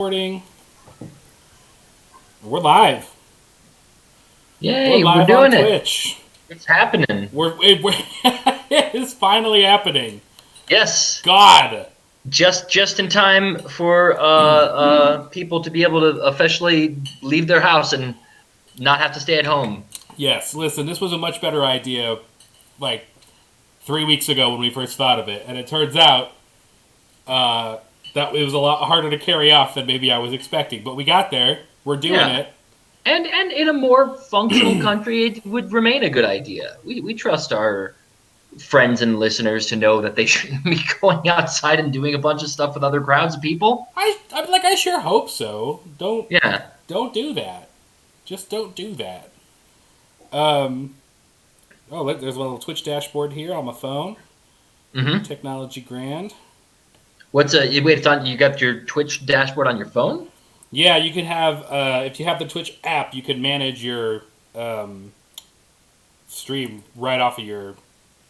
Recording. We're live. We're Yay, we're live on doing it. Twitch. It's happening. We're it's finally happening. Yes. God. Just in time for people to be able to officially leave their house and not have to stay at home. Yes. Listen, this was a much better idea, like 3 weeks ago when we first thought of it, and it turns out that it was a lot harder to carry off than maybe I was expecting. But we got there. We're doing Yeah. it. And in a more functional country, it would remain a good idea. We trust our friends and listeners to know that they shouldn't be going outside and doing a bunch of stuff with other crowds of people. I sure hope so. Yeah. Don't do that. Just don't do that. Um. Oh, look, there's a little Twitch dashboard here on my phone. Mm-hmm. Technology grand. Wait, it's on. You got your Twitch dashboard on your phone? Yeah, you can have if you have the Twitch app, you can manage your stream right off your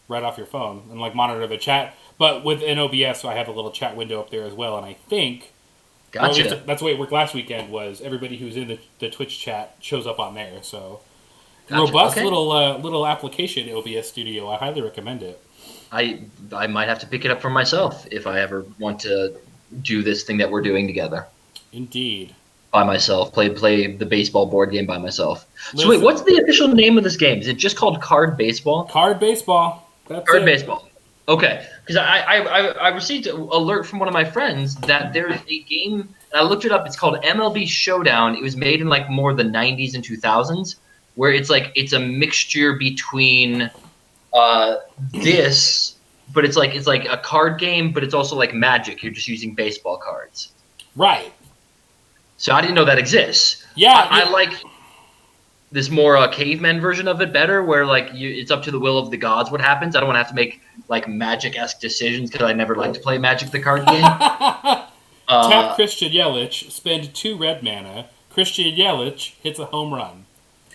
phone and like monitor the chat. But within OBS, so I have a little chat window up there as well, and I think Gotcha. that's the way it worked last weekend. Was everybody who's in the Twitch chat shows up on there? So Gotcha. robust Okay. little application, OBS Studio. I highly recommend it. I might have to pick it up for myself if I ever want to do this thing that we're doing together Indeed. by myself. Play the baseball board game by myself. So wait, Listen. what's the official name of this game? Is it just called Card Baseball? Card baseball. That's Card it. Baseball. Okay, because I received an alert from one of my friends that there's a game, and I looked it up. It's called MLB Showdown. It was made in like more the 90s and 2000s, where it's a mixture between this, but it's like a card game, but it's also like Magic. You're just using baseball cards. Right. So I didn't know that exists. Yeah. I like this more caveman version of it better, where it's up to the will of the gods what happens. I don't want to have to make like Magic-esque decisions because I never like to play Magic the card game. Tap Christian Yelich, spend 2 red mana. Christian Yelich hits a home run.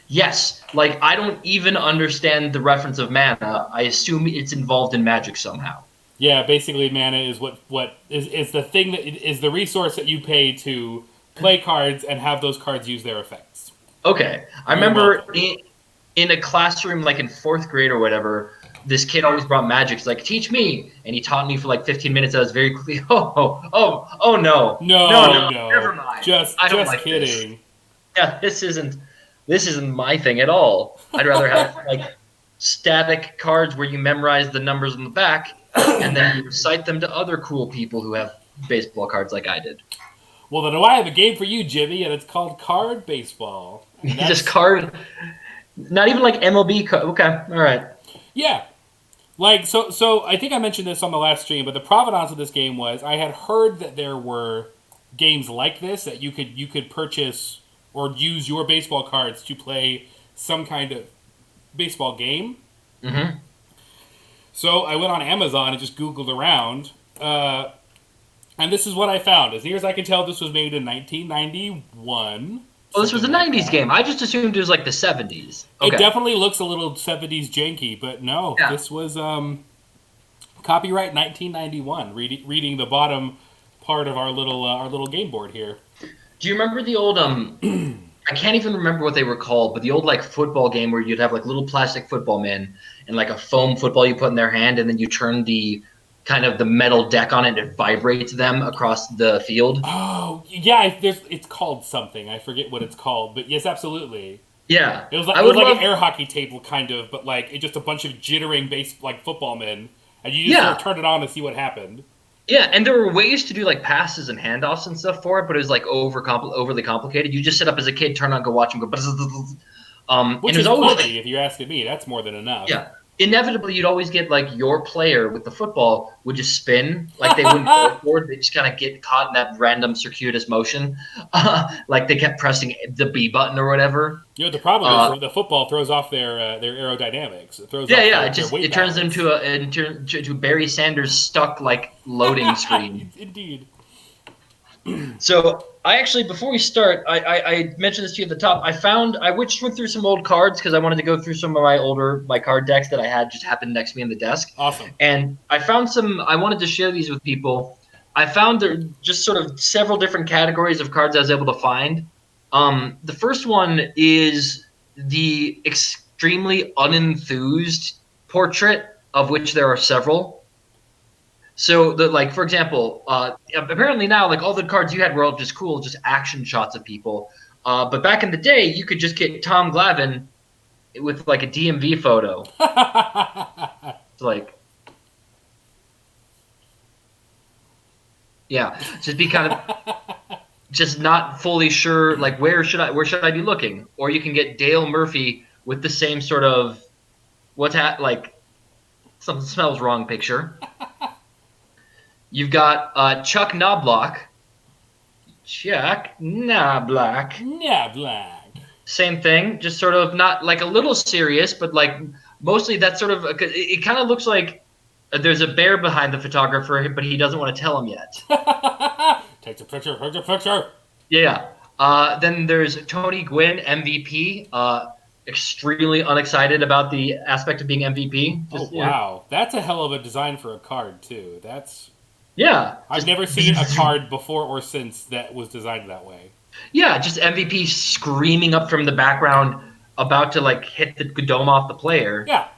Yes, like I don't even understand the reference of mana. I assume it's involved in Magic somehow. Yeah, basically mana is what is the thing that is the resource that you pay to play cards and have those cards use their effects. Okay, I You're remember welcome. in a classroom like in 4th grade or whatever, this kid always brought Magic. He's like, teach me, and he taught me for like 15 minutes. I was very quickly, oh no, No, never mind. Just I don't just like kidding. this. Yeah, this isn't my thing at all. I'd rather have like static cards where you memorize the numbers on the back and then you recite them to other cool people who have baseball cards like I did. Well, then I have a game for you, Jimmy, and it's called Card Baseball. And that's- Just card, not even like MLB card. Okay, all right. Yeah. Like, so I think I mentioned this on the last stream, but the provenance of this game was I had heard that there were games like this that you could purchase or use your baseball cards to play some kind of baseball game. Mm-hmm. So I went on Amazon and just Googled around, and this is what I found. As near as I can tell, this was made in 1991. Well, this was a something like 90s that. game. I just assumed it was like the 70s. Okay. It definitely looks a little 70s janky, but no, Yeah. this was copyright 1991. Reading the bottom part of our little game board here. Do you remember the old I can't even remember what they were called, but the old like football game where you'd have like little plastic football men and like a foam football you put in their hand, and then you turn the kind of the metal deck on it and it vibrates them across the field. Oh yeah, it's called something. I forget what it's called, but yes, absolutely. Yeah, It was like I it would was like love. an air hockey table kind of, but like it just a bunch of jittering like football men, and you just Yeah. sort of turn it on to see what happened. Yeah, and there were ways to do like passes and handoffs and stuff for it, but it was like overly complicated. You just sit up as a kid, turn on, go watch, and go. And Which it was is always plenty, if you're asking me. That's more than enough. yeah. Inevitably, you'd always get like your player with the football would just spin, like they wouldn't go forward. They just kind of get caught in that random circuitous motion, like they kept pressing the B button or whatever. You know, the problem is the football throws off their aerodynamics. It throws Yeah, off yeah. their weight It turns balance. into Barry Sanders stuck like loading screen. Indeed. So I actually, before we start, I mentioned this to you at the top. I went through some old cards because I wanted to go through some of my card decks that I had just happened next to me on the desk. Awesome. And I found some. I wanted to share these with people. I found there just sort of several different categories of cards I was able to find. The first one is the extremely unenthused portrait, of which there are several. So, like for example, apparently now like all the cards you had were all just cool, just action shots of people. But back in the day, you could just get Tom Glavine with like a DMV photo. It's like, yeah, just be kind of just not fully sure. Like, where should I be looking? Or you can get Dale Murphy with the same sort of like something smells wrong picture. You've got Chuck Knobloch. Chuck Knobloch. Yeah, black. Same thing, just sort of not like a little serious, but like mostly that sort of. It kind of looks like there's a bear behind the photographer, but he doesn't want to tell him yet. Take the picture. Take the picture. Yeah. Then there's Tony Gwynn, MVP. Extremely unexcited about the aspect of being MVP. Oh wow, that's a hell of a design for a card too. That's Yeah. I've never seen a card before or since that was designed that way. Yeah, just MVP screaming up from the background, about to like hit the dome off the player. Yeah.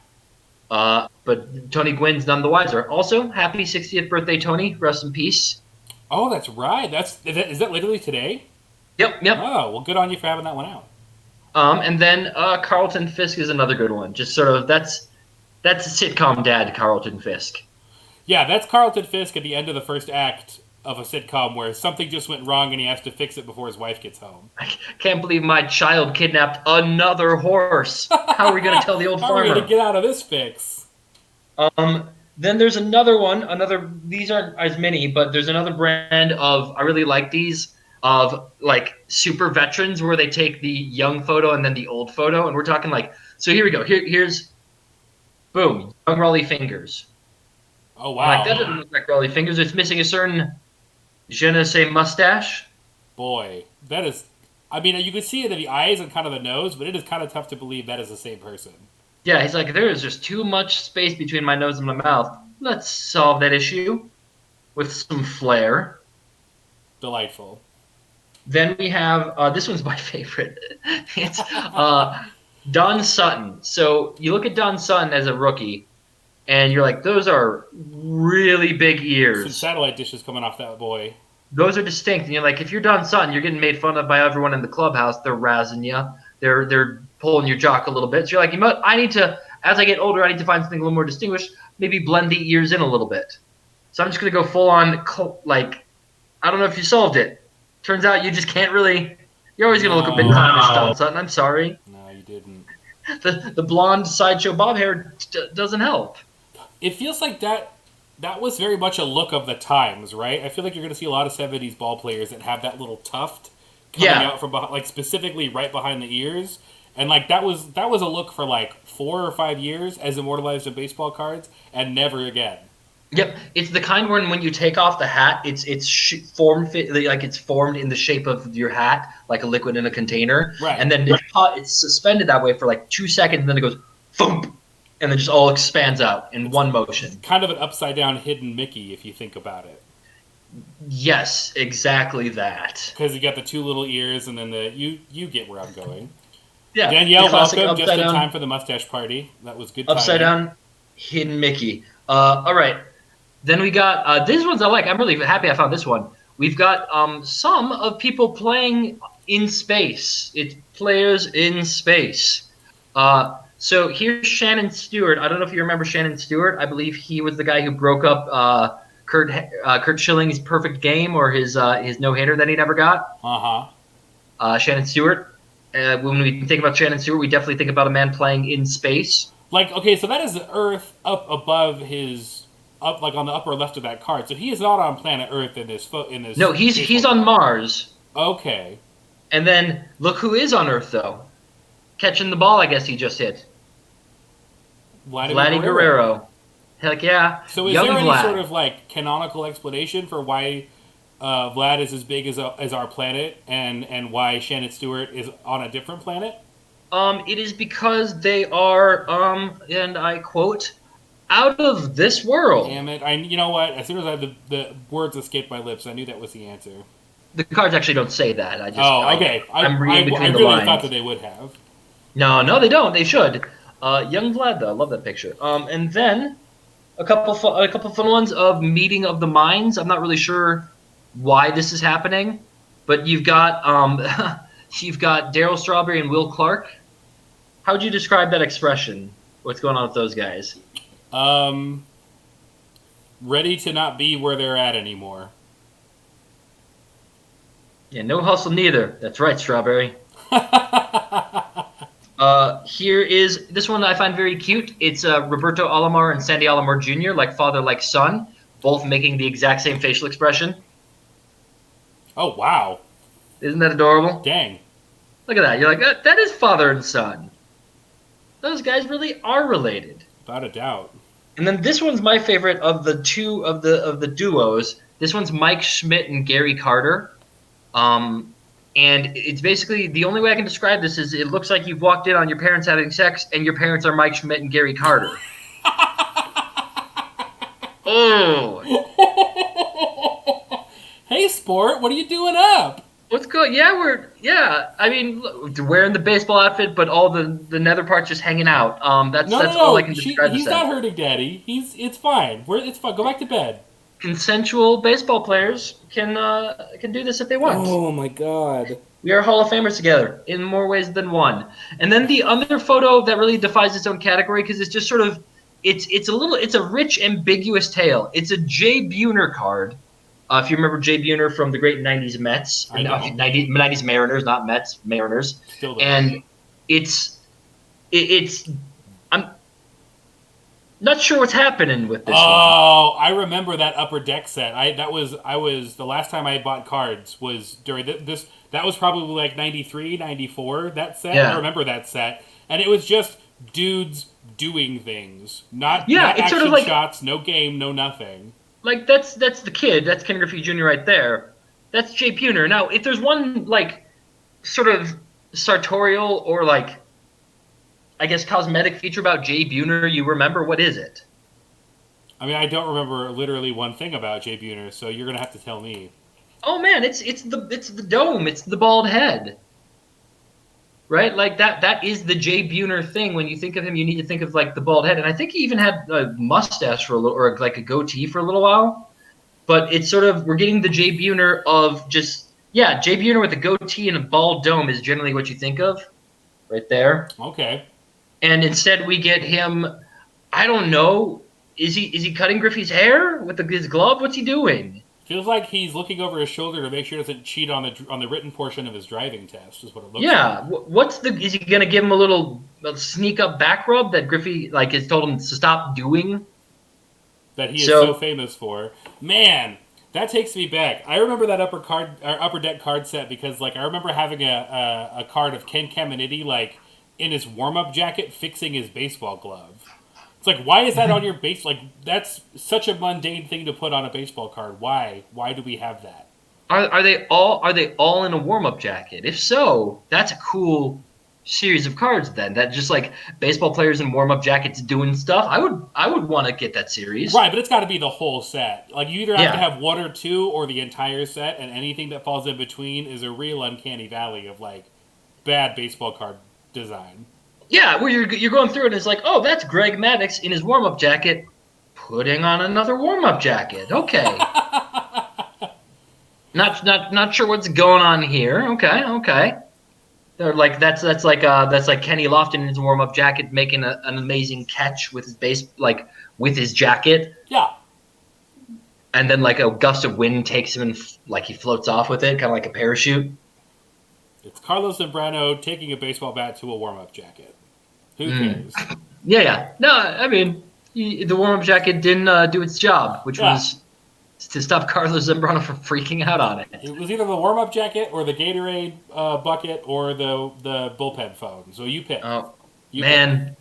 But Tony Gwynn's none the wiser. Also, happy 60th birthday, Tony. Rest in peace. Oh, that's right. Is that literally today? Yep. Oh, well, good on you for having that one out. And then Carlton Fisk is another good one. Just sort of that's a sitcom dad, Carlton Fisk. Yeah, that's Carlton Fisk at the end of the first act of a sitcom where something just went wrong and he has to fix it before his wife gets home. I can't believe my child kidnapped another horse. How are we going to tell the old How farmer? are we going to get out of this fix? Then there's another one. These aren't as many, but there's another brand of. I really like these of like super veterans where they take the young photo and then the old photo, and we're talking like. So here we go. Here's, boom, young Raleigh Fingers. Oh wow! Like, that doesn't look like Raleigh Fingers. It's missing a certain je ne sais mustache. Boy, that is. I mean, you can see it in the eyes and kind of the nose, but it is kind of tough to believe that is the same person. Yeah, he's like, there is just too much space between my nose and my mouth. Let's solve that issue with some flair. Delightful. Then we have, this one's my favorite. It's Don Sutton. So you look at Don Sutton as a rookie, and you're like, those are really big Some ears. satellite dishes coming off that boy. Those are distinct. And you're like, if you're Don Sutton, you're getting made fun of by everyone in the clubhouse. They're razzing you. They're pulling your jock a little bit. So you're like, you know, I need to, as I get older, I need to find something a little more distinguished. Maybe blend the ears in a little bit. So I'm just going to go full on, like, I don't know if you solved it. Turns out you just can't really, you're always going to look a bit clownish, Don Sutton. I'm sorry. No, you didn't. The blonde sideshow bob hair doesn't help. It feels like that was very much a look of the times, right? I feel like you're going to see a lot of 70s ball players that have that little tuft coming out from behind, like specifically right behind the ears. And like that was a look for like 4 or 5 years as immortalized in baseball cards, and never again. Yep, it's the kind when you take off the hat, it's formed like it's formed in the shape of your hat, like a liquid in a container, Right. And then it's suspended that way for like 2 seconds, and then it goes thump, and then just all expands out in one motion. Kind of an upside down hidden Mickey, if you think about it. Yes, exactly that. Because you got the 2 little ears, and then you get where I'm going. Yeah, Danielle, welcome just in down, time for the mustache party. That was good. Upside timing. down hidden Mickey. All right. Then we got these ones I like. I'm really happy I found this one. We've got some of people playing in space. It's players in space. So here's Shannon Stewart. I don't know if you remember Shannon Stewart. I believe he was the guy who broke up Kurt Schilling's perfect game, or his no-hitter that he never got. Shannon Stewart. When we think about Shannon Stewart, we definitely think about a man playing in space. Like, okay, so that is the Earth up above up like on the upper left of that card. So he is not on planet Earth in this. No, he's on Mars. Okay. And then look who is on Earth though, catching the ball. I guess he just hit. Vladdy Guerrero. Heck yeah. So is there any sort of like canonical explanation for why Vlad is as big as our planet, and why Shannon Stewart is on a different planet? It is because they are, and I quote, out of this world. Damn it! You know what? As soon as the words escaped my lips, I knew that was the answer. The cards actually don't say that. Oh, okay. I'm reading I between the really thought that lines. they would have. No, no, they don't. They should. Young Vlad though, I love that picture. And then a couple fun ones of Meeting of the Minds. I'm not really sure why this is happening, but you've got you've got Daryl Strawberry and Will Clark. How would you describe that expression? What's going on with those guys? Um, Ready to not be where they're at anymore. Yeah, no hustle neither. That's right, Strawberry. Here is this one I find very cute. It's Roberto Alomar and Sandy Alomar Jr., like father, like son, both making the exact same facial expression. Oh wow! Isn't that adorable? Dang! Look at that. You're like, that is father and son. Those guys really are related. Without a doubt. And then this one's my favorite of the two of the duos. This one's Mike Schmidt and Gary Carter. And it's basically the only way I can describe this is it looks like you've walked in on your parents having sex, and your parents are Mike Schmidt and Gary Carter. Oh, Hey, sport! What are you doing up? what's good? Yeah. I mean, look, they're wearing the baseball outfit, but all the nether parts just hanging out. That's No, that's no, all I no. can describe this He's as. not hurting Daddy. It's fine. It's fine. Go back to bed. Consensual baseball players can do this if they want. Oh my god. We are Hall of Famers together in more ways than one. And then the other photo that really defies its own category because it's just sort of it's a rich ambiguous tale. It's a Jay Buhner card. If you remember Jay Buhner from the great '90s Mets, I know. '90s Mariners, not Mets, Mariners, Still don't. and it's I'm not sure what's happening with this one. Oh, I remember that upper deck set. I was the last time I bought cards was during this. That was probably like 93, 94, that set. Yeah. I remember that set, and it was just dudes doing things, not Yeah, not it's sort action of like shots, no game, no nothing. like that's the kid. That's Ken Griffey Jr. right there. That's Jay Buhner. Now, if there's one like sort of sartorial or like I guess cosmetic feature about Jay Buhner, you remember what is it? I mean, I don't remember literally one thing about Jay Buhner, so you're gonna have to tell me. Oh man, it's the dome. It's the bald head. Right? Like that is the Jay Buhner thing. When you think of him, you need to think of like the bald head. And I think he even had a mustache for a little or like a goatee for a little while. But it's sort of we're getting the Jay Buhner of just Jay Buhner with a goatee and a bald dome is generally what you think of. Right there. Okay. And instead we get him I don't know, is he cutting Griffey's hair with his glove? What's he doing? Feels like he's looking over his shoulder to make sure he doesn't cheat on the written portion of his driving test. Is what it looks Yeah, like. is he gonna give him a sneak up back rub that Griffey like has told him to stop doing? That he is so famous for. Man, that takes me back. I remember that upper deck card set because like I remember having a card of Ken Caminiti like in his warm up jacket fixing his baseball glove. It's like why is that on your base? Like that's such a mundane thing to put on a baseball card. Why? Why do we have that? Are they all in a warm up jacket? If so, that's a cool series of cards then. That just like baseball players in warm up jackets doing stuff. I would want to get that series. Right, but it's got to be the whole set. Like you either have to Yeah. have one or two or the entire set, and anything that falls in between is a real uncanny valley of like bad baseball card design. Yeah, where you're going through it and it's like, oh, that's Greg Maddux in his warm up jacket putting on another warm up jacket. Okay. Not sure what's going on here. Okay. They're like that's like Kenny Lofton in his warm up jacket making an amazing catch with his with his jacket, Yeah. and then like a gust of wind takes him and like he floats off with it, kind of like a parachute. It's Carlos Zambrano taking a baseball bat to a warm up jacket. Who cares? Yeah. No, I mean the warm up jacket didn't do its job, which was to stop Carlos Zambrano from freaking out on it. It was either the warm up jacket or the Gatorade bucket or the bullpen phone. So you pick. Oh You man.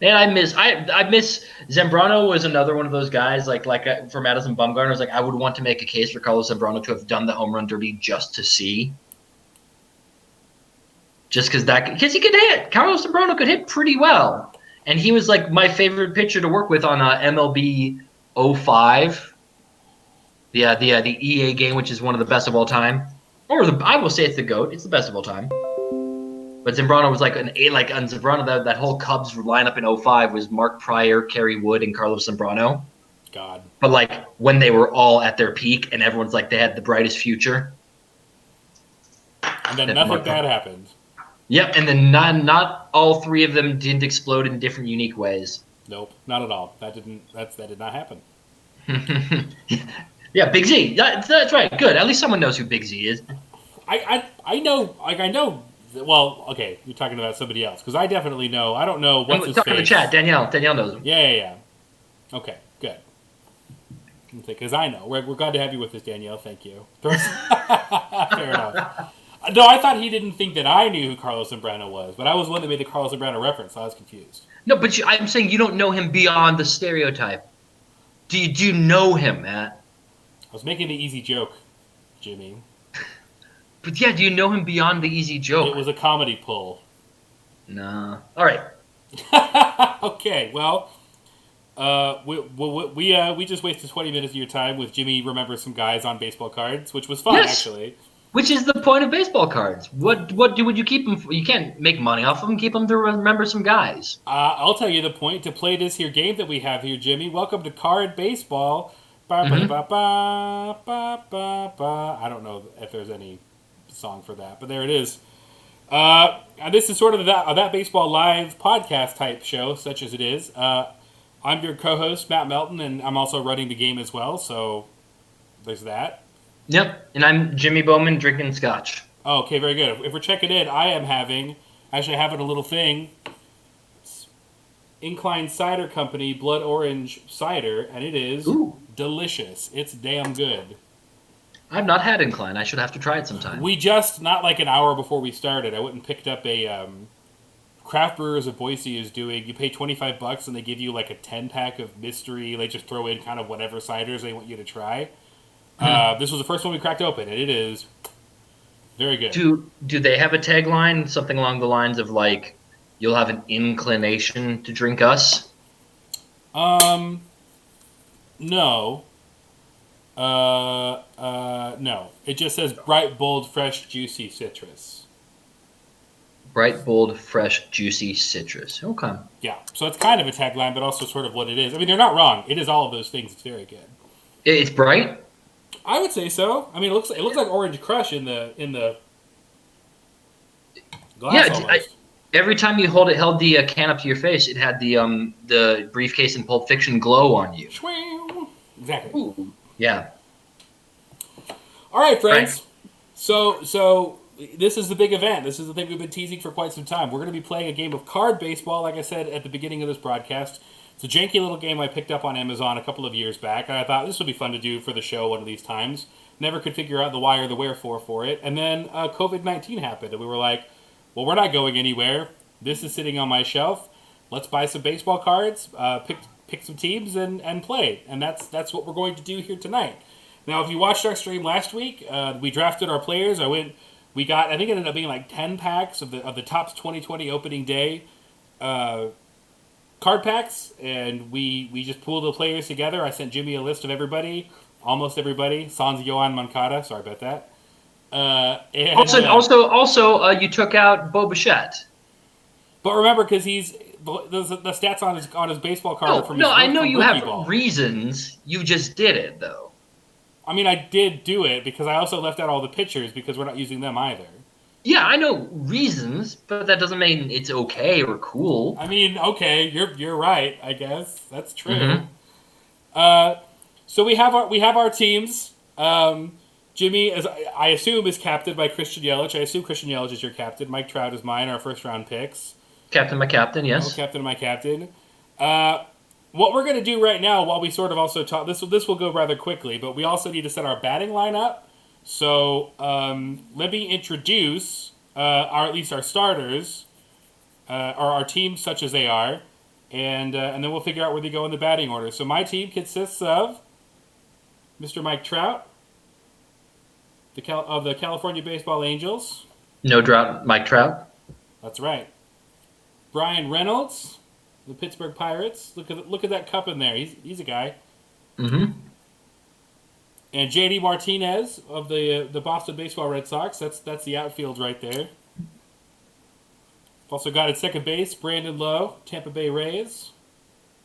Man, I miss Zambrano was another one of those guys like for Madison Bumgarner. Was like I would want to make a case for Carlos Zambrano to have done the home run derby just to see, just because he could hit. Carlos Zambrano could hit pretty well, And he was like my favorite pitcher to work with on MLB 05. The EA game, which is one of the best of all time. I will say it's the GOAT. It's the best of all time. But Zambrano was like an A, like on Zambrano, that whole Cubs lineup in 05 was Mark Pryor, Kerry Wood, and Carlos Zambrano. God. But like when they were all at their peak and everyone's like they had the brightest future. And then nothing bad happened. Yep, and then not all three of them didn't explode in different unique ways. Nope, not at all. That did not happen. Yeah, Big Z. That's right. Good. At least someone knows who Big Z is. I know. Like I know. Well, okay, you're talking about somebody else because I definitely know. I don't know what's his face. Talking to the chat, Danielle knows him. Yeah. Okay, good. Because I know we're glad to have you with us, Danielle. Thank you. Fair enough. No, I thought he didn't think that I knew who Carlos Zambrano was, but I was the one that made the Carlos Zambrano reference, so I was confused. No, but I'm saying you don't know him beyond the stereotype. Do you know him, Matt? I was making the easy joke, Jimmy. But yeah, do you know him beyond the easy joke? It was a comedy pull. Nah. All right. Okay. Well, we just wasted 20 minutes of your time with Jimmy remembers some guys on baseball cards, which was fun actually. Which is the point of baseball cards. What would you keep them for? You can't make money off of them. Keep them to remember some guys. I'll tell you the point to play this here game that we have here, Jimmy. Welcome to Card Baseball. I don't know if there's any song for that, but there it is. And this is sort of that baseball live podcast type show, such as it is. I'm your co-host Matt Melton, and I'm also running the game as well. So there's that. Yep, and I'm Jimmy Bowman drinking scotch. Oh, okay, very good. If we're checking in, I am having a little thing. Incline Cider Company Blood Orange Cider, and it is delicious. It's damn good. I've not had Incline. I should have to try it sometime. We just, not like an hour before we started, I went and picked up a Craft Brewers of Boise is doing, you pay $25 and they give you like a 10-pack of mystery, they just throw in kind of whatever ciders they want you to try. This was the first one we cracked open, and it is very good. Do they have a tagline, something along the lines of like, "You'll have an inclination to drink us"? No. No. It just says bright, bold, fresh, juicy citrus. Bright, bold, fresh, juicy citrus. Okay. Yeah. So it's kind of a tagline, but also sort of what it is. I mean, they're not wrong. It is all of those things. It's very good. It's bright. I would say so. I mean, it looks like Orange Crush in the glass almost. Every time you held the can up to your face, it had the briefcase in Pulp Fiction glow on you. Exactly. Ooh. Yeah. All right, friends. Right. So this is the big event. This is the thing we've been teasing for quite some time. We're going to be playing a game of card baseball, like I said at the beginning of this broadcast. It's a janky little game I picked up on Amazon a couple of years back, and I thought this would be fun to do for the show one of these times. Never could figure out the why or the wherefore for it. And then COVID-19 happened, and we were like, well, we're not going anywhere. This is sitting on my shelf. Let's buy some baseball cards, pick some teams, and play. And that's what we're going to do here tonight. Now, if you watched our stream last week, we drafted our players. I think it ended up being like 10 packs of the Topps 2020 opening day card packs, and we just pooled the players together. I sent Jimmy a list of everybody, almost everybody, sans Yohan Moncada. Sorry about that. Also, you took out Bo Bichette. But remember, because he's the stats on his baseball card from his I know you have ball. Reasons. You just did it though. I mean, I did do it because I also left out all the pitchers because we're not using them either. Yeah, I know reasons, but that doesn't mean it's okay or cool. I mean, okay, you're right. I guess that's true. Mm-hmm. So we have our teams. Jimmy, as I assume, is captained by Christian Yelich. I assume Christian Yelich is your captain. Mike Trout is mine. Our first round picks. Captain, my captain. Yes. Captain, my captain. What we're going to do right now, while we sort of also talk, this will go rather quickly, but we also need to set our batting lineup. So let me introduce at least our starters, or our teams such as they are, and then we'll figure out where they go in the batting order. So my team consists of Mr. Mike Trout, of the California Baseball Angels. No drought, Mike Trout. That's right. Brian Reynolds, the Pittsburgh Pirates. Look at that cup in there. He's a guy. Mm-hmm. And J.D. Martinez of the Boston Baseball Red Sox. That's the outfield right there. Also got at second base Brandon Lowe, Tampa Bay Rays.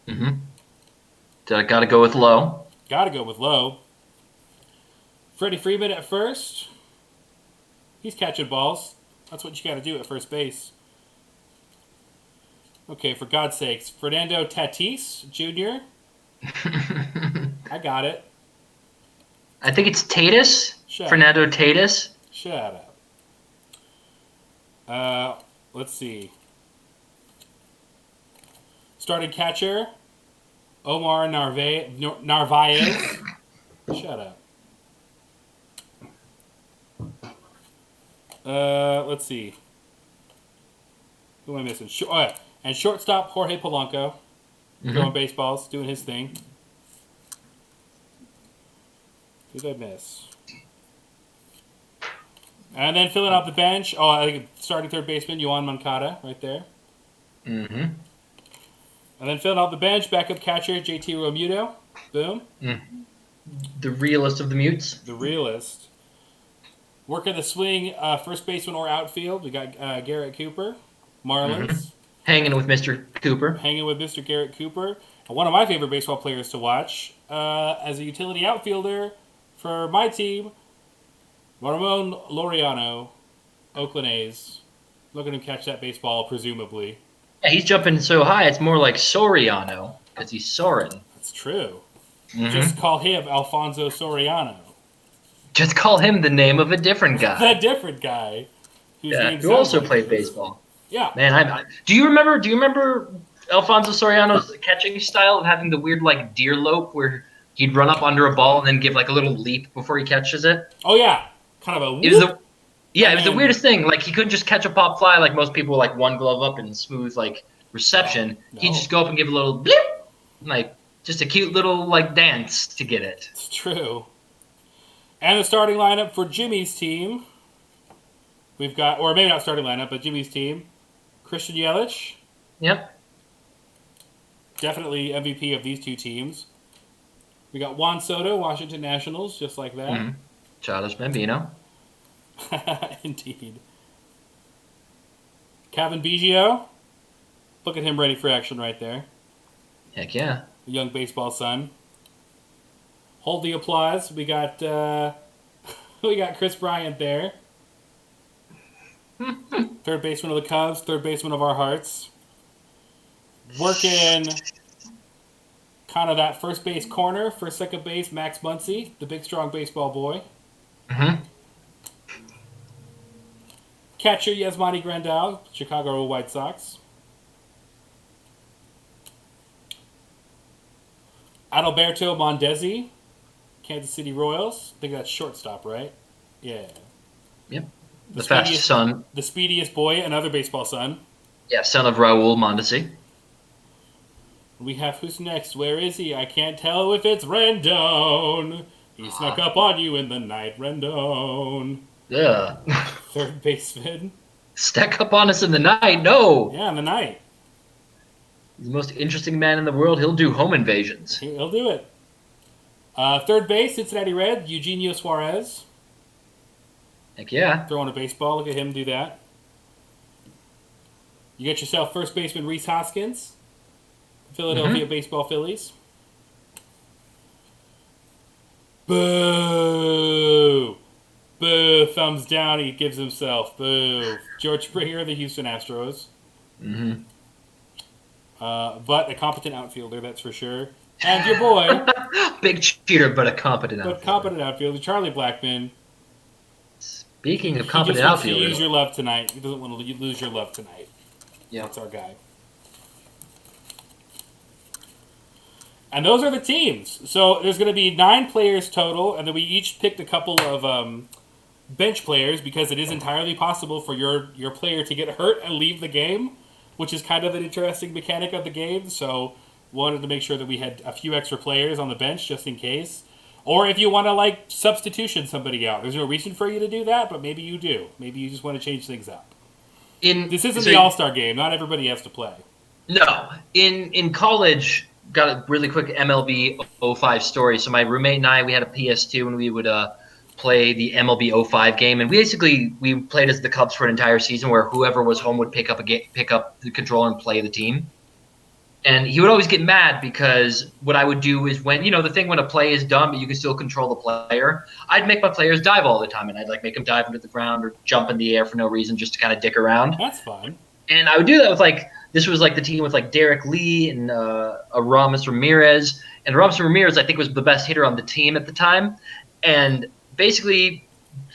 Mm-hmm. Got to go with Lowe. Got to go with Lowe. Freddie Freeman at first. He's catching balls. That's what you got to do at first base. Okay, for God's sakes. Fernando Tatis Jr. I got it. I think it's Tatis. Fernando Tatis. Shut up. Let's see. Starting catcher, Omar Narvaez. Shut up. Let's see. Who am I missing? And shortstop Jorge Polanco, throwing baseballs, doing his thing. Who did I miss? And then filling out the bench, I think starting third baseman, Yohan Moncada, right there. Mm-hmm. And then filling out the bench, backup catcher, JT Realmuto. Boom. The realist of the mutes. The realist. Working the swing, first baseman or outfield, we got Garrett Cooper, Marlins. Mm-hmm. Hanging with Mr. Cooper. Hanging with Mr. Garrett Cooper. One of my favorite baseball players to watch as a utility outfielder for my team, Ramon Laureano, Oakland A's. Looking to catch that baseball, presumably. Yeah, he's jumping so high, it's more like Soriano, because he's soaring. That's true. Mm-hmm. Just call him Alfonso Soriano. Just call him the name of a different guy. That different guy. Who also played baseball. Yeah. Man, do you remember Alfonso Soriano's catching style of having the weird like deer lope where he'd run up under a ball and then give like a little leap before he catches it? Oh yeah. Kind of a whoop. It was the weirdest thing. Like he couldn't just catch a pop fly like most people, like one glove up and smooth like reception. No. He'd just go up and give a little blip, like just a cute little like dance to get it. It's true. And the starting lineup for Jimmy's team, we've got, or maybe not starting lineup, but Jimmy's team, Christian Yelich. Yep. Definitely MVP of these two teams. We got Juan Soto, Washington Nationals, just like that. Mm-hmm. Childish Bambino. Indeed. Kevin Biggio. Look at him ready for action right there. Heck yeah. The young baseball son. Hold the applause. We got Chris Bryant there. Third baseman of the Cubs, third baseman of our hearts. Working kind of that first base corner for second base, Max Muncy, the big strong baseball boy. Mm-hmm. Catcher Yasmani Grandal, Chicago White Sox. Adalberto Mondesi, Kansas City Royals. I think that's shortstop, right? Yeah. Yep. The fastest son. The speediest boy, another baseball son. Yeah, son of Raul Mondesi. We have who's next? Where is he? I can't tell if it's Rendon. He snuck up on you in the night, Rendon. Yeah. Third baseman. Stack up on us in the night? No. Yeah, in the night. He's the most interesting man in the world. He'll do home invasions. He'll do it. Third base, Cincinnati Red, Eugenio Suarez. Heck yeah. Throwing a baseball. Look at him do that. You get yourself first baseman Rhys Hoskins. Philadelphia Baseball Phillies. Boo! Boo! Thumbs down he gives himself. Boo! George Springer, the Houston Astros. Mm-hmm. But a competent outfielder, that's for sure. And your boy. Big cheater, but a competent outfielder. But competent outfielder, Charlie Blackmon. Speaking of competent he just wants outfielders. to use your love tonight. He doesn't want to lose your love tonight. Yeah. That's our guy. And those are the teams. So there's going to be 9 players total, and then we each picked a couple of bench players because it is entirely possible for your player to get hurt and leave the game, which is kind of an interesting mechanic of the game. So wanted to make sure that we had a few extra players on the bench just in case. Or if you want to substitution somebody out. There's no reason for you to do that, but maybe you do. Maybe you just want to change things up. This isn't the All-Star game. Not everybody has to play. No, in college, got a really quick MLB '05 story. So my roommate and I, we had a PS2, and we would play the MLB '05 game, and we played as the Cubs for an entire season, where whoever was home would pick up the controller and play the team. And he would always get mad because what I would do is when the thing when a play is done, but you can still control the player. I'd make my players dive all the time, and I'd like make them dive into the ground or jump in the air for no reason, just to kind of dick around. That's fun. And I would do that with this was like the team with like Derek Lee and Aramis Ramirez. And Aramis Ramirez, I think, was the best hitter on the team at the time. And basically,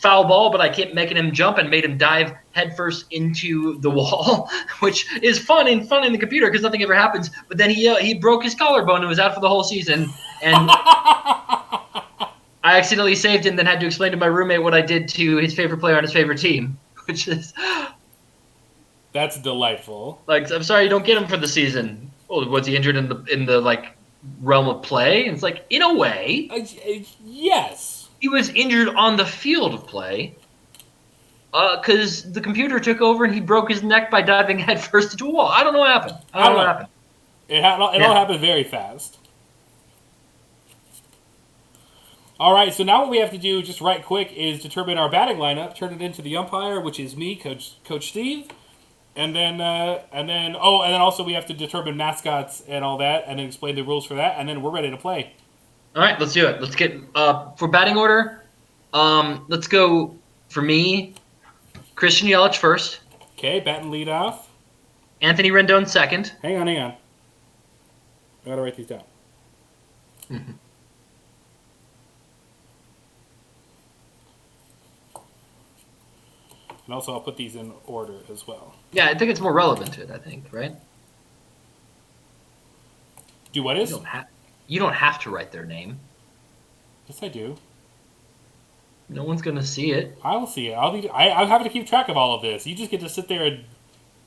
foul ball, but I kept making him jump and made him dive headfirst into the wall, which is fun in the computer because nothing ever happens. But then he broke his collarbone and was out for the whole season. And I accidentally saved him, then had to explain to my roommate what I did to his favorite player on his favorite team, which is That's delightful. like, I'm sorry you don't get him for the season. Oh, was he injured in the like realm of play? And it's like, in a way, Yes. he was injured on the field of play. Because the computer took over and he broke his neck by diving headfirst into a wall. I don't know what happened. I don't know what happened. It all happened very fast. All right, so now what we have to do, just right quick, is determine our batting lineup, turn it into the umpire, which is me, Coach Steve, and then also we have to determine mascots and all that, and then explain the rules for that, and then we're ready to play. All right, let's do it. Let's get for batting order. Let's go for me. Christian Yelich first. Okay, batting lead off. Anthony Rendon second. Hang on. I gotta write these down. And also, I'll put these in order as well. Yeah, I think it's more relevant to it. I think, right? Do what is? You don't have to write their name. Yes, I do. No one's gonna see it. I will see it. I'm having to keep track of all of this. You just get to sit there and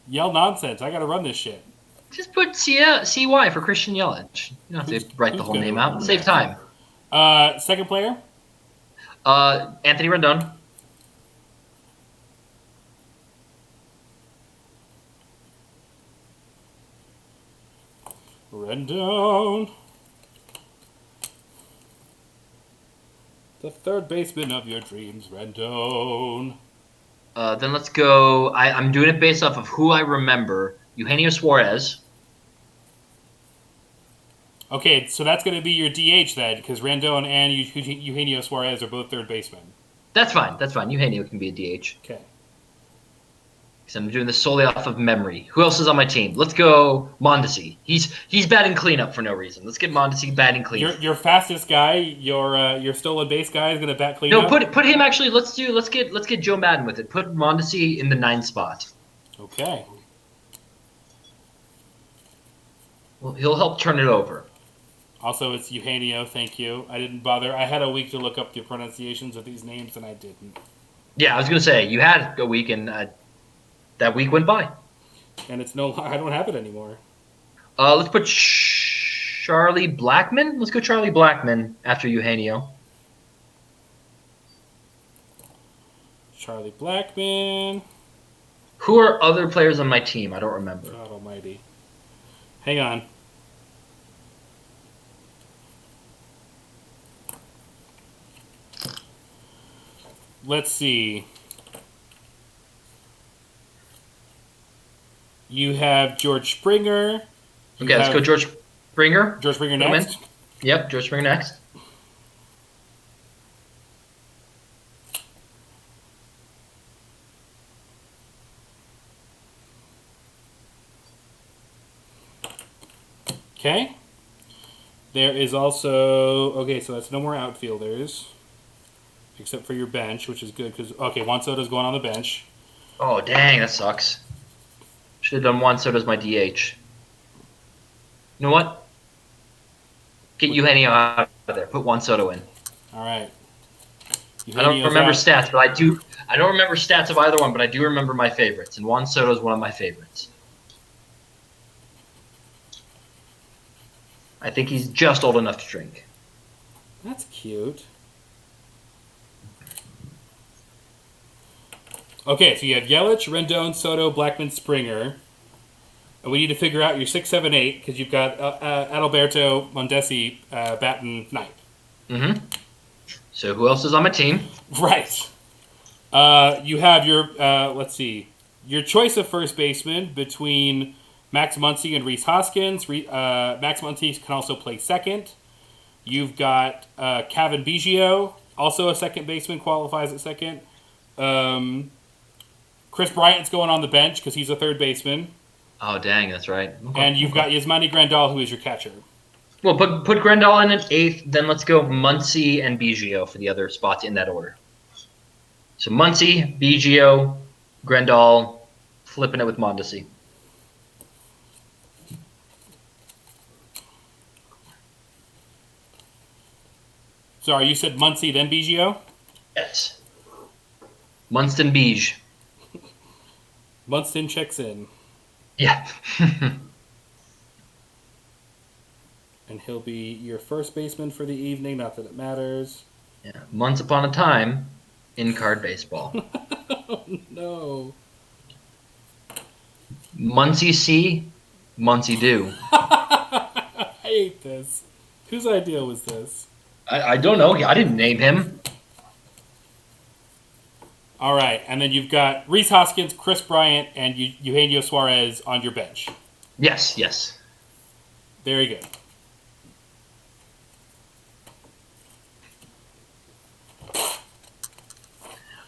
yell nonsense. I gotta run this shit. Just put CY for Christian Yelich. You don't have to write the whole name out. Save time. Second player? Anthony Rendon. Rendon. The third baseman of your dreams, Rendon. Then let's go. I'm doing it based off of who I remember. Eugenio Suarez. Okay, so that's going to be your DH then, because Rendon and Eugenio Suarez are both third basemen. That's fine. Eugenio can be a DH. Okay. Because I'm doing this solely off of memory. Who else is on my team? Let's go Mondesi. He's batting cleanup for no reason. Let's get Mondesi batting cleanup. Your fastest guy, your stolen base guy is going to bat cleanup. No, put him actually. Let's get Joe Madden with it. Put Mondesi in the 9th spot. Okay. Well, he'll help turn it over. Also, it's Eugenio. Thank you. I didn't bother. I had a week to look up the pronunciations of these names, and I didn't. Yeah, I was gonna say you had a week, and that week went by. And it's no. I don't have it anymore. Let's put Charlie Blackmon. Let's go Charlie Blackmon after Eugenio. Charlie Blackmon. Who are other players on my team? I don't remember. God almighty. Hang on. Let's see. You have George Springer. Okay, let's go George Springer. George Springer next. Yep, George Springer next. Okay. There is also... Okay, so that's no more outfielders. Except for your bench, which is good because... Okay, Juan Soto's going on the bench. Oh, dang, that sucks. Should have done Juan Soto as my DH. You know what? Get Eugenio out of there. Put Juan Soto in. All right. I don't remember stats, but I do. I don't remember stats of either one, but I do remember my favorites, and Juan Soto is one of my favorites. I think he's just old enough to drink. That's cute. Okay, so you have Yelich, Rendon, Soto, Blackmon, Springer. And we need to figure out your 6, 7, 8 because you've got Adalberto Mondesi batting ninth. Mm-hmm. So who else is on my team? Right. You have your let's see, your choice of first baseman between Max Muncy and Rhys Hoskins. Max Muncy can also play second. You've got Kevin Biggio, also a second baseman, qualifies at second. Chris Bryant's going on the bench because he's a third baseman. Oh, dang, that's right. Okay. And you've got Yasmani Grandal, who is your catcher. Well, put Grandal in at eighth, then let's go Muncy and Biggio for the other spots in that order. So Muncy, Biggio, Grandal, flipping it with Mondesi. Sorry, you said Muncy, then Biggio? Yes. Munston Beige. Munston checks in. Yeah. And he'll be your first baseman for the evening, not that it matters. Yeah. Months upon a time in card baseball. Oh, no. Muncy C, Muncy do. I hate this. Whose idea was this? I don't know. I didn't name him. All right, and then you've got Rhys Hoskins, Chris Bryant, and Eugenio Suarez on your bench. Yes, yes. Very good.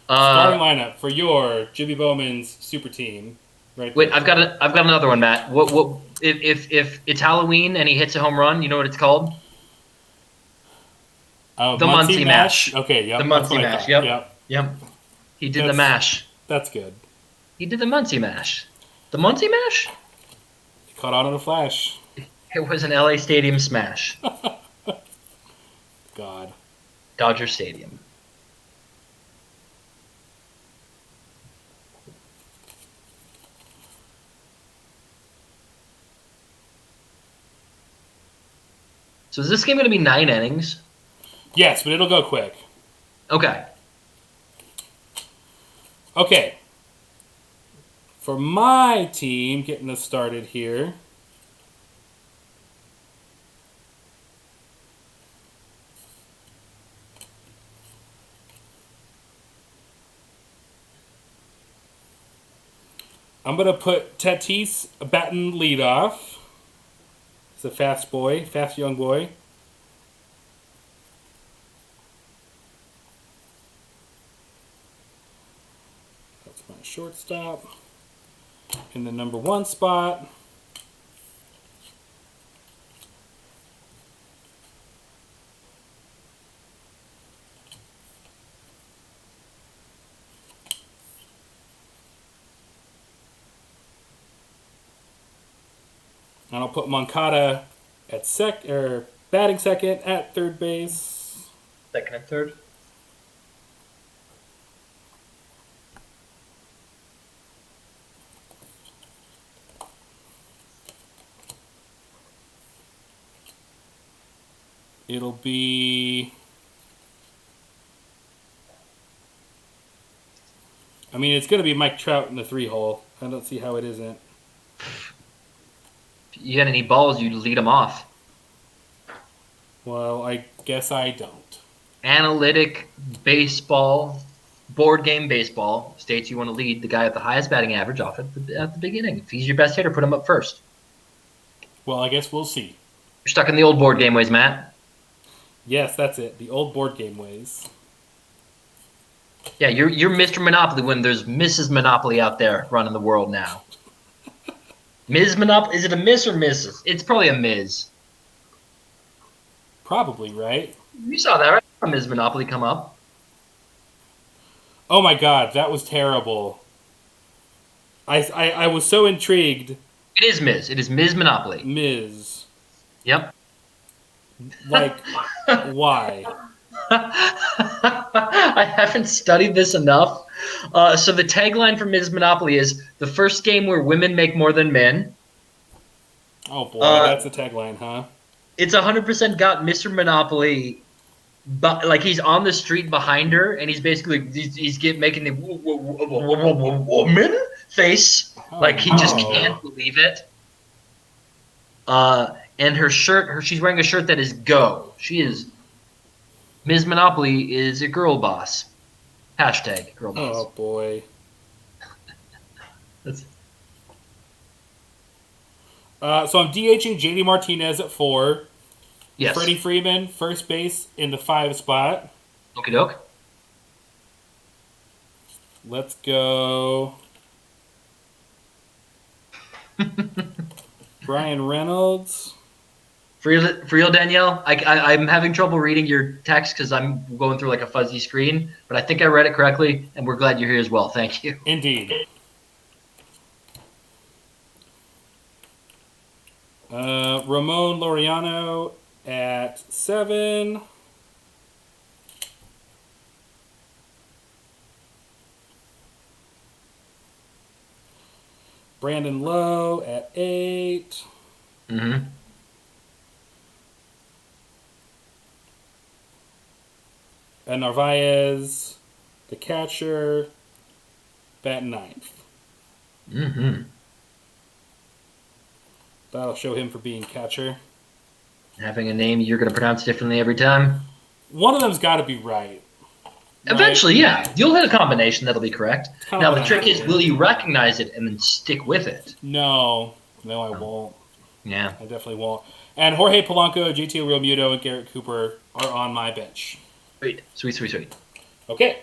Starting lineup for your Jimmy Bowman's super team. Right. Wait, there. I've got another one, Matt. What if it's Halloween and he hits a home run? You know what it's called? The Muncy Mash. Okay, yeah. The Muncy Mash. Yep. He did the mash. That's good. He did the Muncy Mash. The Muncy Mash? He caught on in a flash. It was an LA Stadium smash. God. Dodger Stadium. So is this game going to be 9 innings? Yes, but it'll go quick. Okay. Okay. For my team, getting us started here. I'm going to put Tatis batting leadoff. He's a fast boy, fast young boy. That's my shortstop. In the number 1 spot. And I'll put Moncada at batting second at third base. Second and third. It'll be... I mean, it's going to be Mike Trout in the 3-hole. I don't see how it isn't. If you had any balls, you'd lead them off. Well, I guess I don't. Analytic baseball, board game baseball, states you want to lead the guy at the highest batting average off at the beginning. If he's your best hitter, put him up first. Well, I guess we'll see. You're stuck in the old board game ways, Matt. Yes, that's it. The old board game ways. Yeah, you're Mr. Monopoly when there's Mrs. Monopoly out there running the world now. Ms. Monopoly, is it a Miss or Mrs.? It's probably a Ms. Probably, right? You saw that, right? Ms. Monopoly come up. Oh my god, that was terrible. I was so intrigued. It is Ms. It is Ms. Monopoly. Ms. Yep. Like, why? I haven't studied this enough. So the tagline for Ms. Monopoly is the first game where women make more than men. Oh boy, that's a tagline, huh? It's 100% got Mr. Monopoly, but like he's on the street behind her, and he's basically making the woman face, like he just can't believe it. And her shirt, she's wearing a shirt that is Go. She is Ms. Monopoly is a girl boss. Hashtag girl boss. Oh boy. That's, So I'm DHing JD Martinez at 4. yes. Freddie Freeman, first base in the 5 spot. Okie doke. Let's go. Brian Reynolds. For real, Danielle, I'm having trouble reading your text because I'm going through like a fuzzy screen, but I think I read it correctly, and we're glad you're here as well. Thank you. Indeed. Ramon Laureano at 7. Brandon Lowe at 8. Mm-hmm. And Narvaez, the catcher, bat 9th. Mm-hmm. That'll show him for being catcher. Having a name you're going to pronounce differently every time. One of them's got to be right. Eventually, yeah. You'll hit a combination that'll be correct. Kinda Now, what the I trick is, figured. will you recognize it and then stick with it? No, I won't. Yeah. I definitely won't. And Jorge Polanco, JT Realmuto, and Garrett Cooper are on my bench. Sweet. Okay.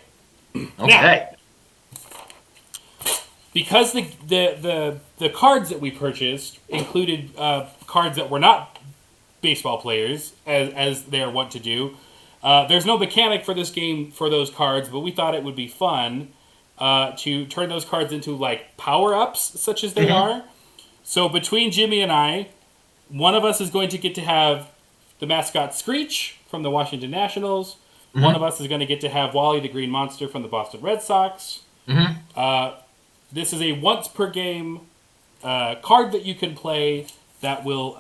Okay. Because the cards that we purchased included cards that were not baseball players, as they are wont to do. There's no mechanic for this game for those cards, but we thought it would be fun to turn those cards into like power-ups, such as they are. So between Jimmy and I, one of us is going to get to have the mascot Screech from the Washington Nationals. Mm-hmm. One of us is going to get to have Wally the Green Monster from the Boston Red Sox. Mm-hmm. This is a once per game card that you can play that will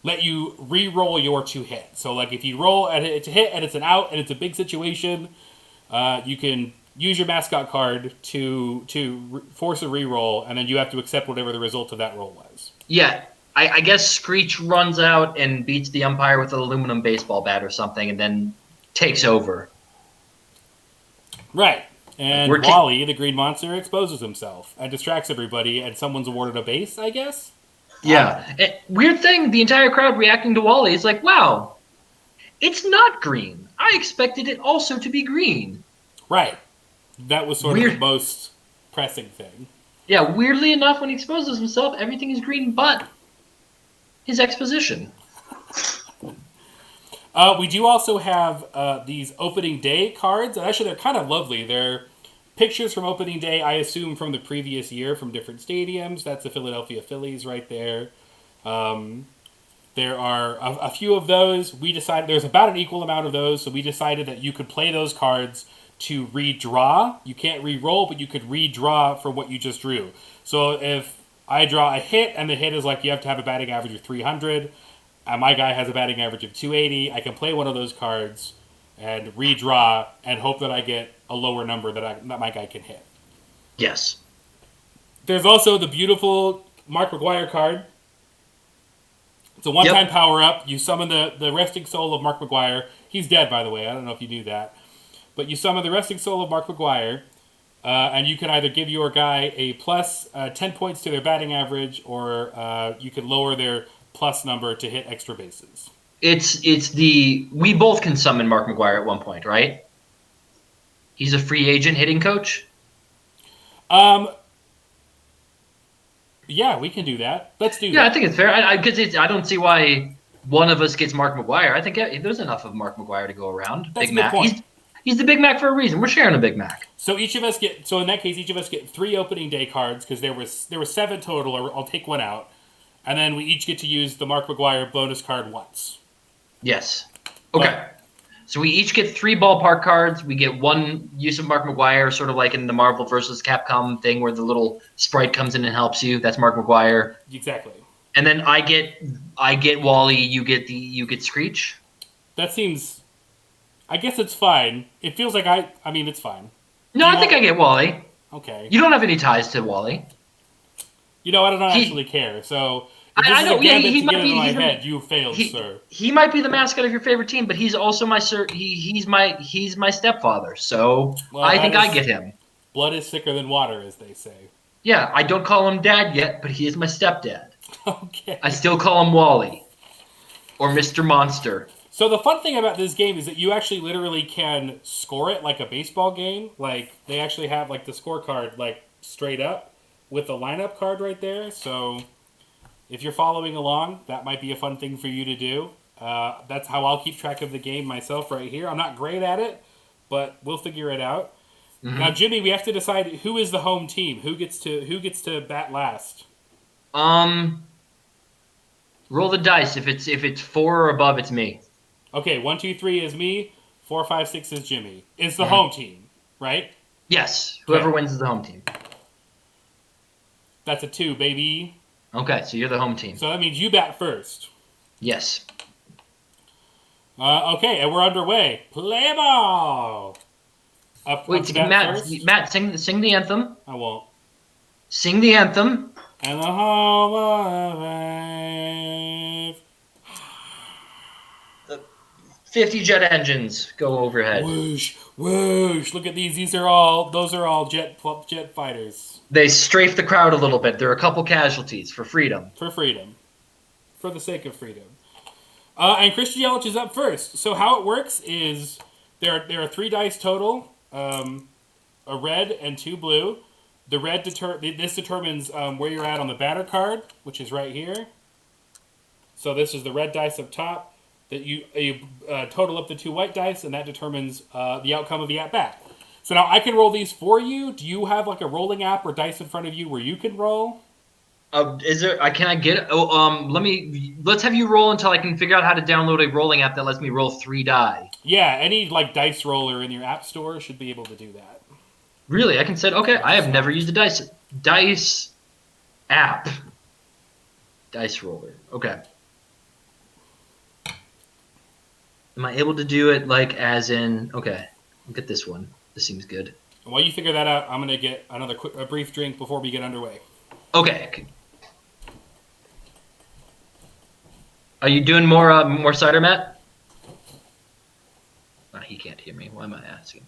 let you re-roll your to hit. So, like if you roll at it to hit and it's an out and it's a big situation, you can use your mascot card to force a re-roll, and then you have to accept whatever the result of that roll was. Yeah. I guess Screech runs out and beats the umpire with an aluminum baseball bat or something and then takes over. Right. And We're Wally, the Green Monster, exposes himself and distracts everybody, and someone's awarded a base, I guess? Yeah. Weird thing, the entire crowd reacting to Wally is like, wow, it's not green. I expected it also to be green. Right. That was sort of the most pressing thing. Yeah, weirdly enough, when he exposes himself, everything is green but his exposition. We do also have these opening day cards. And actually, they're kind of lovely. They're pictures from opening day, I assume, from the previous year from different stadiums. That's the Philadelphia Phillies right there. There are a few of those. We decided there's about an equal amount of those, so we decided that you could play those cards to redraw. You can't re-roll, but you could redraw from what you just drew. So if I draw a hit, and the hit is like you have to have a batting average of 300, and my guy has a batting average of 280, I can play one of those cards and redraw and hope that I get a lower number that my guy can hit. Yes. There's also the beautiful Mark McGwire card. It's a one-time power-up. You summon the resting soul of Mark McGwire. He's dead, by the way. I don't know if you knew that. But you summon the resting soul of Mark McGwire, and you can either give your guy a plus 10 points to their batting average, or you can lower their plus number to hit extra bases. We both can summon Mark McGwire at one point, right? He's a free agent hitting coach? Yeah, we can do that. Let's do that. Yeah, I think it's fair. I don't see why one of us gets Mark McGwire. I think there's enough of Mark McGwire to go around. That's Big a good Mac. point. He's the Big Mac for a reason. We're sharing a Big Mac. So in that case, each of us get 3 opening day cards, because there were 7 total, or I'll take one out. And then we each get to use the Mark McGwire bonus card once. Yes. Okay. So we each get 3 ballpark cards. We get 1 use of Mark McGwire, sort of like in the Marvel versus Capcom thing where the little sprite comes in and helps you. That's Mark McGwire. Exactly. And then I get Wally. You get Screech. That seems. I guess it's fine. It feels like I mean, it's fine. No, I think I get Wally. Okay. You don't have any ties to Wally. I don't actually care. So If this I is a know. Yeah, gambit he to get might into be. my head, you failed, sir. He might be the mascot of your favorite team, but he's also my sir. He's my stepfather. So Well, I that think I is get him. blood is thicker than water, as they say. Yeah, I don't call him dad yet, but he is my stepdad. I Okay. still call him Wally or Mr. Monster. So the fun thing about this game is that you actually literally can score it like a baseball game. Like they actually have like the scorecard like straight up with the lineup card right there. So if you're following along, that might be a fun thing for you to do. That's how I'll keep track of the game myself right here. I'm not great at it, but we'll figure it out. Now, Hmm. Jimmy, we have to decide who is the home team. Who gets to bat last? Um, Roll the dice. If it's 4 or above, it's me. Okay, 1, 2, 3 is me. 4, 5, 6 is Jimmy. It's the Hmm. home team, right? Yes, whoever Okay, wins is the home team. that's a 2, baby. Okay, so you're the home team. So that means you bat first. Yes. Okay, and we're underway. Play ball. Up Wait, to bat first. Matt, sing the anthem. I won't. Sing the anthem. And the home of life. 50 jet engines go overhead. Whoosh, whoosh. Look at these. Those are all jet fighters They strafe the crowd a little bit. There are a couple casualties for freedom. for freedom, for the sake of freedom. And Christian Yelich is up first. So how it works is there are 3 dice total, a red and 2 blue. The red this determines where you're at on the batter card, which is right here. So this is the red dice up top. That you total up the 2 white dice, and that determines the outcome of the at bat. So now I can roll these for you. Do you have like a rolling app or dice in front of you where you can roll? Is there? Can I get? Oh, let's have you roll until I can figure out how to download a rolling app that lets me roll 3 die. Yeah, any like dice roller in your app store should be able to do that. Really, I can set. Okay, I have never used a dice app. Dice roller. Okay. Am I able to do it like as in? Okay, look at this one. This seems good. And while you figure that out, I'm gonna get a brief drink before we get underway. Okay. Are you doing more cider, Matt? Oh, he can't hear me. Why am I asking?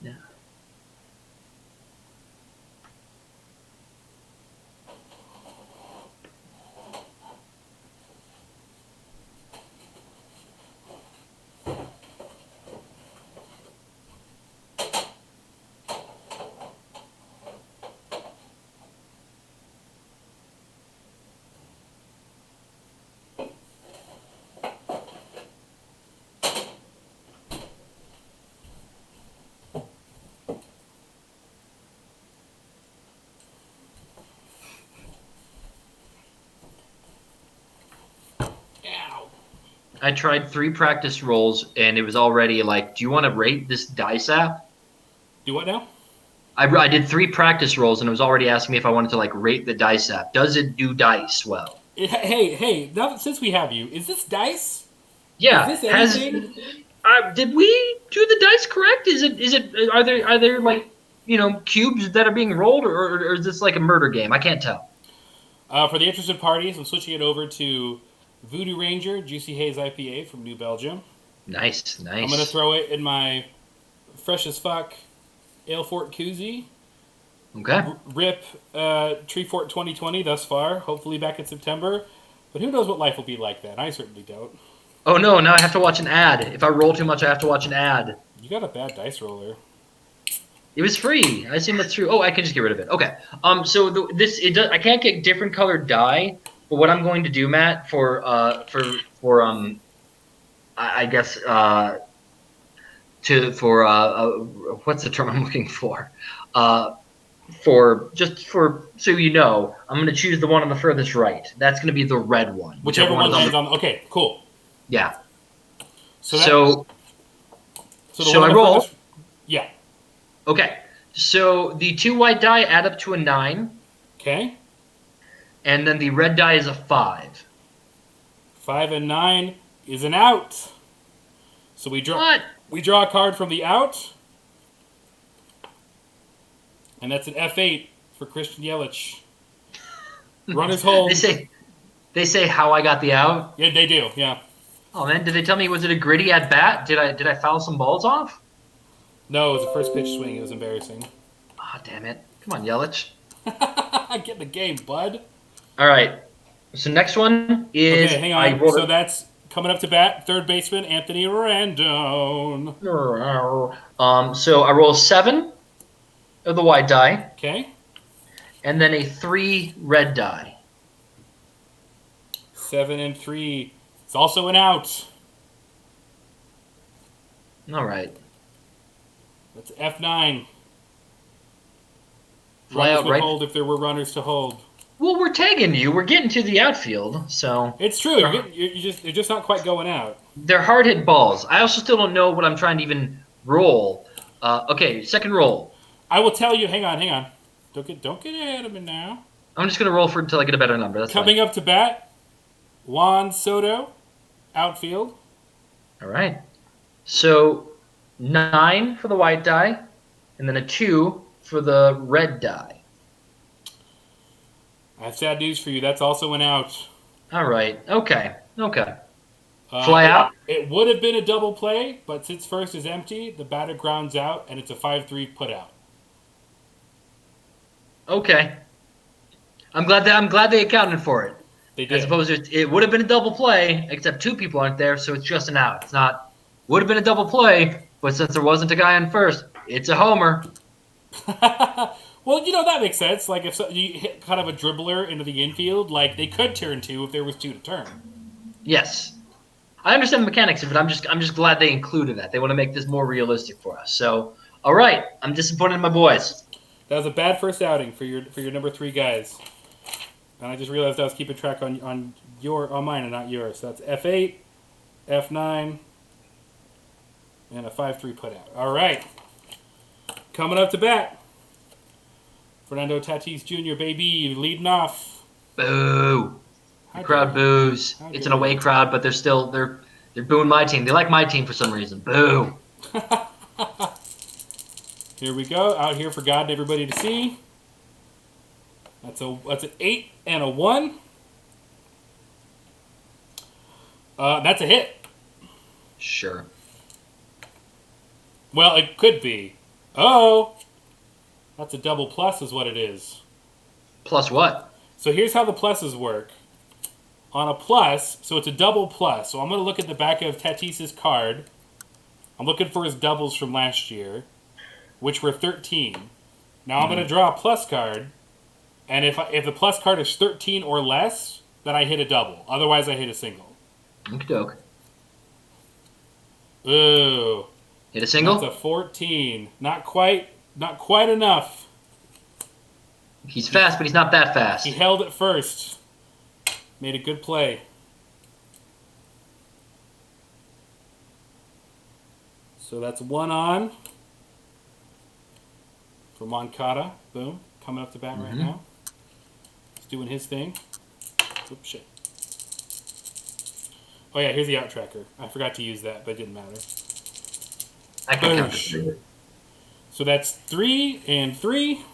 Yeah. Ow. I tried 3 practice rolls, and it was already like, do you want to rate this dice app? Do what now? I did 3 practice rolls, and it was already asking me if I wanted to like rate the dice app. Does it do dice well? Hey! Now since we have you, is this dice? Yeah. Is this anything? Did we do the dice correct? Is it? Are there like cubes that are being rolled, or is this like a murder game? I can't tell. For the interested parties, I'm switching it over to Voodoo Ranger Juicy Haze IPA from New Belgium. Nice. I'm gonna throw it in my fresh as fuck Ale Fort koozie. Okay. Rip Tree Fort 2020 thus far. Hopefully back in September. But who knows what life will be like then? I certainly don't. Oh no! Now I have to watch an ad. If I roll too much, I have to watch an ad. You got a bad dice roller. It was free. I assume that's true. Oh, I can just get rid of it. Okay. So I can't get different colored dye. But what I'm going to do, Matt, I guess what's the term I'm looking for? So you know, I'm going to choose the one on the furthest right. That's going to be the red one. Whichever one lands on. Okay, cool. Yeah. So So I roll. Yeah. Okay. So the 2 white die add up to a 9. Okay. And then the red die is a 5. 5 and 9 is an out. So we draw. What? We draw a card from the out. And that's an F8 for Christian Yelich. Runners hold. They say how I got the out. Yeah, they do. Yeah. Oh man, did they tell me was it a gritty at bat? Did I foul some balls off? No, it was a first pitch swing. It was embarrassing. Ah, damn it! Come on, Yelich. Get in the game, bud. All right. So next one is okay. Hang on. So that's coming up to bat. Third baseman Anthony Rendon. So I roll 7 of the white die. Okay. And then a 3 red die. 7 and 3. It's also an out. All right. That's F9. Fly Runners out would right. hold if there were runners to hold. Well, we're tagging you. We're getting to the outfield, so It's true. You're just not quite going out. they're hard hit balls. I also still don't know what I'm trying to even roll. Okay, second roll. I will tell you. Hang on. Don't get ahead of me now. I'm just gonna roll for until I get a better number. That's Coming fine. up to bat, Juan Soto, outfield. All right. So 9 for the white die, and then a 2 for the red die. I have sad news for you. That's also an out. All right. Okay. Fly out. It would have been a double play, but since first is empty, the batter grounds out, and it's a 5-3 put out. Okay. I'm glad they accounted for it. They did. As opposed to it would have been a double play, except 2 people aren't there, so it's just an out. It's not would have been a double play, but since there wasn't a guy on first, it's a homer. Well, that makes sense. Like if you hit kind of a dribbler into the infield, like they could turn 2 if there was 2 to turn. Yes. I understand the mechanics of it. I'm just glad they included that. They want to make this more realistic for us. So, all right, I'm disappointed in my boys. That was a bad first outing for your number 3 guys. And I just realized I was keeping track on mine and not yours. So that's F8, F9, and a 5-3 put out. All right. Coming up to bat, Fernando Tatis Jr., baby, leading off. Boo. The crowd boos. It's an away crowd, but they're booing my team. They like my team for some reason. Boo. Here we go. Out here for God and everybody to see. That's an 8 and a 1. That's a hit. Sure. Well, it could be. Oh, that's a double plus is what it is. Plus what? So here's how the pluses work. On a plus, so it's a double plus. So I'm going to look at the back of Tatis's card. I'm looking for his doubles from last year, which were 13. Now I'm going to draw a plus card, and if the plus card is 13 or less, then I hit a double. Otherwise, I hit a single. Okie doke. Ooh. Hit a single? That's a 14. Not quite enough. He's fast, but he's not that fast. He held it first. Made a good play. So that's 1 on for Moncada. Boom. Coming up to bat right now. He's doing his thing. Oops, shit. Oh, yeah, here's the out tracker. I forgot to use that, but it didn't matter. I can count it. So that's 3 and 3.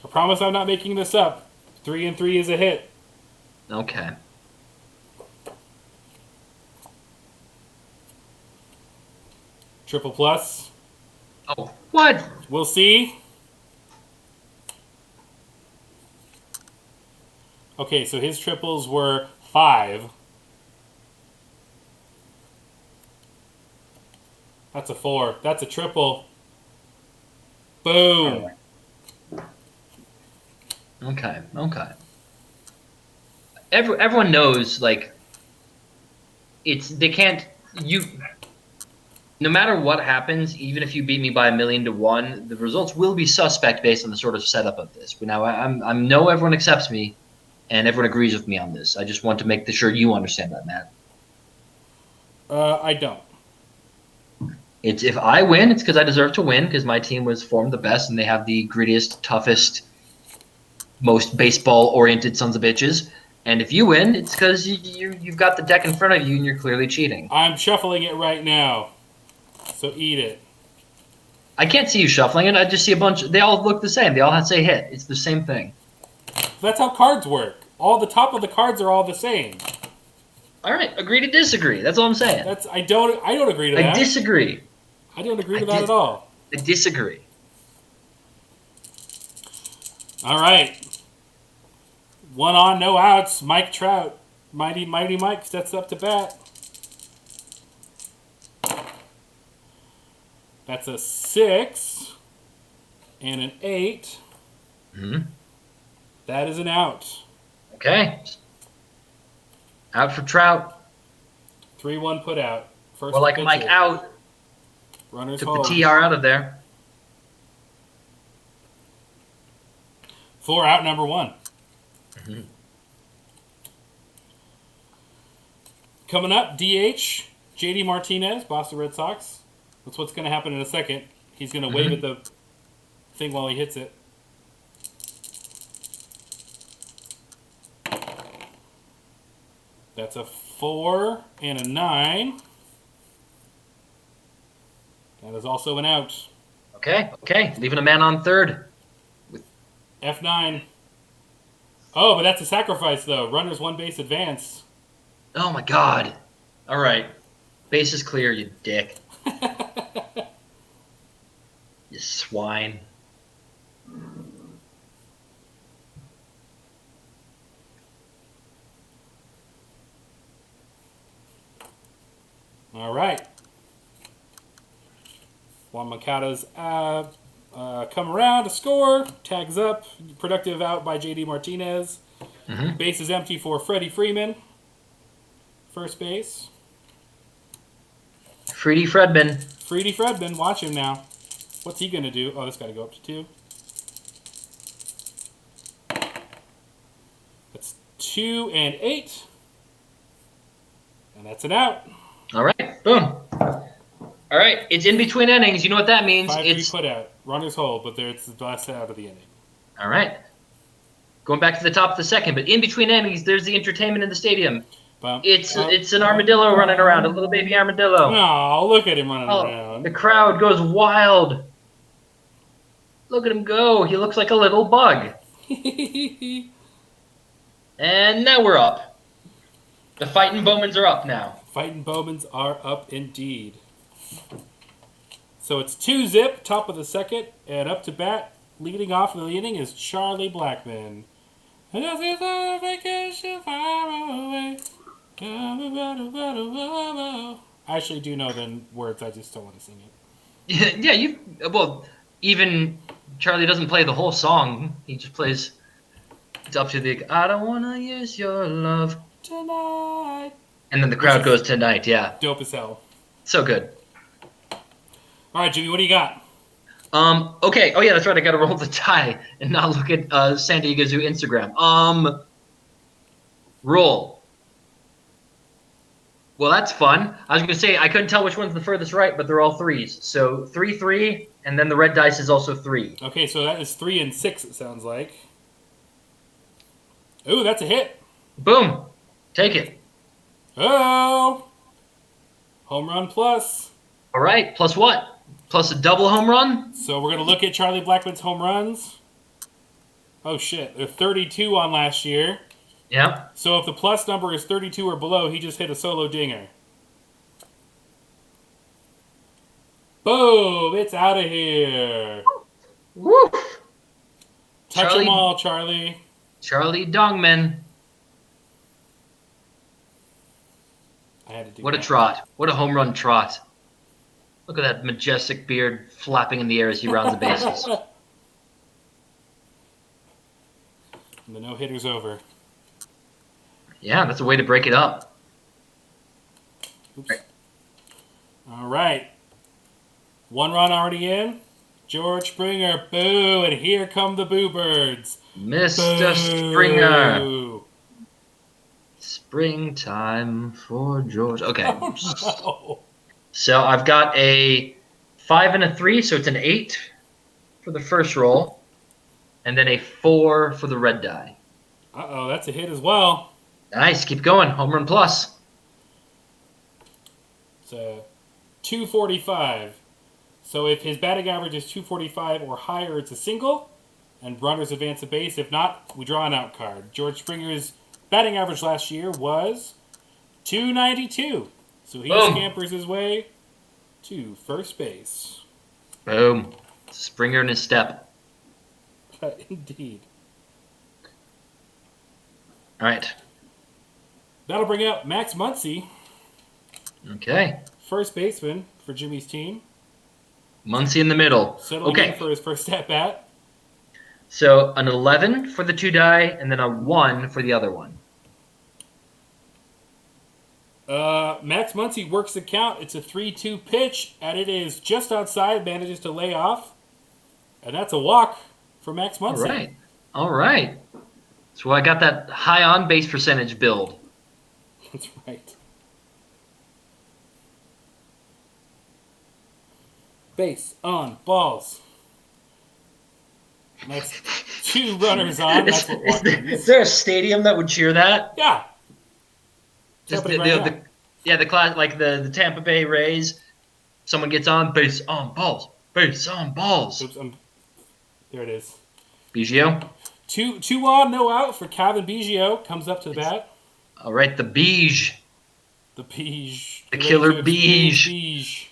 I promise I'm not making this up. 3 and 3 is a hit. Okay. Triple plus. Oh, what? We'll see. Okay, so his triples were 5. That's a 4. That's a triple. Boom. Okay. Everyone knows, like, they can't, no matter what happens, even if you beat me by 1,000,000 to 1, the results will be suspect based on the sort of setup of this. But now I know everyone accepts me, and everyone agrees with me on this. I just want to make sure you understand that, Matt. I don't. It's if I win, it's because I deserve to win because my team was formed the best and they have the grittiest, toughest, most baseball-oriented sons of bitches. And if you win, it's because you've got the deck in front of you and you're clearly cheating. I'm shuffling it right now. So eat it. I can't see you shuffling it. I just see a bunch. They all look the same. They all have to say hit. It's the same thing. That's how cards work. All the top of the cards are all the same. All right, agree to disagree. That's all I'm saying. I don't agree to that. I disagree. I don't agree to that at all. I disagree. All right. 1 on, no outs. Mike Trout. Mighty Mike steps up to bat. That's a 6 and an 8. Mm-hmm. That is an out. Okay. Out for Trout. 3-1 put out. First Well, like pitcher. Mike out. Runners Took home. the TR out of there. 4 out, number 1. Mm-hmm. Coming up, DH, JD Martinez, Boston Red Sox. That's what's going to happen in a second. He's going to wave at the thing while he hits it. That's a 4 and a 9. That is also an out. Okay. Leaving a man on third. F9. Oh, but that's a sacrifice, though. Runners 1 base advance. Oh, my God. All right. Base is clear, you dick. You swine. All right. Juan Macado's come around to score. Tags up. Productive out by JD Martinez. Mm-hmm. Base is empty for Freddie Freeman. First base. Freddie Fredman. Freddie Fredman. Watch him now. What's he going to do? Oh, this got to go up to 2. That's 2 and 8. And that's an out. All right. Boom. All right. It's in between innings. You know what that means? 5-3 put out. Runners hold, but it's the last out of the inning. All right. Going back to the top of the second, but in between innings, there's the entertainment in the stadium. It's an armadillo running around, a little baby armadillo. No, look at him running around. The crowd goes wild. Look at him go. He looks like a little bug. And now we're up. The fighting Bowmans are up now. Fighting Bowmans are up indeed. So it's 2-zip, top of the second, and up to bat, leading off the inning is Charlie Blackmon. I actually do know the words, I just don't want to sing it. Yeah, even Charlie doesn't play the whole song. He just plays, it's up to the, I don't want to use your love Tonight. And then the crowd goes tonight, yeah. Dope as hell. So good. All right, Jimmy, what do you got? Okay. Oh, yeah, that's right. I got to roll the die and not look at San Diego Zoo Instagram. Roll. Well, that's fun. I was going to say, I couldn't tell which one's the furthest right, but they're all 3s. So 3-3, and then the red dice is also 3. Okay, so that is 3 and 6, it sounds like. Ooh, that's a hit. Boom. Take it. Oh! Home run plus. All right. Plus what? Plus a double home run? So we're going to look at Charlie Blackmon's home runs. Oh, shit. They're 32 on last year. Yeah. So if the plus number is 32 or below, he just hit a solo dinger. Boom! It's out of here. Woo! Touch them all, Charlie. Charlie Dongman. I had to do What that. a trot. What a home run trot. Look at that majestic beard flapping in the air as he rounds the bases. And the no-hitter's over. Yeah, that's a way to break it up. Oops. All right. 1 run already in. George Springer, boo, and here come the Boo Birds. Mr. Boo. Springer. Springtime for George. Okay. Oh, no. So I've got a 5 and a 3, so it's an 8 for the first roll. And then a 4 for the red die. Uh-oh, that's a hit as well. Nice. Keep going. Home run plus. It's a 245. So if his batting average is 245 or higher, it's a single, and runners advance a base. If not, we draw an out card. George Springer's batting average last year was 292. So he Boom. scampers his way to first base. Boom. Springer in his step. Indeed. All right. That'll bring up Max Muncy, Okay. first baseman for Jimmy's team. Muncy in the middle. Settling in for his first at bat. So an 11 for the 2 die, and then a 1 for the other one. Max Muncy works the count. It's a 3-2 pitch, and it is just outside. Manages to lay off, and that's a walk for Max Muncy. All right. All right. So I got that high on base percentage build. That's right. Base on balls. That's 2 runners on. That's what walk means. Is there a stadium that would cheer that? Yeah. Just Happening right now. the class, like the Tampa Bay Rays. Someone gets on base on balls. Base on balls. Oops, there it is. Biggio. Two on, no out for Calvin Biggio. Comes up to the bat. All right, the Beige. The Beige. The killer Beige. Beige.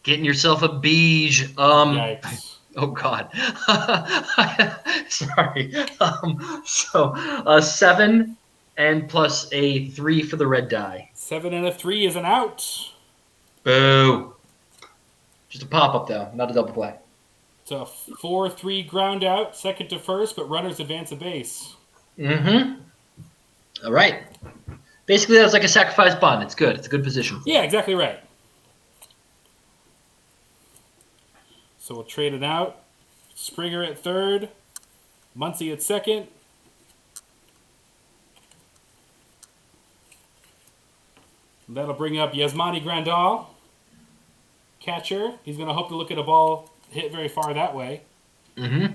Getting yourself a Beige. Yikes. Oh God. Sorry. So 7 and plus a 3 for the red die. 7 and a 3 is an out. Boo. Just a pop up though, not a double play. It's a 4-3 ground out, second to first, but runners advance a base. Mm-hmm. All right. Basically, that was like a sacrifice bunt. It's good. It's a good position. Yeah, exactly right. So we'll trade it out. Springer at third. Muncy at second. And that'll bring up Yasmani Grandal, catcher. He's going to hope to look at a ball hit very far that way. Mm-hmm.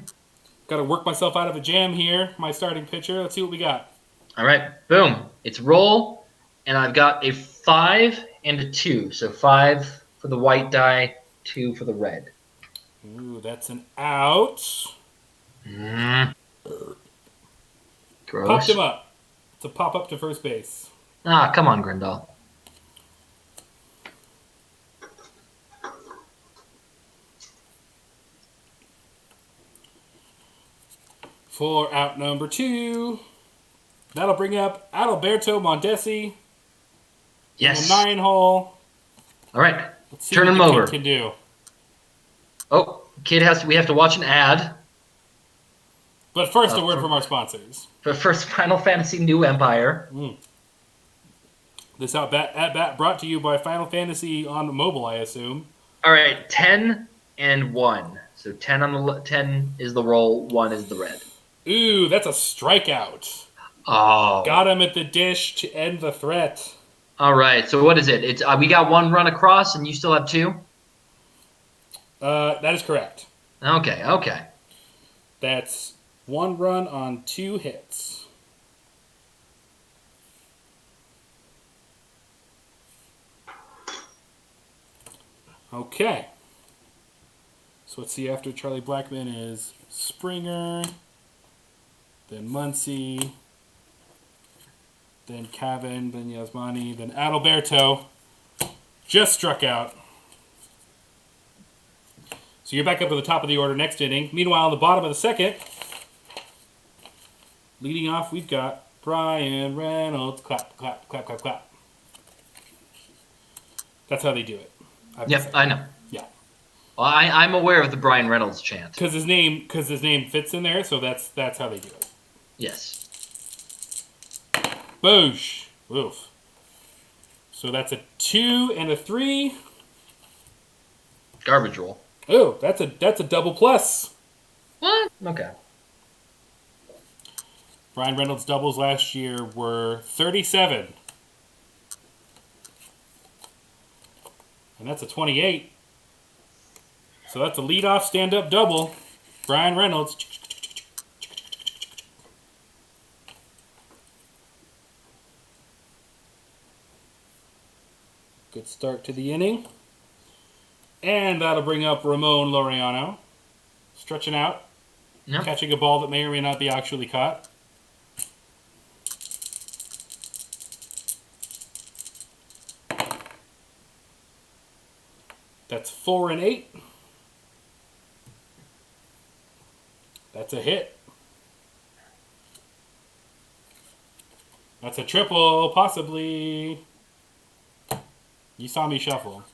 Got to work myself out of a jam here. My starting pitcher. Let's see what we got. All right. Boom. It's roll, and I've got a 5 and a 2. So 5 for the white die, 2 for the red. Ooh, that's an out. Mm. Gross. Popped him up. It's a pop up to first base. Ah, come on, Grindal. For out number 2. That'll bring up Adalberto Mondesi. Yes. In the 9-hole. All right. Let's see Turn what him the over. kid can do. Oh, we have to watch an ad. But first, a word from our sponsors. For first Final Fantasy New Empire. This at bat brought to you by Final Fantasy on mobile, I assume. All right, 10 and 1. So 10 is the roll, 1 is the red. Ooh, that's a strikeout. Oh. Got him at the dish to end the threat. All right, so what is it? It's we got 1 run across, and you still have 2? That is correct. Okay. That's 1 run on 2 hits. Okay. So let's see, after Charlie Blackman is Springer, then Muncy, then Cavan, then Yasmani, then Adalberto. Just struck out. So you're back up to the top of the order next inning. Meanwhile, on the bottom of the second, leading off, we've got Brian Reynolds. Clap, clap, clap, clap, clap. That's how they do it. Yep, I know. Yeah. Well, I'm aware of the Brian Reynolds chant. Because his name fits in there, so that's how they do it. Yes. Boosh. Oof. So that's a 2 and a 3. Garbage roll. Oh, that's a double plus. What? Okay. Brian Reynolds' doubles last year were 37. And that's a 28. So that's a leadoff stand-up double. Brian Reynolds. Good start to the inning. And that'll bring up Ramon Laureano. Stretching out. Yep. Catching a ball that may or may not be actually caught. That's 4 and 8. That's a hit. That's a triple, possibly. You saw me shuffle.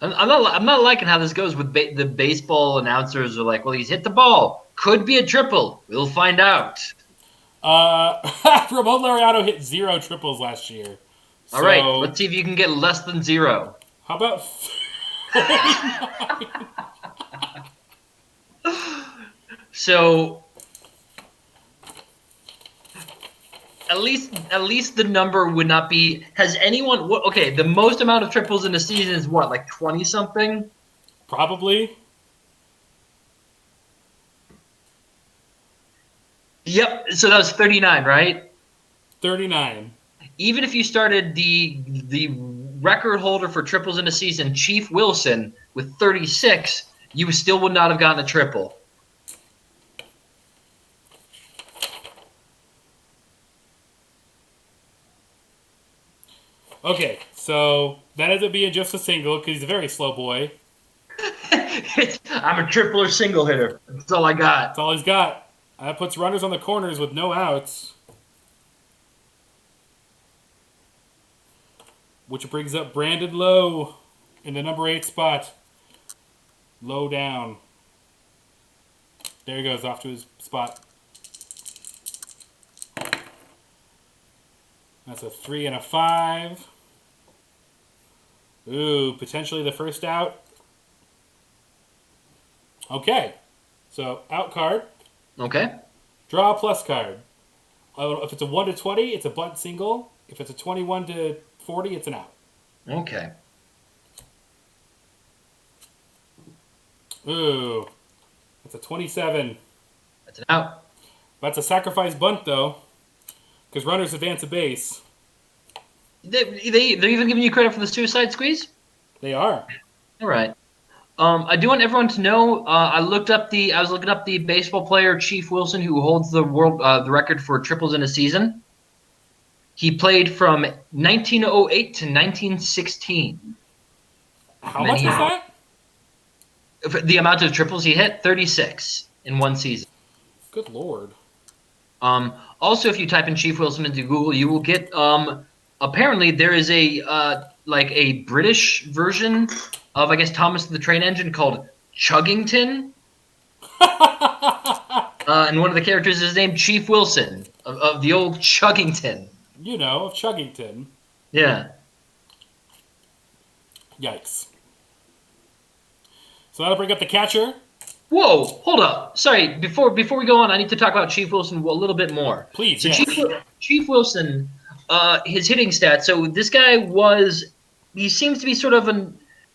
I'm not liking how this goes with the baseball announcers are like, well, he's hit the ball. Could be a triple. We'll find out. Ramon Laureano hit 0 triples last year. All right, let's see if you can get less than 0. How about 49? So at least the number would not be. Has anyone? Okay, the most amount of triples in a season is what, like 20 something? Probably. Yep. So that was 39, right? 39. Even if you started the record holder for triples in a season, Chief Wilson, with 36, you still would not have gotten a triple. Okay, so that ends up being just a single because he's a very slow boy. I'm a triple or single hitter. That's all I got. That's all he's got. That puts runners on the corners with no outs. Which brings up Brandon Lowe in the number 8 spot. Low down. There he goes, off to his spot. That's a 3 and a 5. Ooh, potentially the first out. Okay. So, out card. Okay. Draw a plus card. If it's a 1 to 20, it's a bunt single. If it's a 21 to 40, it's an out. Okay. Ooh. That's a 27. That's an out. That's a sacrifice bunt, though. Because runners advance a base. They're even giving you credit for the suicide squeeze? They are. All right. I do want everyone to know. I was looking up the baseball player Chief Wilson, who holds the the record for triples in a season. He played from 1908 to 1916. How much was that? The amount of triples he hit, 36 in one season. Good lord. Also, if you type in Chief Wilson into Google, you will get. Apparently, there is a British version of, I guess, Thomas the Train Engine called Chuggington. And one of the characters is named Chief Wilson of the old Chuggington. You know, of Chuggington. Yeah. Yikes. So that'll bring up the catcher. Whoa, hold up. Sorry, before we go on, I need to talk about Chief Wilson a little bit more. Please, so yes. Chief Wilson, his hitting stats. So this guy he seems to be sort of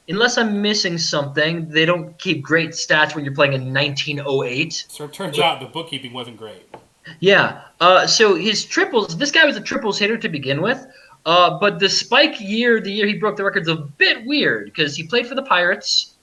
unless I'm missing something, they don't keep great stats when you're playing in 1908. So it turns out the bookkeeping wasn't great. Yeah. So his triples, this guy was a triples hitter to begin with. But the spike year, the year he broke the record, is a bit weird because he played for the Pirates.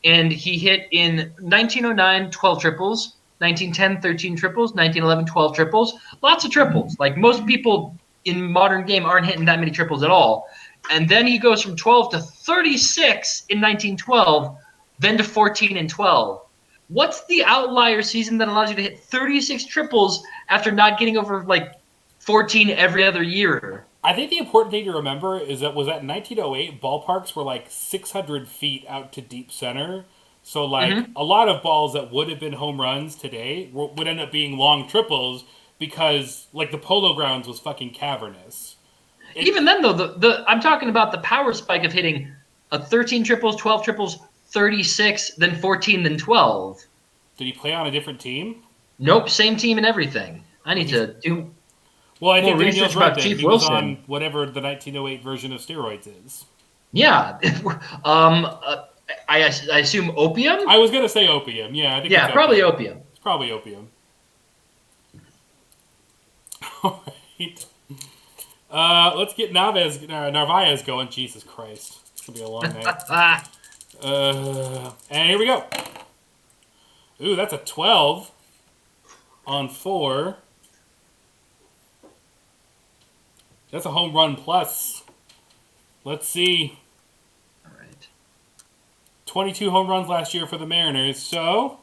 And he hit in 1909, 12 triples, 1910, 13 triples, 1911, 12 triples. Lots of triples. Like most people in modern game aren't hitting that many triples at all. And then he goes from 12 to 36 in 1912, then to 14 and 12. What's the outlier season that allows you to hit 36 triples after not getting over like 14 every other year? I think the important thing to remember is that in 1908, ballparks were like 600 feet out to deep center. So like a lot of balls that would have been home runs today would end up being long triples because like the Polo Grounds was fucking cavernous. Even then though, I'm talking about the power spike of hitting a 13 triples, 12 triples, 36, then 14, then 12. Did he play on a different team? Nope, same team and everything. I need to do. Well, I think research Daniel's right. about Chief He was Wilson. on whatever the 1908 version of steroids is. Yeah. I assume opium? I was going to say opium. Yeah, I think Yeah, probably opium. It's probably opium. All right. Let's get Narvaez going. Jesus Christ. This will be a long night. And here we go. Ooh, that's a 12 on 4. That's a home run plus. Let's see. All right. 22 home runs last year for the Mariners. So,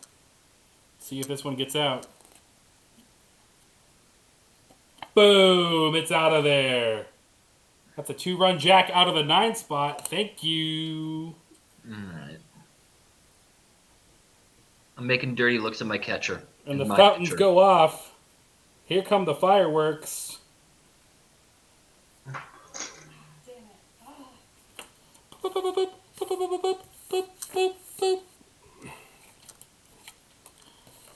see if this one gets out. Boom! It's out of there. That's a 2-run jack out of the 9 spot. Thank you. All right. I'm making dirty looks at my catcher. And the fountains go off. Here come the fireworks.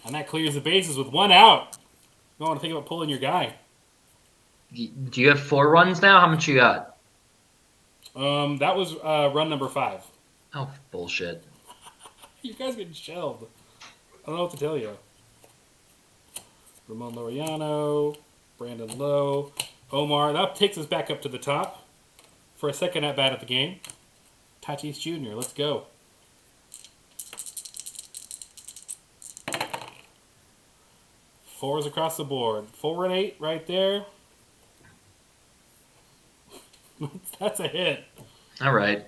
And that clears the bases with 1 out. You want to think about pulling your guy. Do you have 4 runs now? How much you got? That was run number 5. Oh, bullshit. You guys getting shelled. I don't know what to tell you. Ramon Laureano, Brandon Lowe, Omar. That takes us back up to the top for a second at bat of the game. Tatis Jr., let's go. Fours across the board. 4 and 8 right there. That's a hit. All right.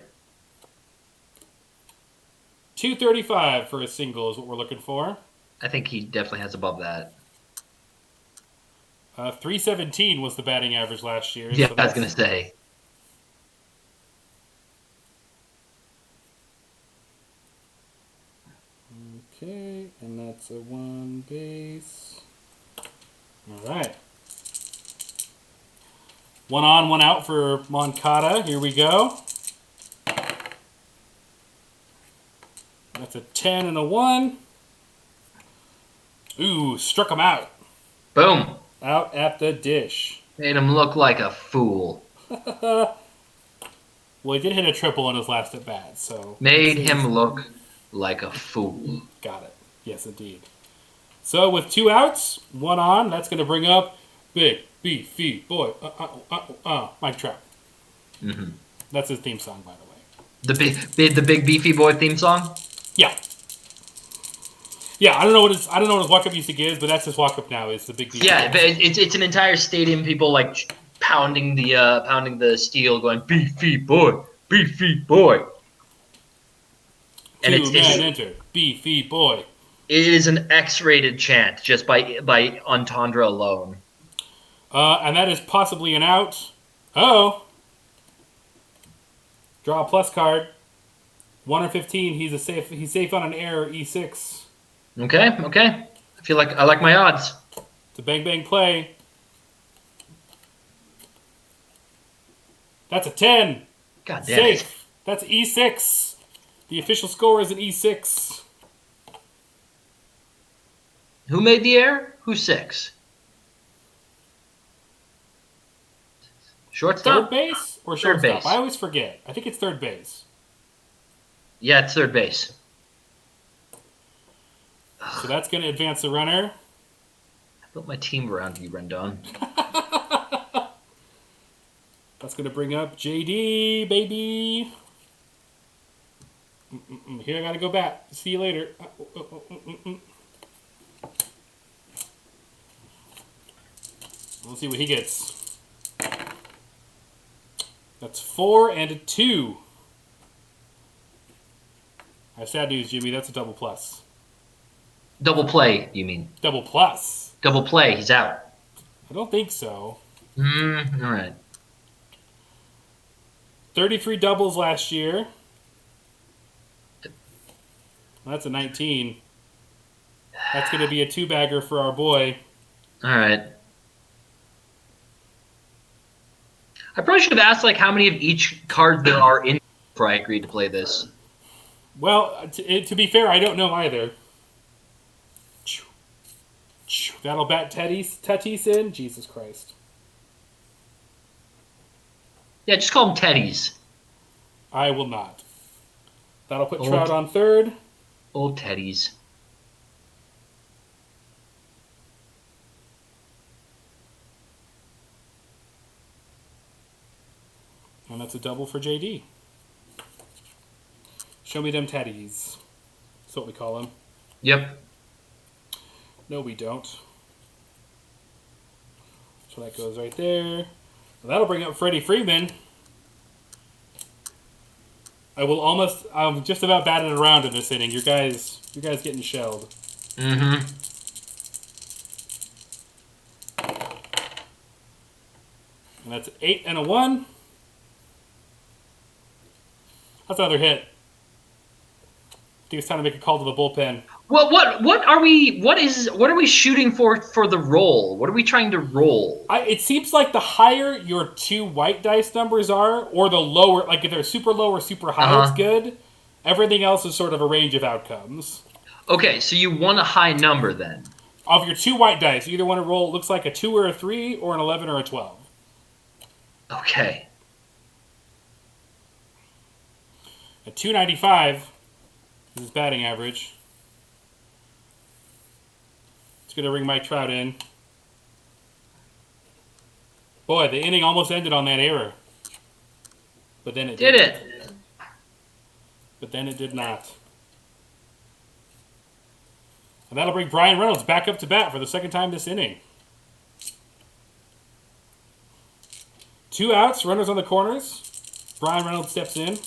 235 for a single is what we're looking for. I think he definitely has above that. 317 was the batting average last year. Yeah, so I was going to say. Okay, and that's a 1 base. All right. 1 on, 1 out for Moncada. Here we go. That's a 10 and a 1. Ooh, struck him out. Boom. Out at the dish. Made him look like a fool. Well, he did hit a triple in his last at bat, so Made him look like a fool. got it. Yes, indeed. So with 2 outs, 1 on, that's going to bring up Big Beefy Boy. Mike Trout. Mm-hmm. That's his theme song, by the way. The big beefy boy theme song. Yeah. Yeah, I don't know what his walk up music is, but that's his walk up now. Is the Big Beefy. Yeah, but it's an entire stadium. People like pounding the steel, going beefy boy, beefy boy. And Two man enter, Beefy Boy. It is an X-rated chant just by entendre alone. And that is possibly an out. Oh. Draw a plus card. 1 or 15. He's safe on an error. E6. Okay. I feel like I like my odds. It's a bang bang play. That's a 10. God damn Safe. it. That's E6. The official score is an E6. Who made the error? Who's 6? Shortstop? Third base or Third shortstop? base. I always forget. I think it's third base. Yeah, it's third base. So that's going to advance the runner. I built my team around you, Rendon. That's going to bring up JD, baby. Here, I got to go back. See you later. We'll see what he gets. That's 4 and a 2. I have sad news, Jimmy. That's a double plus. Double play, you mean? Double plus? Double play, he's out. I don't think so. All right. 33 doubles last year. That's a 19. That's going to be a 2-bagger for our boy. All right. I probably should have asked like how many of each card there are in before I agreed to play this. Well, to be fair, I don't know either. That'll bat Tatis in? Jesus Christ. Yeah, just call them Teddies. I will not. That'll put Trout on third. Old Teddies. And that's a double for JD. Show me them teddies. That's what we call them. Yep. No, we don't. So that goes right there. Well, that'll bring up Freddie Freeman. I'm just about batted around in this inning. You guys getting shelled. Mm-hmm. And that's 8 and a 1. That's another hit. I think it's time to make a call to the bullpen. Well, what are we shooting for the roll? What are we trying to roll? It seems like the higher your 2 white dice numbers are, or the lower, like if they're super low or super high, it's good. Everything else is sort of a range of outcomes. Okay, so you want a high number then. Of your 2 white dice, you either want to roll, it looks like a 2 or a 3, or an 11 or a 12. Okay. A 295 is his batting average. It's going to bring Mike Trout in. Boy, the inning almost ended on that error. But then it did. It? But then it did not. And that'll bring Brian Reynolds back up to bat for the second time this inning. 2 outs, runners on the corners. Brian Reynolds steps in.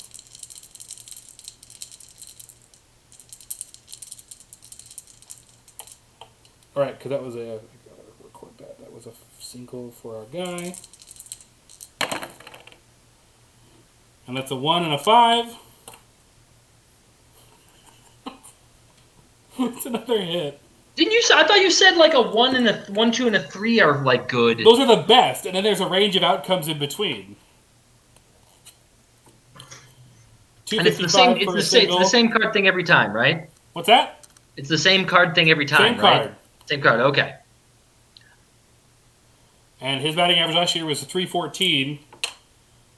All right, because that was I gotta record that. That was a single for our guy. And that's a 1 and a 5. It's another hit. Didn't you? I thought you said like a 1 and a 1, 2, and a 3 are like good. Those are the best, and then there's a range of outcomes in between. And it's the same. It's the same card thing every time, right? What's that? It's the same card thing every time, Same card. Right? Same card. Okay. And his batting average last year was a 314,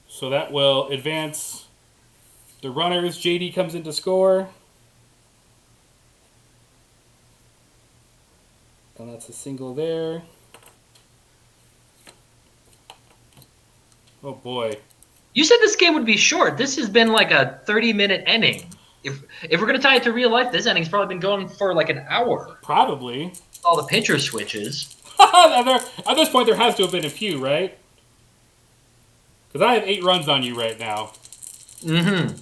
so that will advance the runners. JD comes in to score. And that's a single there. Oh, boy. You said this game would be short. This has been like a 30-minute inning. If we're going to tie it to real life, this inning's probably been going for like an hour. Probably. All the pitcher switches. At this point, there has to have been a few, right? Because I have 8 runs on you right now. Mm-hmm.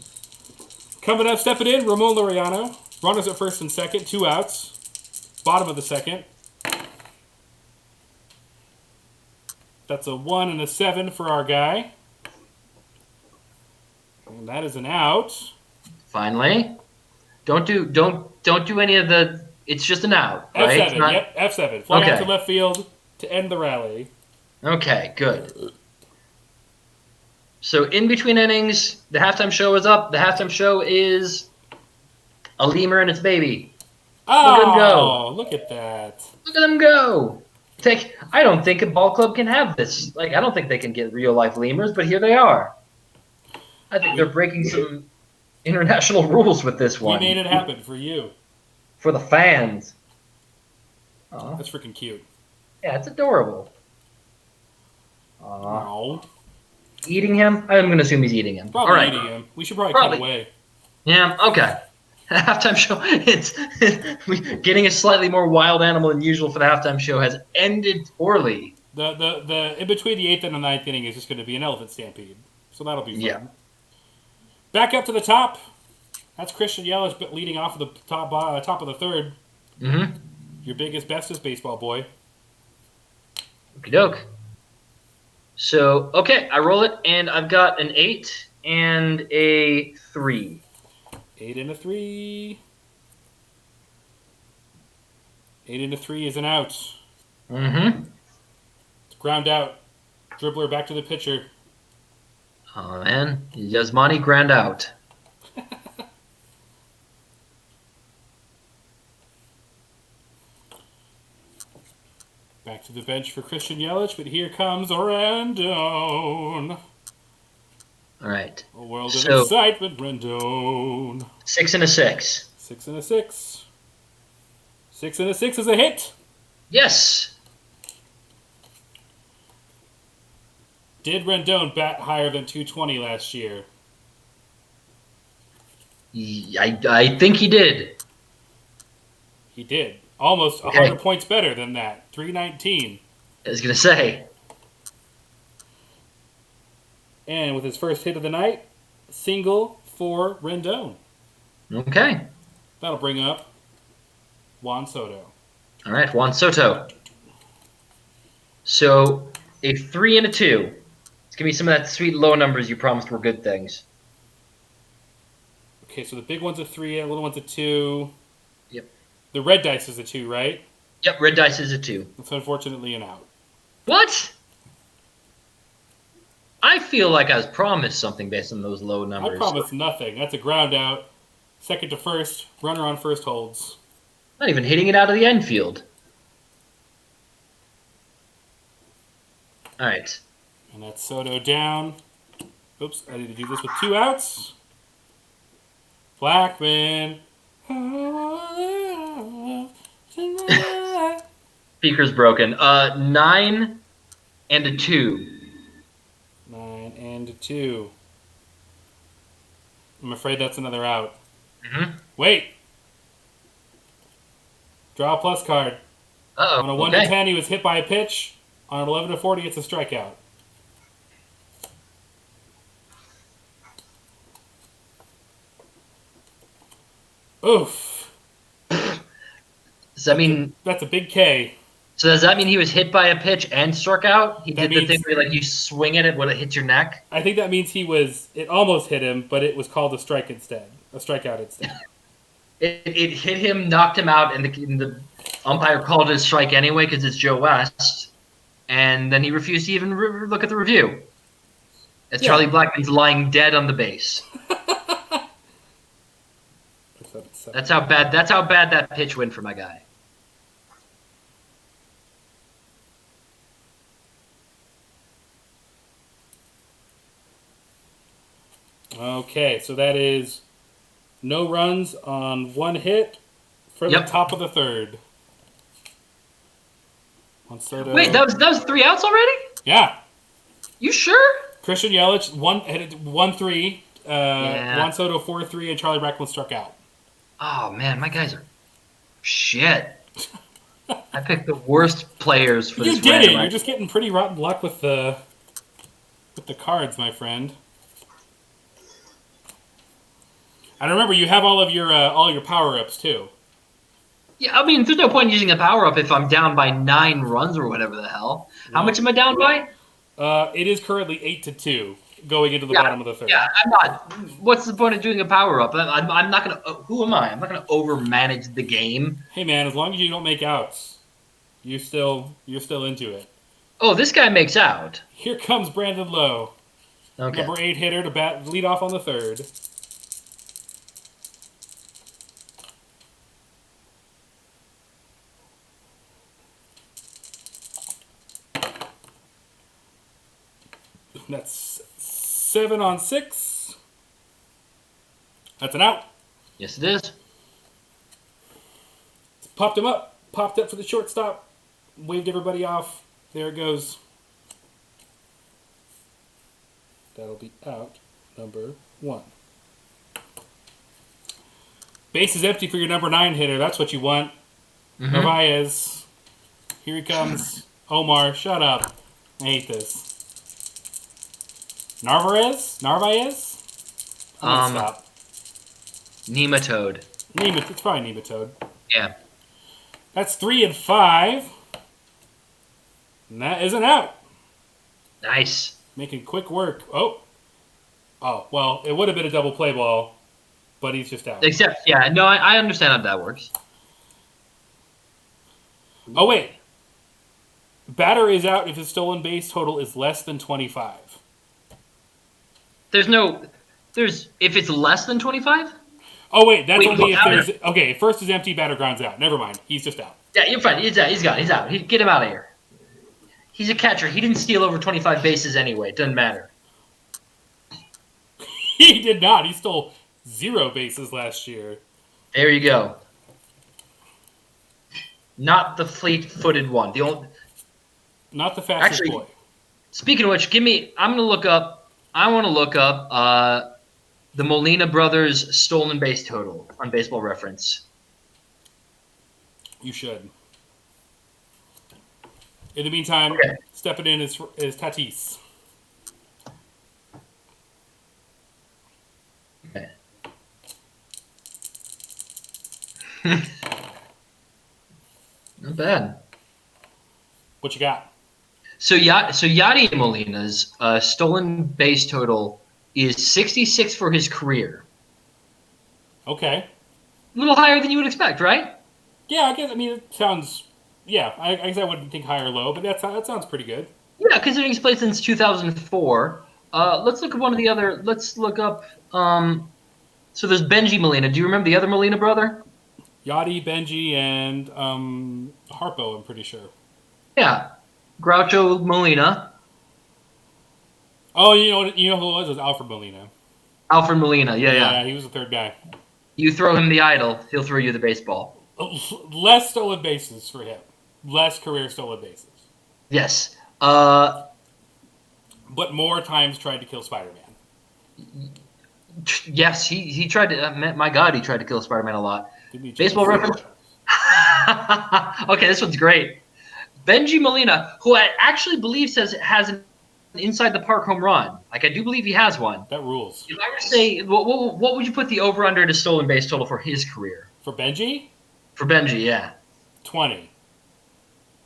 Coming up, stepping in, Ramon Laureano. Runners at first and second, 2 outs. Bottom of the second. That's a 1 and a 7 for our guy. And that is an out. Finally. Don't do any of the. It's just an out, right? F7, yep, F7. Fly out to left field to end the rally. Okay, good. So in between innings, the halftime show is up. The halftime show is a lemur and its baby. Oh, look at them go! Look at that! Look at them go! I don't think a ball club can have this. Like, I don't think they can get real life lemurs, but here they are. I think they're breaking some international rules with this one. We made it happen for you. For the fans. Aww. That's freaking cute. Yeah, it's adorable. Oh. Eating him? I'm going to assume he's eating him. Probably eating him. We should probably cut away. Yeah, okay. Halftime show, it's getting a slightly more wild animal than usual for the halftime show has ended poorly. The in between the 8th and the 9th inning is just going to be an elephant stampede. So that'll be fun. Yeah. Back up to the top. That's Christian Yelich leading off of the top of the 3rd. Mm-hmm. Your biggest, bestest baseball boy. Okie doke. So, okay, I roll it, and I've got an 8 and a 3. 8 and a 3. 8 and a 3 is an out. Mm-hmm. It's ground out. Dribbler back to the pitcher. Oh, man. Yasmani ground out. Back to the bench for Christian Yelich, but here comes Rendon. All right. A world of excitement, Rendon. 6 and a 6. 6 and a 6. 6 and a 6 is a hit. Yes. Did Rendon bat higher than 220 last year? I think he did. He did. Almost Okay, 100 points better than that. 319. I was gonna say. And with his first hit of the night, single for Rendon. Okay, That'll bring up Juan Soto. all right, Juan Soto. So a 3 and a 2. It's gonna be some of that sweet low numbers you promised were good things. Okay, so the big one's a 3, the little one's a 2. Yep. The red dice is a 2, right? Yep. Red dice is a 2. That's unfortunately an out. What? I feel like I was promised something based on those low I numbers. promise nothing. That's a ground out. Second to first. Runner on first holds. Not even hitting it out of the infield. All right. And that's Soto down. Oops, I need to do this with 2 outs. Blackman. Speaker's broken. 9 and a 2. 9 and a 2. I'm afraid that's another out. Mm-hmm. Wait. Draw a plus card. Uh-oh. On a 1 to 10, he was hit by a pitch. On an 11 to 40, it's a strikeout. Oof. Does that mean? That's a big K. So does that mean he was hit by a pitch and struck out? He That did the means- thing where like you swing at it when it hits your neck. I think that means it almost hit him, but it was called a strike instead. A strikeout instead. It hit him, knocked him out, and the umpire called it a strike anyway because it's Joe West. And then he refused to even look at the review. As Yeah. Charlie Blackmon's lying dead on the base. That's how bad that pitch went for my guy. Okay, so that is no runs on 1 hit for Yep. the top of the third. On Soto. Wait, that was 3 outs already? Yeah. You sure? Christian Yelich hit 1-3. Yeah. Juan Soto 4-3, and Charlie Blackmon struck out. Oh man, my guys are shit. I picked the worst players for You this did it. random. You're just getting pretty rotten luck with the cards, my friend. And remember, you have all your power ups too. Yeah, I mean, there's no point in using a power up if I'm down by 9 runs or whatever the hell. How much am I down by? It is currently 8-2 going into the bottom of the third. Yeah, I'm not. What's the point of doing a power up? I'm not gonna. Who am I? I'm not gonna overmanage the game. Hey man, as long as you don't make outs, you're still into it. Oh, this guy makes out. Here comes Brandon Lowe, Okay. number 8 hitter to lead off on the third. That's 7 on 6. That's an out. Yes, it is. Popped him up. Popped up for the shortstop. Waved everybody off. There it goes. That'll be out number 1. Base is empty for your number 9 hitter. That's what you want. Narvaez. Here he comes. Omar, shut up. I hate this. Narvaez? I'm gonna stop. Nematode. It's probably Nematode. Yeah. That's 3 and 5. And that is an out. Nice. Making quick work. Oh, well, it would have been a double play ball, but he's just out. Except, yeah, no, I understand how that works. Oh, wait. Batter is out if his stolen base total is less than 25. If it's less than 25? Oh, wait, that's Wait, only if out. there's... Okay, first is empty, batter grounds out. Never mind. He's just out. Yeah, you're fine. He's out. He's out. Get him out of here. He's a catcher. He didn't steal over 25 bases anyway. It doesn't matter. He did not. He stole 0 bases last year. There you go. Not the fleet-footed one. Not the fastest Actually- boy. Speaking of which, I want to look up the Molina brothers stolen base total on Baseball Reference. You should. In the meantime, Okay. stepping in is Tatis. Okay. Not bad. What you got? So Yadi Molina's stolen base total is 66 for his career. Okay. A little higher than you would expect, right? Yeah, I guess. I mean, it sounds. Yeah, I guess I wouldn't think high or low, but that sounds pretty good. Yeah, considering he's played since 2004. Let's look at one of the other. Let's look up. So there's Benji Molina. Do you remember the other Molina brother? Yachty, Benji, and Harpo. I'm pretty sure. Yeah, Groucho Molina, Oh, you know who it was? It was Alfred Molina. Alfred Molina. Yeah. He was the third guy. You throw him the idol, he'll throw you the baseball. Less stolen bases for him. Less career stolen bases. Yes. But more times tried to kill Spider-Man. Yes, he tried to. My God, he tried to kill Spider-Man a lot. Baseball Reference. Okay, this one's great. Benji Molina, who I actually believe has an inside the park home run. Like I do believe he has one. That rules. If I were to say, what would you put the over under to stolen base total for his career? For Benji? For Benji, yeah. 20.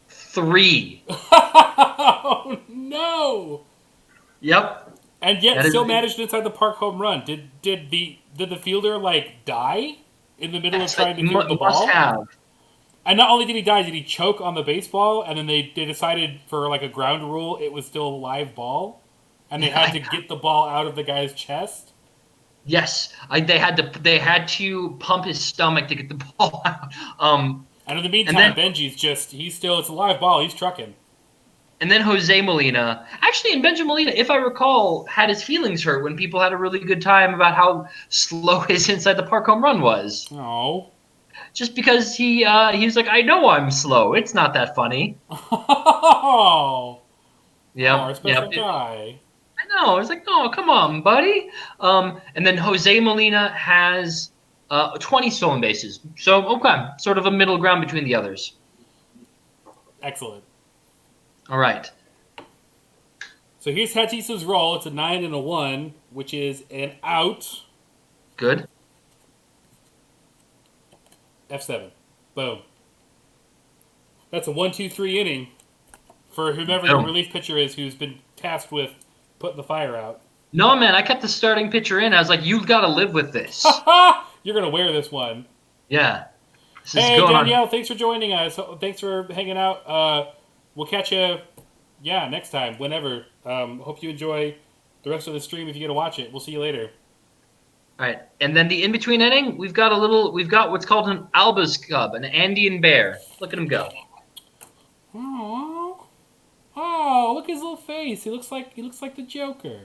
3. Oh, no! Yep. And yet still managed inside the park home run. Did the fielder like die in the middle of trying to field the ball? Must have. And not only did he die, did he choke on the baseball? And then they decided for like a ground rule, it was still a live ball, and they had to get the ball out of the guy's chest. Yes, they had to pump his stomach to get the ball out. And in the meantime, Benji's it's a live ball. He's trucking. And then Jose Molina, actually, and Benji Molina, if I recall, had his feelings hurt when people had a really good time about how slow his inside the park home run was. Oh. Just because he was like, I know I'm slow. It's not that funny. Oh. Yeah. Special guy. I know. I was like, oh, come on, buddy. And then Jose Molina has 20 stolen bases. So, okay, sort of a middle ground between the others. Excellent. All right. So here's Tatis's roll. It's a 9 and a 1, which is an out. Good. F7. Boom. That's a 1-2-3 inning for whomever the relief pitcher is who's been tasked with putting the fire out. No, man, I kept the starting pitcher in. I was like, you've got to live with this. You're going to wear this one. Yeah. Hey, Danielle, thanks for joining us. Thanks for hanging out. We'll catch you, next time, whenever. Hope you enjoy the rest of the stream if you get to watch it. We'll see you later. All right, and then the in-between inning, we've got what's called an Alba's Cub, an Andean bear. Look at him go. Oh, look at his little face. He looks like the Joker.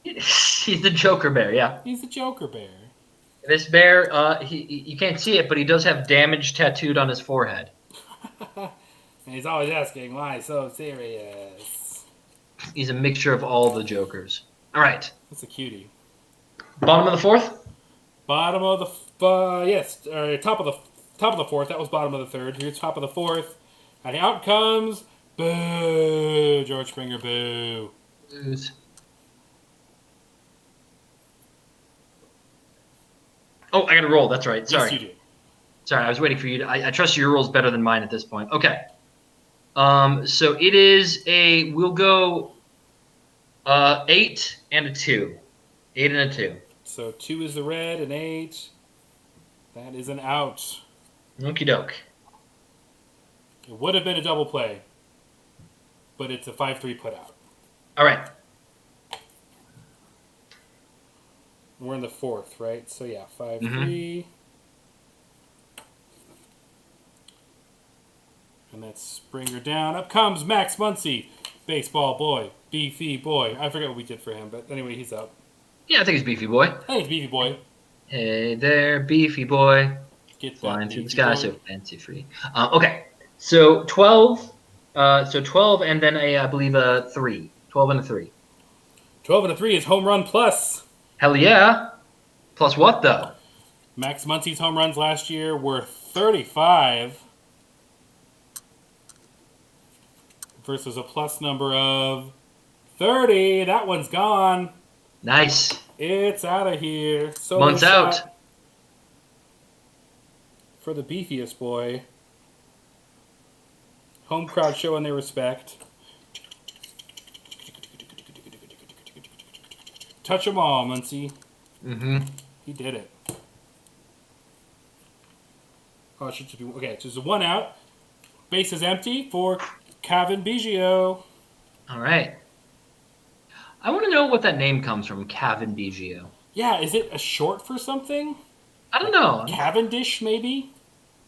He's the Joker bear, yeah. He's the Joker bear. This bear, you can't see it, but he does have damage tattooed on his forehead. And he's always asking, why so serious? He's a mixture of all the Jokers. All right. That's a cutie. Bottom of the fourth? Bottom of the top of the fourth. That was bottom of the third. Here's top of the fourth. And out comes boo, George Springer, boo. Booze. Oh, I got to roll. That's right. Sorry. Yes, you do. Sorry, I was waiting for you. I trust your rolls better than mine at this point. Okay. So it is we'll go 8 and a 2. 8 and a 2. So 2 is the red and 8. That is an out. Okie doke. It would have been a double play, but it's a 5-3 put out. All right. We're in the fourth, right? So yeah, 5-3. And that's Springer down. Up comes Max Muncy. Baseball boy. Beefy boy. I forget what we did for him, but anyway, he's up. Yeah, I think it's Beefy Boy. I think it's Beefy boy. Hey there, Beefy Boy. Get flying through the Beefy sky boy. so fancy free. Okay. So 12. So 12 and then I believe a 3. 12 and a 3. 12 and a 3 is home run plus. Hell yeah. Plus what, though? Max Muncy's home runs last year were 35 versus a plus number of 30. That one's gone. Nice. It's out of here. Solo Months out. shot for the beefiest boy. Home crowd showing their respect. Touch them all, Muncy. Mm-hmm. He did it. Oh, it should just be okay. So there's a 1 out. Base is empty for Kevin Biggio. All right. I want to know what that name comes from, Kevin Biggio. Yeah, is it a short for something? I don't know. Cavendish, maybe?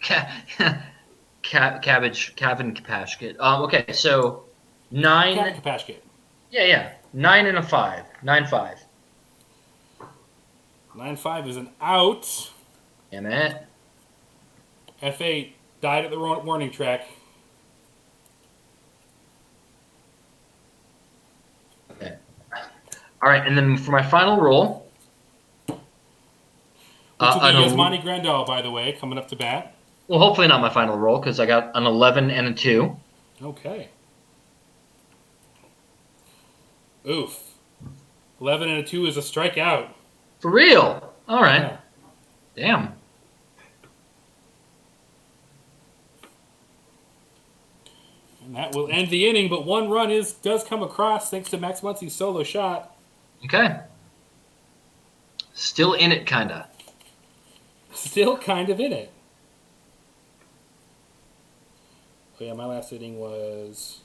Cabbage, Kevin Kapashkit. Okay, so 9. Kevin Kapashkit. Yeah. 9 and a 5. 9-5. 9-5 is an out. Damn it. F8 died at the warning track. Okay. All right, and then for my final roll. Which will be Yasmani Grandal, by the way, coming up to bat. Well, hopefully not my final roll, because I got an 11 and a 2. Okay. Oof. 11 and a 2 is a strikeout. For real? All right. Yeah. Damn. And that will end the inning, but 1 run does come across thanks to Max Muncy's solo shot. Okay. Still in it, kind of. Still kind of in it. Oh yeah, my last inning was...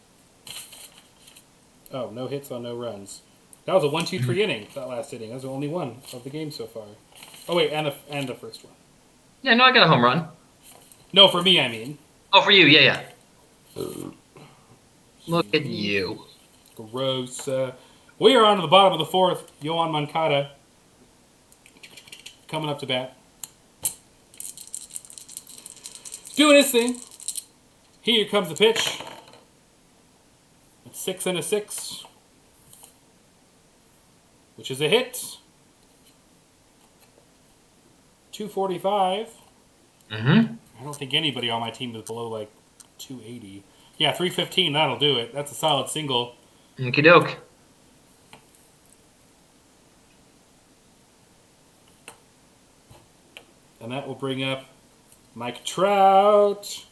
Oh, no hits on no runs. That was a 1-2-3 inning, that last inning. That was the only one of the game so far. Oh wait, and the first one. Yeah, no, I got a home run. No, for me, I mean. Oh, for you, yeah. Look at you. Gross. We are on to the bottom of the 4th. Yohan Moncada coming up to bat. Doing his thing. Here comes the pitch. It's 6 and a 6. Which is a hit. 245. Mm-hmm. I don't think anybody on my team is below like 280. Yeah, 315, that'll do it. That's a solid single. Okie doke. And that will bring up Mike Trout.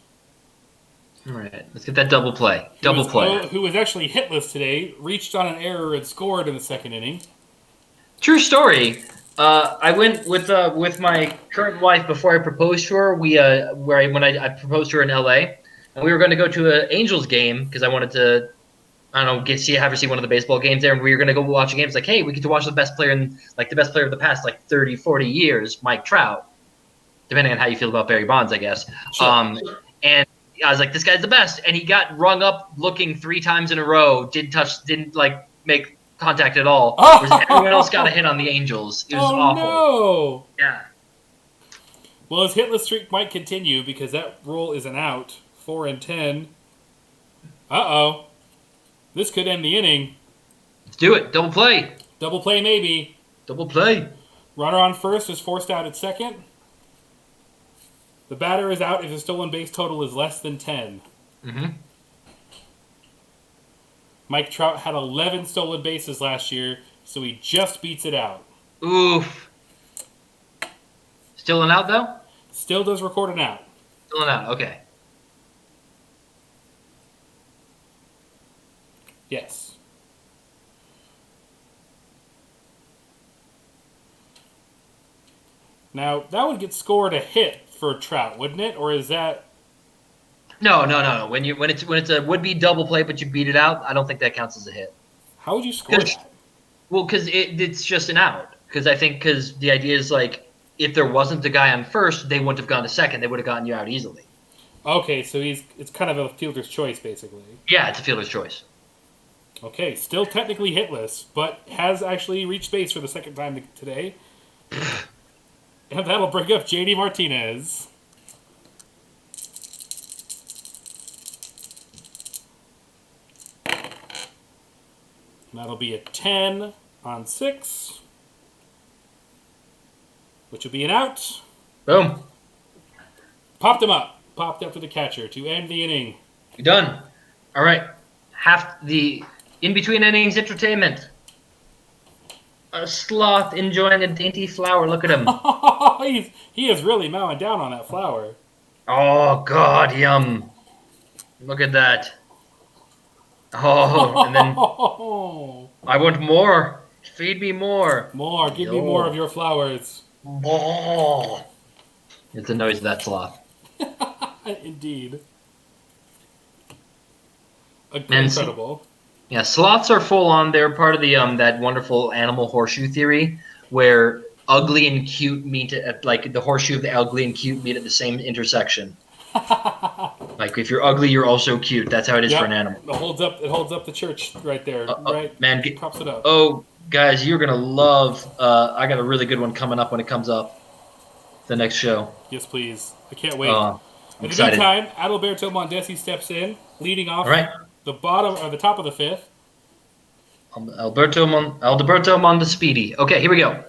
All right, let's get that double play. Double play. Who was actually hitless today, reached on an error and scored in the second inning. True story. I went with my current wife before I proposed to her. When I proposed to her in LA, and we were going to go to an Angels game because I wanted to, I don't know, have her see one of the baseball games there. And we were going to go watch a game. It's like, hey, we get to watch the best player of the past 30, 40 years, Mike Trout. Depending on how you feel about Barry Bonds, I guess. Sure. And I was like, this guy's the best. And he got rung up looking 3 times in a row. Didn't make contact at all. Whereas everyone else got a hit on the Angels. It was awful. No. Yeah. Well, his hitless streak might continue because that rule is an out. 4 and 10. Uh-oh. This could end the inning. Let's do it. Double play. Double play maybe. Double play. Runner on first is forced out at second. The batter is out if his stolen base total is less than 10. Mm-hmm. Mike Trout had 11 stolen bases last year, so he just beats it out. Oof. Still an out, though? Still does record an out. Still an out. Okay. Yes. Now, that would get scored a hit for Trout, wouldn't it? Or is that... No. When it's a would-be double play, but you beat it out, I don't think that counts as a hit. How would you score that? Well, because it's just an out. Because the idea is if there wasn't the guy on first, they wouldn't have gone to second. They would have gotten you out easily. Okay, so it's kind of a fielder's choice, basically. Yeah, it's a fielder's choice. Okay, still technically hitless, but has actually reached base for the second time today. And that'll bring up JD Martinez. That'll be a 10 on 6. which would be an out. Boom. Popped him up. Popped up to the catcher to end the inning. You're done. All right. Half the in-between innings entertainment. A sloth enjoying a dainty flower. Look at him. He is really mowing down on that flower. Oh, God, yum. Look at that. Oh, and then I want more. Feed me more. More. Give me more of your flowers. Oh. It's the noise of that sloth. Indeed. Man, Incredible. Yeah, sloths are full on. They're part of the that wonderful animal horseshoe theory, where ugly and cute meet at like the horseshoe of the ugly and cute meet at the same intersection. Like if you're ugly, you're also cute. That's how it is for an animal. It holds up the church right there. Right, man, props it up. Oh, guys, you're gonna love. I got a really good one coming up when it comes up. The next show. Yes, please. I can't wait. I'm In the excited. meantime, Adalberto Mondesi steps in, leading off All right. the bottom or the top of the fifth. Alberto Mondespedi. Okay, here we go.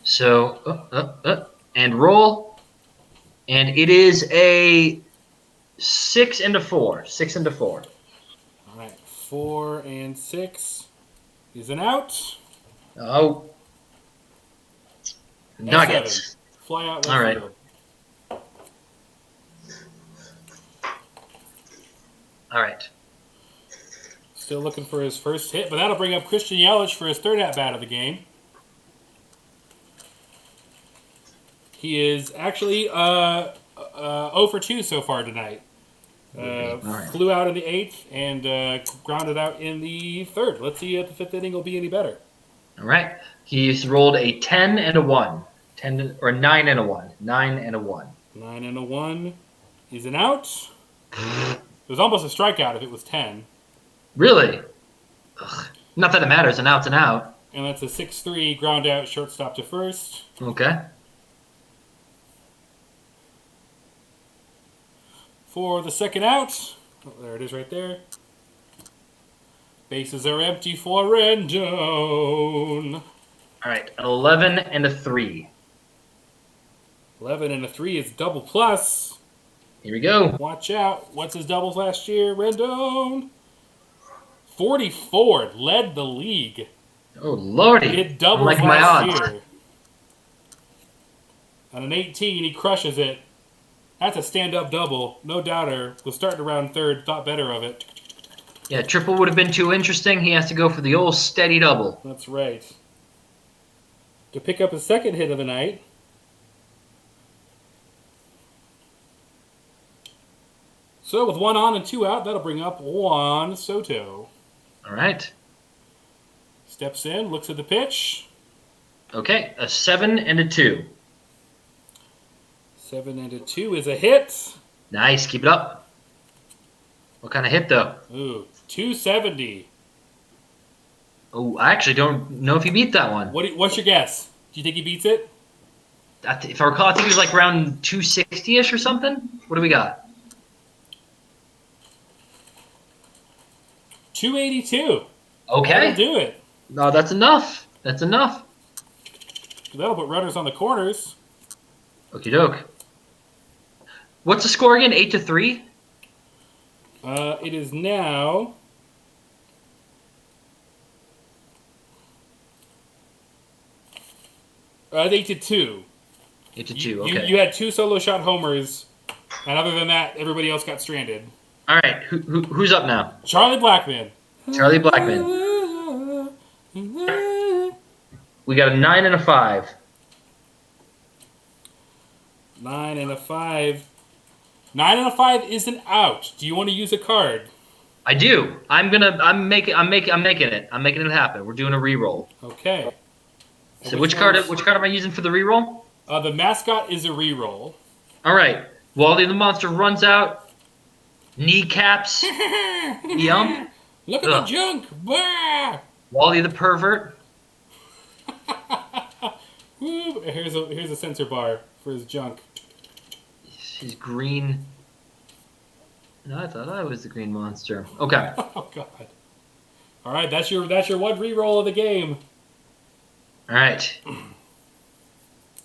So, and roll. And it is a 6 and a 4. 6 and a 4. All right, 4 and 6 is an out. Oh. Nuggets. Fly out. All right. Field. All right. Still looking for his first hit, but that'll bring up Christian Yelich for his third at-bat of the game. He is actually 0 for 2 so far tonight. Right. Flew out in the 8th and grounded out in the 3rd. Let's see if the 5th inning will be any better. All right. He's rolled a 10 and a 1. 9 and a 1. 9 and a 1. 9 and a 1 is an out. It was almost a strikeout if it was 10. Really? Ugh. Not that it matters. An out's an out. And that's a 6-3 ground out, shortstop to first. Okay. For the second out, oh, there it is right there. Bases are empty for Rendon. All right. An 11 and a 3. 11 and a 3 is double plus. Here we go. Watch out. What's his doubles last year? Rendon. 44 led the league. Oh, Lordy. He hit doubles like my last odds. year. On an 18, he crushes it. That's a stand-up double. No doubter. Was starting around third. Thought better of it. Yeah, triple would have been too interesting. He has to go for the old steady double. That's right. To pick up his second hit of the night. So with 1 on and 2 out, that'll bring up Juan Soto. All right. Steps in, looks at the pitch. Okay, a 7 and a 2. 7 and a 2 is a hit. Nice, keep it up. What kind of hit, though? Ooh, 270. Oh, I actually don't know if he beat that one. What's your guess? Do you think he beats it? If I recall, I think he was like around 260-ish or something. What do we got? 282. Okay. That'll do it. No, that's enough. That's enough. That'll put runners on the corners. Okie doke. What's the score again? 8-3? It is now... It's 8-2. 8-2, okay. You had 2 solo shot homers, and other than that, everybody else got stranded. All right, who's up now? Charlie Blackman. Charlie Blackman. We got a 9 and a 5. 9 and a 5. 9 and a 5 is an out. Do you want to use a card? I do. I'm making it. I'm making it happen. We're doing a re-roll. Okay. So which card am I using for the re-roll? The mascot is a re-roll. All right. Wally the monster runs out. Kneecaps. Yump. Look at the junk. Bah! Wally the pervert. Woo. Here's a sensor bar for his junk. He's green. No, I thought I was the green monster. Okay. Oh God. All right, that's your one re-roll of the game. All right.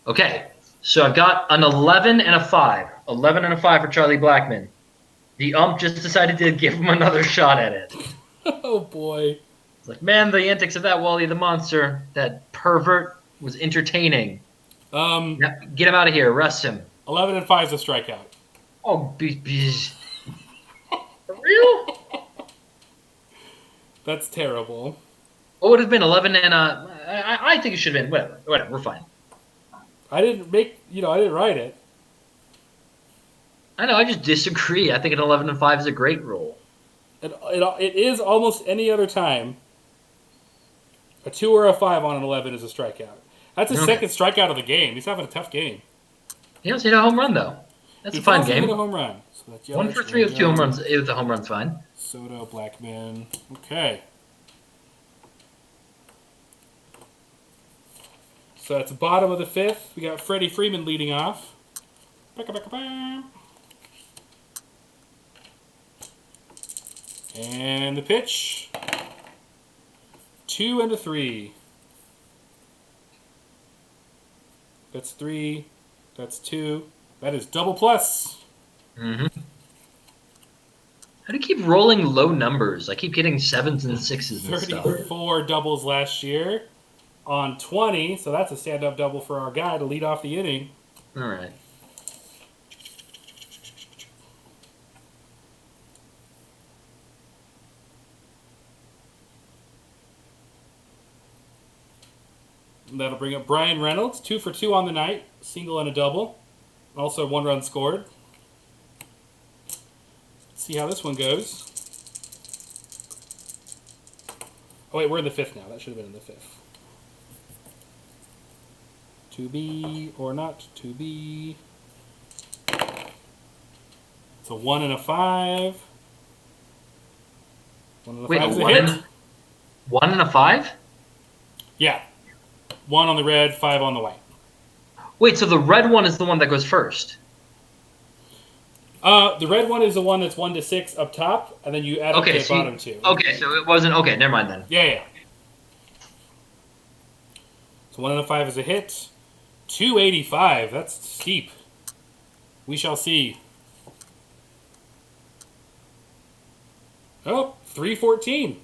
Okay. So I've got an 11 and a 5. 11 and a 5 for Charlie Blackmon. The ump just decided to give him another shot at it. Oh boy. It's like, man, the antics of that Wally the Monster, that pervert, was entertaining. Now, get him out of here. Arrest him. 11 and 5 is a strikeout. Oh, for real? That's terrible. What would have been 11 and I think it should have been. Whatever. We're fine. I didn't write it. I know. I just disagree. I think an 11 and 5 is a great rule. It is almost any other time. A 2 or a 5 on an 11 is a strikeout. That's his second strikeout of the game. He's having a tough game. He also hit a home run, though. That's a fine game. Hit a home run. So that's 1 for 3 with 2 home runs. If the home run's fine. Soto, Blackmon. Okay. So it's the bottom of the fifth. We got Freddie Freeman leading off. And the pitch. 2 and a 3. That's 3. That's 2. That is double plus. Mm-hmm. How do you keep rolling low numbers? I keep getting 7s and 6s and stuff. 34 doubles last year on 20, so that's a stand-up double for our guy to lead off the inning. All right. And that'll bring up Brian Reynolds, 2 for 2 on the night, single and a double. Also 1 run scored. Let's see how this one goes. Oh wait, we're in the fifth now. That should have been in the fifth. To be or not to be. It's a 1 and a 5. 1 and a 5 is a hit. 1 and a 5? Yeah. 1 on the red, 5 on the white. Wait, so the red one is the one that goes first? The red one is the one that's 1 to 6 up top, and then you add up to the bottom two. Okay, so it wasn't. Okay, never mind then. Yeah. So 1 and a 5 is a hit. 285. That's steep. We shall see. Oh, 314.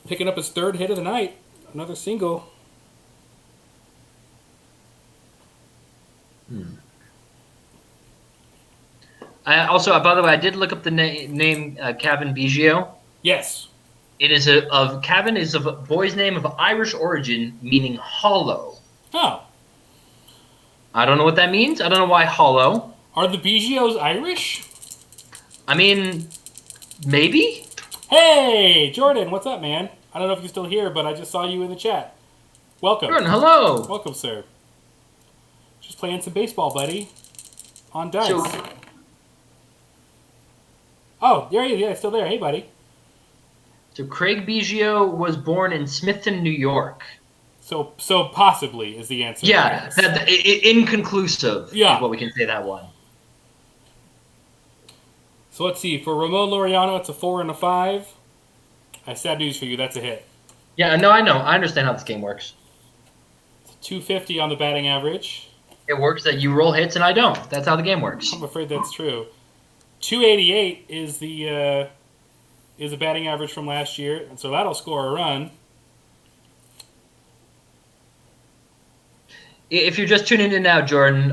Picking up his third hit of the night. Another single. By the way, I did look up the name Kevin Biggio. Yes. It is Kevin is a boy's name of Irish origin, meaning hollow. Oh. I don't know what that means. I don't know why hollow. Are the Biggios Irish? I mean, maybe? Hey, Jordan, what's up, man? I don't know if you're still here, but I just saw you in the chat. Welcome. Jordan, hello. Welcome, sir. Just playing some baseball, buddy. On dice. Oh, there he is. Yeah, still there. Hey, buddy. So Craig Biggio was born in Smithton, New York. So possibly is the answer. Yeah, inconclusive. Yeah. Is what we can say that one. So let's see. For Ramon Laureano, it's a 4 and a 5. I have sad news for you. That's a hit. Yeah, no, I know. I understand how this game works. It's a 250 on the batting average. It works that you roll hits and I don't. That's how the game works. I'm afraid that's true. 288 is the batting average from last year, and so that'll score a run. If you're just tuning in now, Jordan,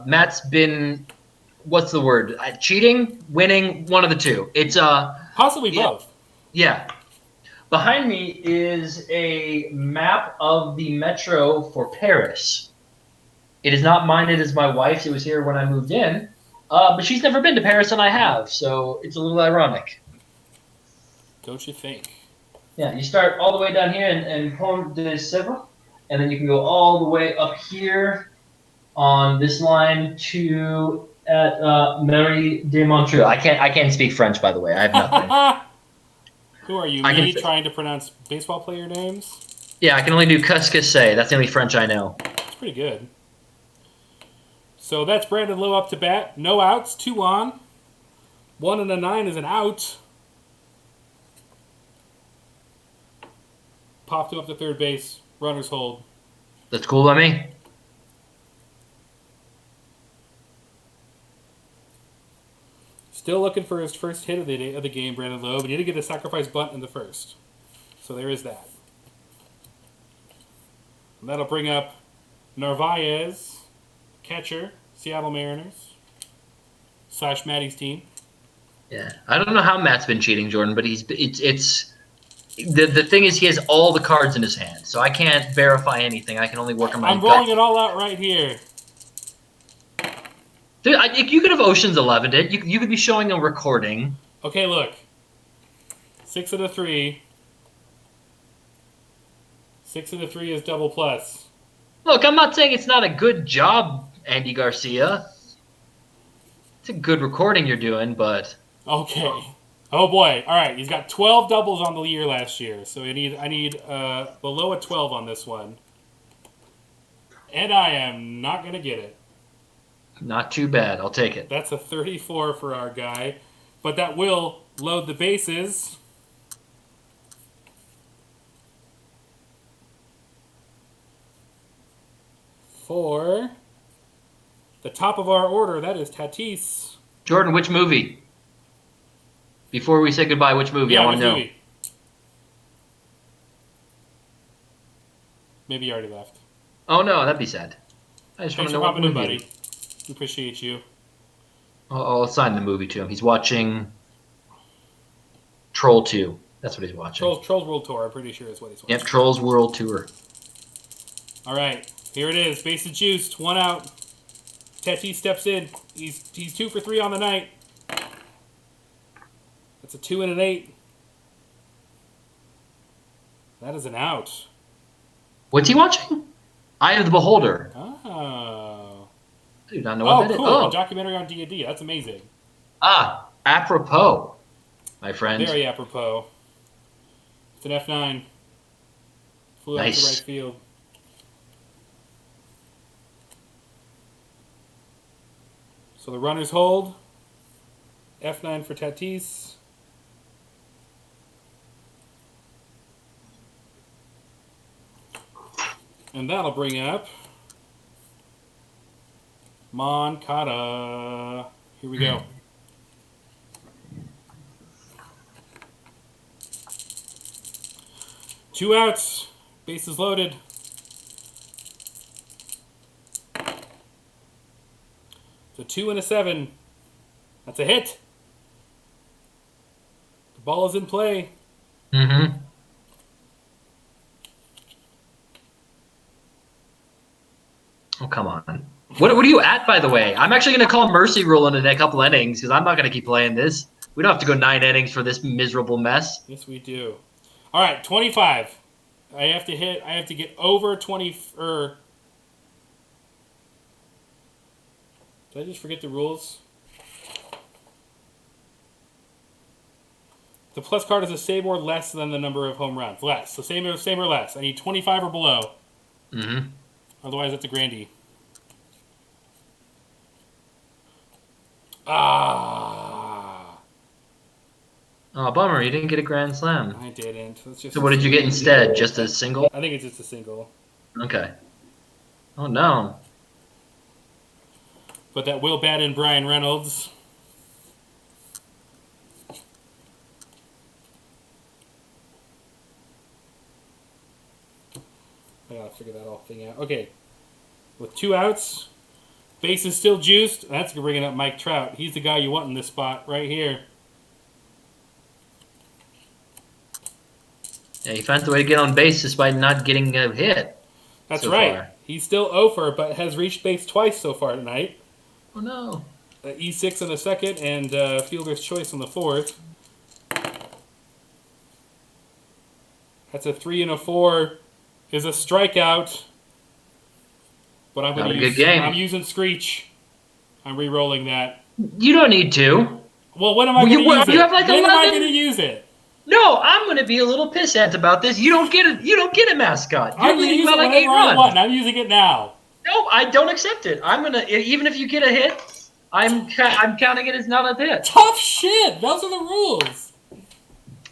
Matt's been, what's the word? Cheating, winning, one of the two. It's possibly both. Yeah. Behind me is a map of the metro for Paris. It is not mine, it is my wife's. It was here when I moved in. But she's never been to Paris and I have, so it's a little ironic. Don't you think? Yeah, you start all the way down here in Pont de Sèvres, and then you can go all the way up here on this line to at Marie de Montreux. I can't speak French, by the way. I have nothing. Who are you, me, trying to pronounce baseball player names? Yeah, I can only do cuss-cuss-say. That's the only French I know. It's pretty good. So that's Brandon Lowe up to bat. No outs, 2 on. 1 and a 9 is an out. Popped him up to third base. Runners hold. That's cool by me. Still looking for his first hit of the game, Brandon Lowe, but he did get a sacrifice bunt in the first. So there is that. And that'll bring up Narvaez, catcher, Seattle Mariners, / Maddie's team. Yeah, I don't know how Matt's been cheating, Jordan, but it's the thing is he has all the cards in his hand, so I can't verify anything. I can only work on my. I'm rolling it all out right here. Dude, you could have Ocean's 11'd it. You could be showing a recording. Okay, look. 6 of the 3. 6 of the 3 is double plus. Look, I'm not saying it's not a good job, Andy Garcia. It's a good recording you're doing, but... Okay. Oh, boy. All right, he's got 12 doubles on the year last year, so I need below a 12 on this one. And I am not going to get it. Not too bad. I'll take it. That's a 34 for our guy, but that will load the bases. For the top of our order, that is Tatis. Jordan, which movie? Before we say goodbye, which movie? I want to know. Movie? Maybe you already left. Oh, no, that'd be sad. I just want Thanks to for know what popping in, movie. buddy. We appreciate you. I'll assign the movie to him. He's watching Troll 2. That's what he's watching. Trolls World Tour, I'm pretty sure is what he's watching. Yep, Trolls World Tour. All right, here it is. Bases juiced, 1 out. Tatis steps in. He's 2 for 3 on the night. That's a 2 and an 8. That is an out. What's he watching? Eye of the Beholder. Oh. I do not know what that cool. is. Oh, A documentary on D&D. That's amazing. Apropos, my friend. Very apropos. It's an F9. Flew out to right field. So the runners hold. F9 for Tatis. And that'll bring up Moncada. Here we go. Two outs. Bases loaded. It's a 2 and a 7. That's a hit. The ball is in play. Mm-hmm. Oh, come on. What are you at, by the way? I'm actually going to call mercy rule in a couple innings because I'm not going to keep playing this. We don't have to go 9 innings for this miserable mess. Yes, we do. All right, 25. I have to get over 20. Did I just forget the rules? The plus card is a save or less than the number of home runs. Less. So same or less. I need 25 or below. Mm-hmm. Otherwise, it's a grandie. Ah. Oh, bummer. You didn't get a grand slam. I didn't. So what did you get instead? Just a single? I think it's just a single. Okay. Oh, no. But that will bat in Brian Reynolds. I gotta figure that whole thing out. Okay. With 2 outs, base is still juiced. That's bringing up Mike Trout. He's the guy you want in this spot right here. Yeah, he found the way to get on base despite not getting a hit. That's so right. far. He's still over, but has reached base twice so far tonight. Oh, no. E6 on the second and fielder's choice on the fourth. That's a 3 and a 4. Is a strikeout. But I'm going to use. Game. I'm using Screech. I'm re-rolling that. You don't need to. Well, when am I going to use it? You have like when 11? am I going to use it? No, I'm going to be a little pissant about this. You don't get it. You don't get a mascot. You're I'm going to leading use by it like whenever 8 I runs. want. I'm using it now. No, I don't accept it. I'm gonna even if you get a hit, I'm counting it as not a hit. Tough shit. Those are the rules.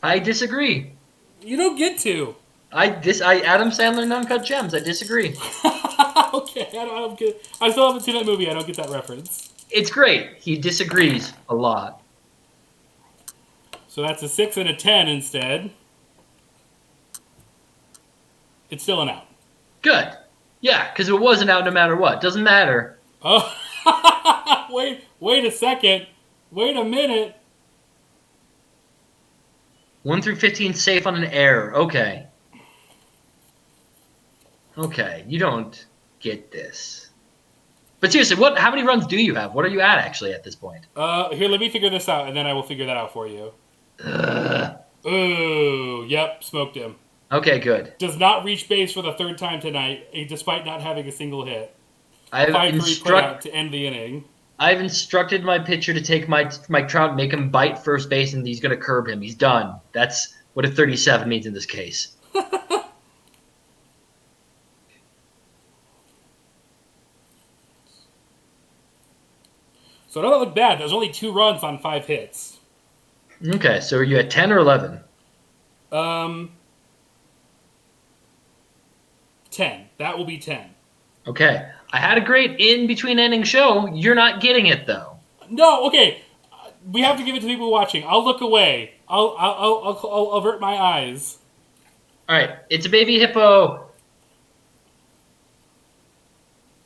I disagree. You don't get to. Adam Sandler in Uncut Gems. I disagree. Okay, I don't get. I still haven't seen that movie. I don't get that reference. It's great. He disagrees a lot. So that's a 6 and a 10 instead. It's still an out. Good. Yeah, because it wasn't out no matter what. Doesn't matter. Oh, wait a second. Wait a minute. 1 through 15 safe on an error. Okay. Okay, you don't get this. But seriously, how many runs do you have? What are you at actually at this point? Here, let me figure this out, and then I will figure that out for you. Ugh. Ooh, yep, smoked him. Okay, good. Does not reach base for the third time tonight, despite not having a single hit. I've 5-3 put to end the inning. I've instructed my pitcher to take Mike Trout, make him bite first base, and he's going to curb him. He's done. That's what a 37 means in this case. So it doesn't look bad. There's only 2 runs on 5 hits. Okay, so are you at 10 or 11? 10. That will be 10. Okay. I had a great in-between inning show. You're not getting it, though. No, okay. We have to give it to people watching. I'll look away. I'll avert my eyes. All right. It's a baby hippo.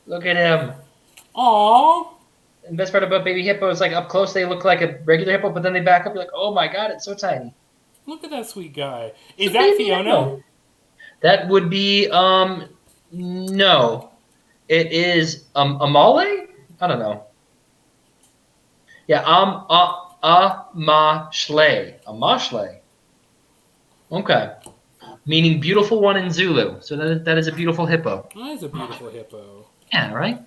Look at him. Aww. And the best part about baby hippo is, like, up close they look like a regular hippo, but then they back up. You're like, oh, my God, it's so tiny. Look at that sweet guy. Is It's a that baby Fiona? hippo. That would be, no. It is, Amale? I don't know. Yeah, Amashle. Amashle. Okay. Meaning beautiful one in Zulu. So that is a beautiful hippo. That is a beautiful hippo. Yeah, right?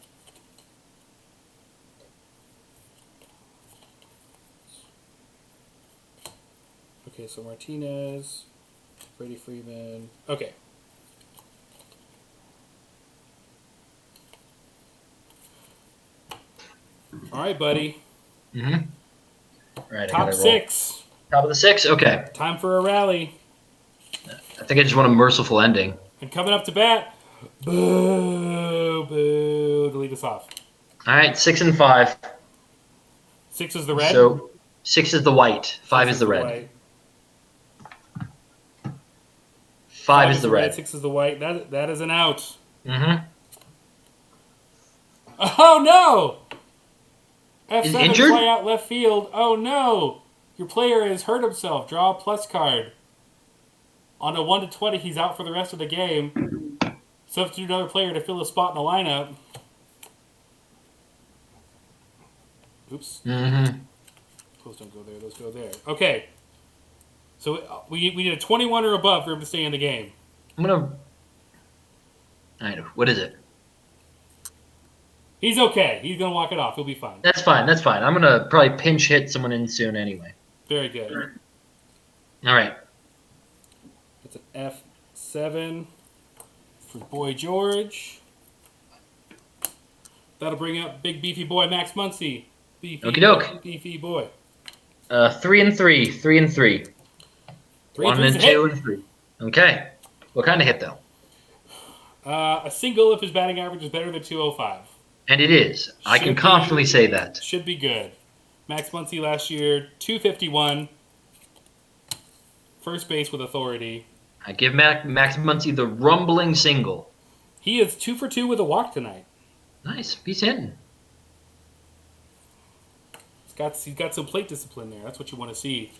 Okay, so Martinez, Freddie Freeman. Okay. All right, buddy. Mm-hmm. Right, Top 6. Top of the 6? Okay. Time for a rally. I think I just want a merciful ending. And coming up to bat. Boo, boo. To lead us off. All right, 6 and 5. 6 is the red. So 6 is the white. 5 is the red. White. 5 is the red. 6 is the white. That is an out. Mm-hmm. Oh, no! Is F7 injured? fly out left field. Oh, no! Your player has hurt himself. Draw a plus card. On a 1 to 20, he's out for the rest of the game. Substitute another player to fill a spot in the lineup. Oops. Mm-hmm. Those don't go there. Those go there. Okay. So we need a 21 or above for him to stay in the game. I'm going to... All right, what is it? He's okay. He's going to walk it off. He'll be fine. That's fine. That's fine. I'm going to probably pinch hit someone in soon anyway. Very good. All right. That's an F7 for Boy George. That'll bring up big beefy boy Max Muncy. Okie doke. Beefy boy. 3 and 3. 3 and 3. 1 and 2 and 3. Okay. What kind of hit, though? A single if his batting average is better than 205. And it is. I can confidently say that. Should be good. Max Muncy last year, 251. First base with authority. I give Max Muncy the rumbling single. He is 2 for 2 with a walk tonight. Nice. He's hitting. He's got some plate discipline there. That's what you want to see.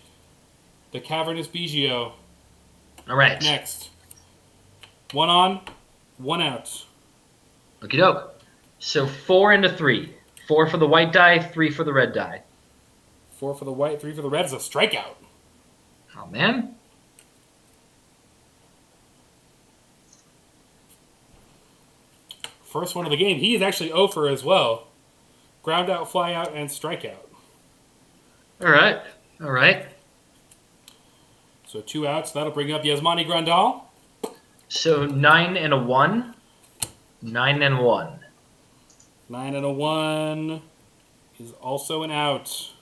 The cavernous Biggio. All right. Next. 1 on, 1 out. Okie doke. So 4 into 3. 4 for the white die, 3 for the red die. 4 for the white, 3 for the red is a strikeout. Oh, man. First one of the game. He is actually 0 for as well. Ground out, fly out, and strikeout. All right. All right. So 2 outs. That'll bring up Yasmani Grandal. So 9 and a 1. 9 and 1. 9 and a 1 is also an out.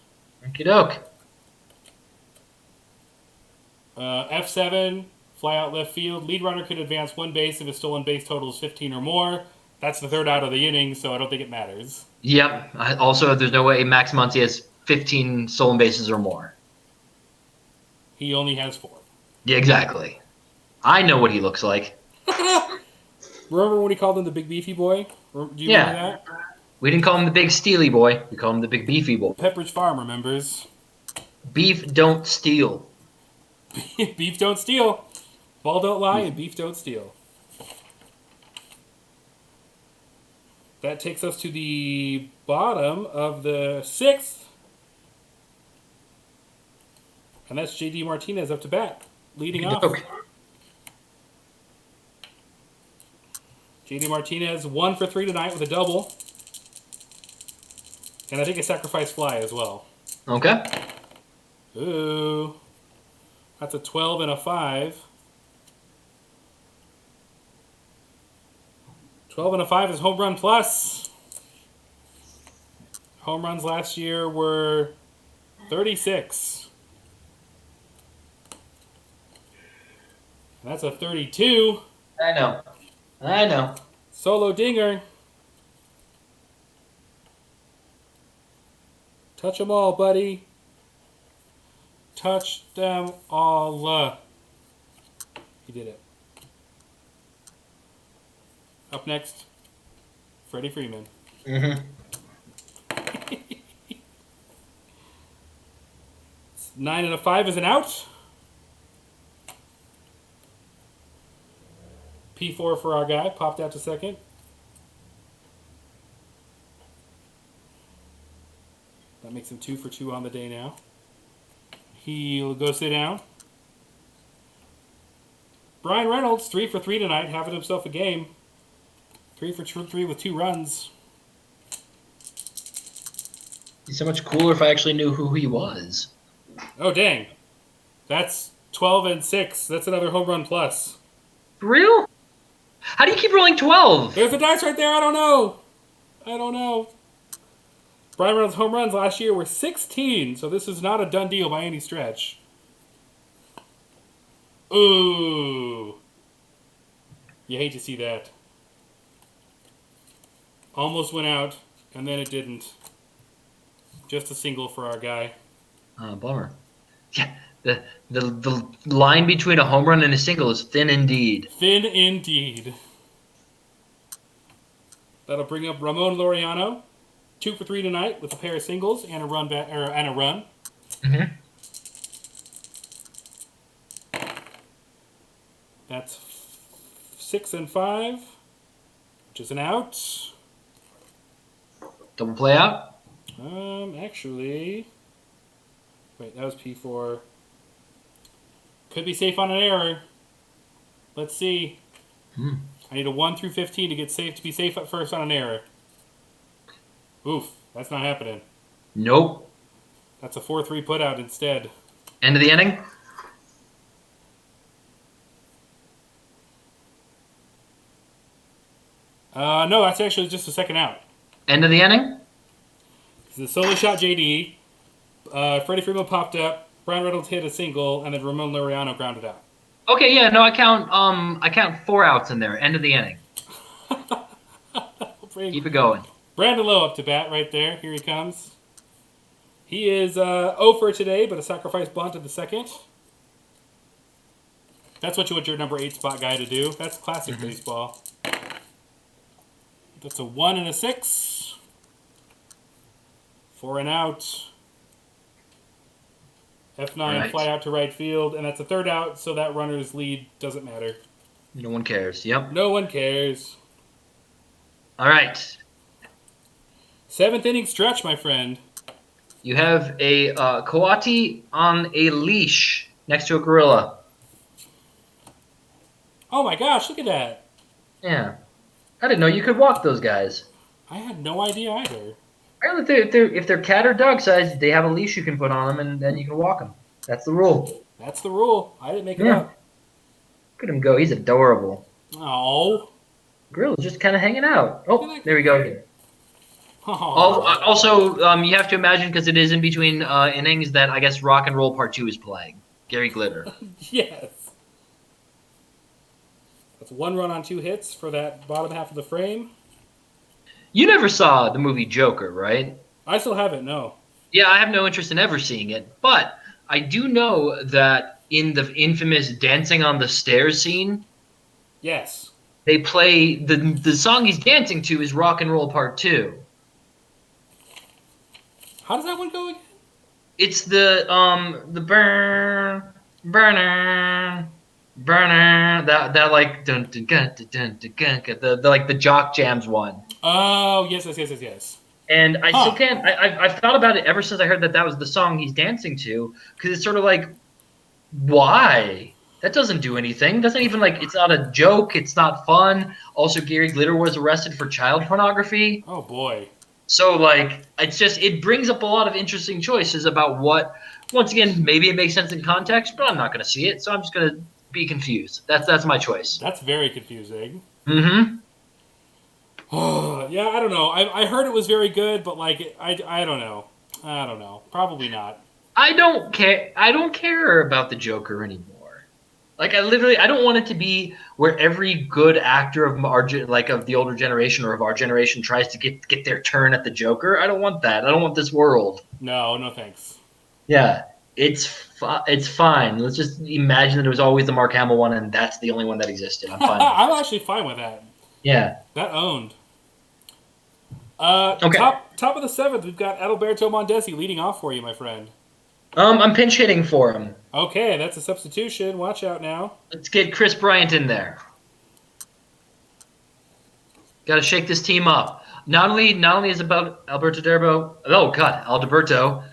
Okie doke. F7 Fly out left field. Lead runner could advance one base if his stolen base total is 15 or more. That's the third out of the inning, so I don't think it matters. Yep. Also, there's no way Max Muncy has 15 stolen bases or more. He only has 4. Yeah, exactly. I know what he looks like. Remember when he called him the big beefy boy? Do you remember that? We didn't call him the big steely boy. We called him the big beefy boy. Pepperidge Farm remembers. Beef don't steal. Beef don't steal. Ball don't lie and beef don't steal. That takes us to the bottom of the 6th. And that's J.D. Martinez up to bat, leading off. Okay. J.D. Martinez 1 for 3 tonight with a double. And I think a sacrifice fly as well. Okay. Ooh. That's a 12 and a 5. 12 and a 5 is home run plus. Home runs last year were 36. And that's a 32. I know. Solo dinger. Touch them all, buddy. Touch them all. He did it. Up next, Freddie Freeman. Mm-hmm. 9 and a 5 is an out. P4 for our guy. Popped out to second. That makes him 2 for 2 on the day now. He'll go sit down. Brian Reynolds, 3 for 3 tonight, having himself a game. 3 for 3 with 2 runs. He's so much cooler if I actually knew who he was. Oh, dang. That's 12 and 6. That's another home run plus. For real? How do you keep rolling 12? There's the dice right there. I don't know. Brian Reynolds' home runs last year were 16, so this is not a done deal by any stretch. Ooh. You hate to see that. Almost went out, and then it didn't. Just a single for our guy. Bummer. Yeah, the line between a home run and a single is thin indeed. Thin indeed. That'll bring up Ramon Laureano. 2 for 3 tonight with a pair of singles and a run. Mm-hmm. That's 6 and 5, which is an out. Double play out? Actually, wait, that was P4. Could be safe on an error. Let's see. I need a 1 through 15 to be safe at first on an error. Oof, that's not happening. Nope. That's a 4-3 put out instead. End of the inning? No, that's actually just a second out. End of the inning? The solo shot JD. Freddie Freeman popped up. Brian Reynolds hit a single, and then Ramon Laureano grounded out. Okay, yeah, no, I count 4 outs in there. End of the inning. Keep it going. Brandon Lowe up to bat right there. Here he comes. He is 0 for today, but a sacrifice bunt in the second. That's what you want your number 8 spot guy to do. That's classic baseball. That's a 1 and a 6. 4 and out. F9 right. Fly out to right field, and that's a third out, so that runner's lead doesn't matter. No one cares. Yep. No one cares. All right. 7th inning stretch, my friend. You have a coati on a leash next to a gorilla. Oh my gosh, look at that. Yeah. I didn't know you could walk those guys. I had no idea either. Apparently, if they're cat or dog sized, they have a leash you can put on them, and then you can walk them. That's the rule. That's the rule. I didn't make it up. Look at him go. He's adorable. Oh. Gorilla's just kind of hanging out. Oh, there we go again. Oh. Also, you have to imagine, because it is in between innings, that I guess Rock and Roll Part 2 is playing. Gary Glitter. Yes. That's 1 run on 2 hits for that bottom half of the frame. You never saw the movie Joker, right? I still haven't, no. Yeah, I have no interest in ever seeing it, but I do know that in the infamous dancing on the stairs scene, Yes. they play the song he's dancing to is Rock and Roll Part 2. How does that one go again? It's the burner that like dun dun dun dun dun dun dun, the like the jock jams one. Oh, yes. And I still Huh. can't. I've thought about it ever since I heard that that was the song he's dancing to, because it's sort of like, why? That doesn't do anything. Doesn't even like. It's not a joke. It's not fun. Also, Gary Glitter was arrested for child pornography. Oh, boy. So like, it's just it brings up a lot of interesting choices about what. Once again, maybe it makes sense in context, but I'm not going to see it, so I'm just going to be confused. That's my choice. That's very confusing. Mm-hmm. Yeah, I don't know. I heard it was very good, but like, I don't know. I don't know. Probably not. I don't care. I don't care about the Joker anymore. Like I don't want it to be where every good actor of of the older generation or of our generation tries to get their turn at the Joker. I don't want that. I don't want this world. No, no thanks. Yeah, it's fine. Let's just imagine that it was always the Mark Hamill one, and that's the only one that existed. I'm fine. I'm actually fine with that. Yeah. That owned. Okay. Top of the 7th, we've got Adalberto Mondesi leading off for you, my friend. I'm pinch hitting for him. Okay, that's a substitution. Watch out now. Let's get Chris Bryant in there. Got to shake this team up. Not only is about Alberto Derbo. Oh God, Alberto.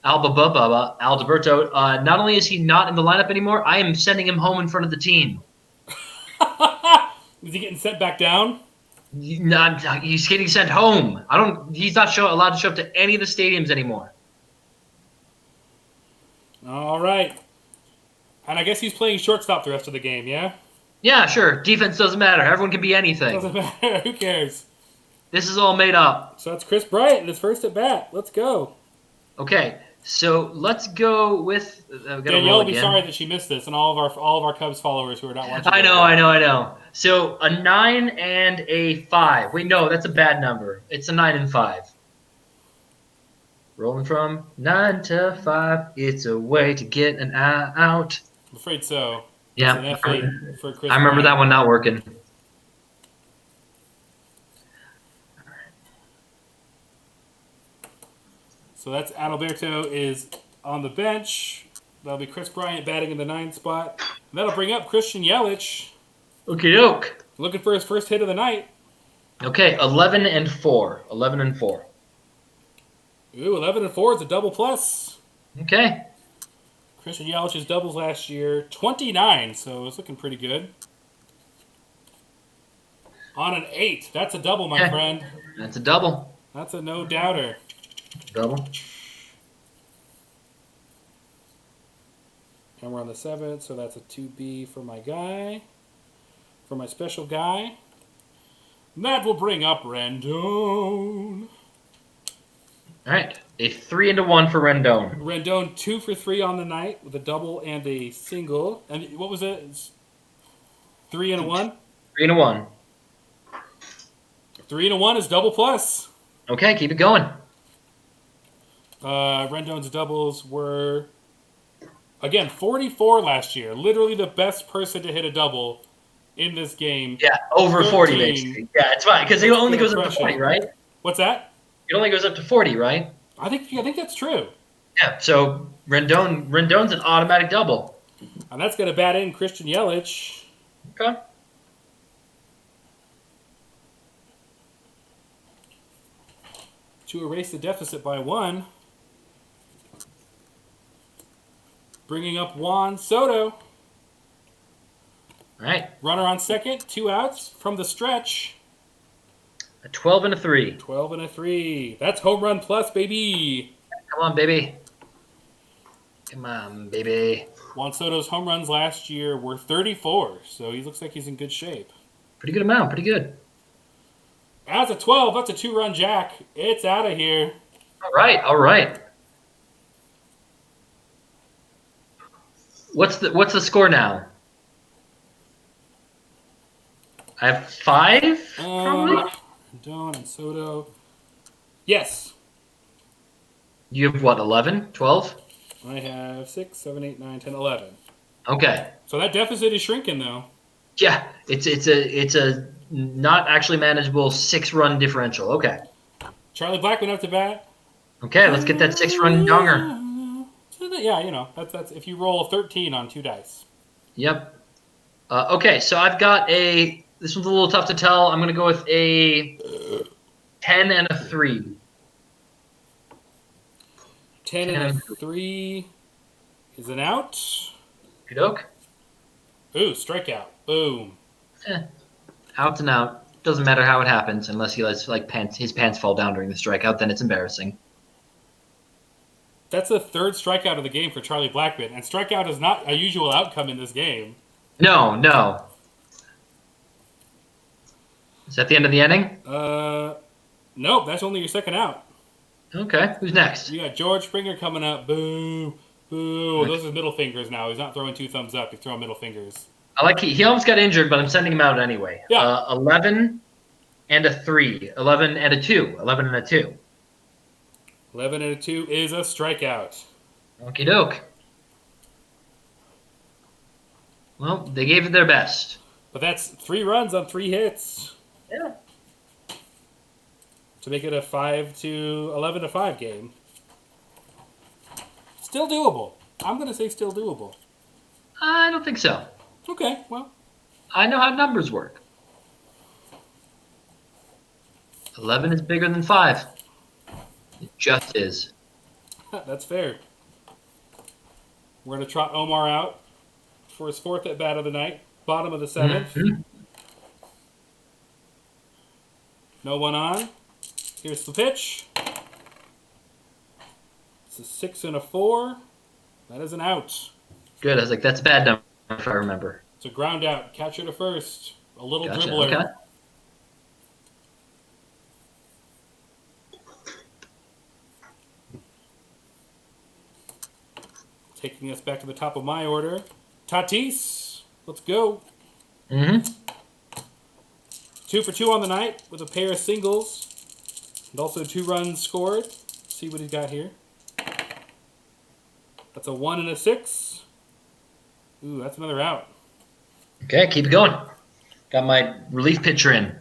Alberto. Not only is he not in the lineup anymore, I am sending him home in front of the team. Is he getting sent back down? He's getting sent home. He's not allowed to show up to any of the stadiums anymore. All right. And I guess he's playing shortstop the rest of the game, yeah? Yeah, sure. Defense doesn't matter. Everyone can be anything. Doesn't matter. Who cares? This is all made up. So that's Chris Bryant in his first at bat. Let's go. Okay, so let's go with Danielle will be sorry that she missed this, and all of our Cubs followers who are not watching. I know. So a 9 and a 5. Wait, no, that's a bad number. It's a 9 and 5. Rolling from 9 to 5. It's a way to get an out. I'm afraid so. Yeah, It's an F8 for Chris I remember Bryant. that one not working. So that's Adalberto is on the bench. That'll be Chris Bryant batting in the 9th spot. And that'll bring up Christian Yelich, Okie doke. looking for his first hit of the night. Okay, 11 and 4. 11 and 4. Ooh, 11 and 4 is a double plus. Okay. Christian Yelich's doubles last year, 29, so it's looking pretty good. On an 8, that's a double, my Okay. friend. That's a double. That's a no-doubter. Double. And we're on the 7th, so that's a 2B for my guy. For my special guy. And that will bring up Rendon. All right. A 3 and a 1 for Rendon. Rendon 2 for 3 on the night with a double and a single. And what was it? It's 3 and a 1? 3 and a 1. 3 and a 1 is double plus. Okay, keep it going. Rendon's doubles were, again, 44 last year. Literally the best person to hit a double in this game. Yeah, over 40 13. basically. Yeah, it's fine because it only goes up to 40, right? What's that? It only goes up to 40, right? I think that's true. Yeah. So Rendon's an automatic double. And that's going to bat in Christian Yelich. Okay. To erase the deficit by 1. Bringing up Juan Soto. All right. Runner on second, 2 outs from the stretch. A 12 and a 3. 12 and a 3. That's home run plus, baby. Come on, baby. Come on, baby. Juan Soto's home runs last year were 34, so he looks like he's in good shape. Pretty good amount. Pretty good. That's a 12. That's a 2-run jack. It's out of here. All right. All right. What's the score now? I have 5, probably. Rendon and Soto. Yes. You have what, 11, 12? I have 6, 7, 8, 9, 10, 11. Okay. So that deficit is shrinking, though. Yeah, it's a not actually manageable 6-run differential. Okay. Charlie Blackmon up to bat. Okay, let's get that 6-run donger. Yeah, that's if you roll a 13 on 2 dice. Yep. Okay, so I've got this one's a little tough to tell. I'm going to go with a 10 and a 3. 10 and a 3 is an out. Good oak. Ooh, strikeout. Boom. Out and out. Doesn't matter how it happens unless he lets his pants fall down during the strikeout. Then it's embarrassing. That's the 3rd strikeout of the game for Charlie Blackmon, and strikeout is not a usual outcome in this game. No. Is that the end of the inning? Nope, that's only your 2nd out. Okay, who's next? You got George Springer coming up. Boo. Boo. Those are middle fingers now. He's not throwing 2 thumbs up. He's throwing middle fingers. I like he almost got injured, but I'm sending him out anyway. Yeah. 11 and a 3. 11 and a 2. 11 and a 2. 11 and a 2 is a strikeout. Okie doke. Well, they gave it their best. But that's 3 runs on 3 hits. Yeah. To make it a 11 to 5 game. Still doable. I'm going to say still doable. I don't think so. Okay, well. I know how numbers work. 11 is bigger than 5. It just is. That's fair. We're going to trot Omar out for his 4th at bat of the night. Bottom of the 7th. Mm-hmm. No one on. Here's the pitch. It's a 6 and a 4. That is an out. Good. I was like, that's a bad number if I remember. It's a ground out. Catcher to first. A little Gotcha. dribbler. Okay. Taking us back to the top of my order. Tatis. Let's go. Mm-hmm. 2 for 2 on the night with a pair of singles. And also 2 runs scored. Let's see what he's got here. That's a 1 and a 6. Ooh, that's another out. Okay, keep it going. Got my relief pitcher in.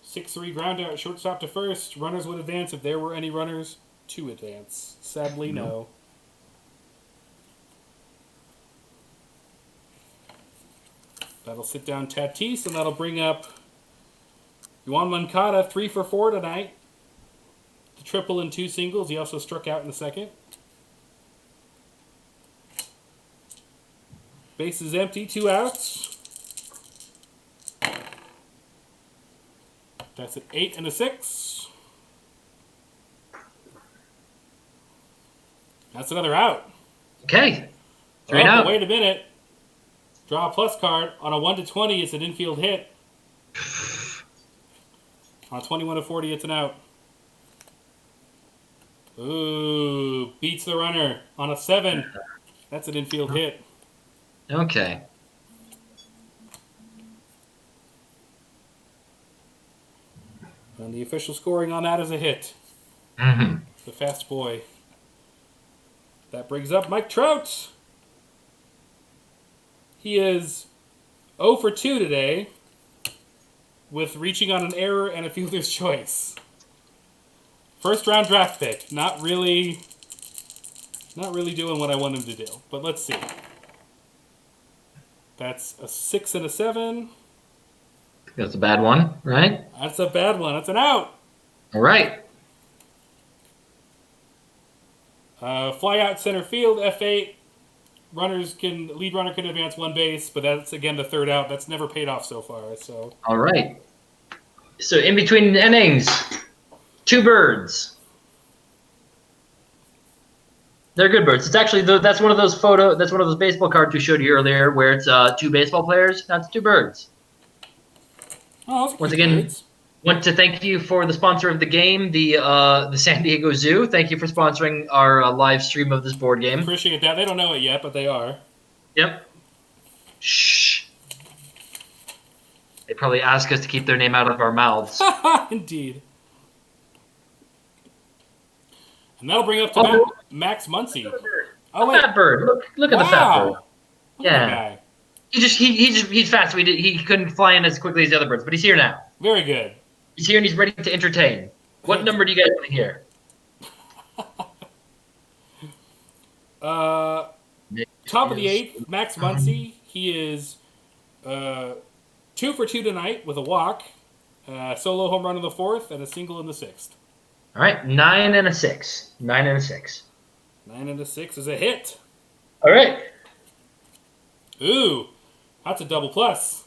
6-3 ground out, shortstop to first. Runners would advance if there were any runners to advance. Sadly, no. That'll sit down Tatis, and that'll bring up Yoan Moncada, 3 for 4 tonight. The triple and 2 singles. He also struck out in the 2nd. Base is empty, 2 outs. That's an 8 and a 6. That's another out. Okay. 3 and out. Wait a minute. Draw a plus card. On a 1 to 20, it's an infield hit. On a 21 to 40, it's an out. Ooh, beats the runner. On a 7, that's an infield hit. Okay. And the official scoring on that is a hit. Mm-hmm. The fast boy. That brings up Mike Trout. He is 0 for 2 today with reaching on an error and a fielder's choice. First round draft pick. Not really doing what I want him to do. But let's see. That's a 6 and a 7. That's a bad one, right? That's a bad one. That's an out. All right. Fly out center field, F8. Lead runner can advance 1 base, but that's again the 3rd out. That's never paid off so far. So All right. So in between innings, 2 birds. They're good birds. It's actually that's one of those baseball cards we showed you earlier, where it's 2 baseball players. That's 2 birds. Oh, once again, want to thank you for the sponsor of the game, the San Diego Zoo. Thank you for sponsoring our live stream of this board game. Appreciate that. They don't know it yet, but they are. Yep. Shh. They probably ask us to keep their name out of our mouths. Indeed. And that'll bring up to Oh, Max Muncy. Oh a wait! fat bird. Look at the fat bird. Wow! Look at that Yeah. guy. He's fast. So he couldn't fly in as quickly as the other birds, but he's here now. Very good. He's here and he's ready to entertain. What number do you guys want to hear? Uh, top of the eighth, Max Muncy. He is 2 for 2 tonight with a walk, solo home run in the fourth, and a single in the sixth. All right, 9 and a 6. 9 and a 6. 9 and a 6 is a hit. All right. Ooh, that's a double plus.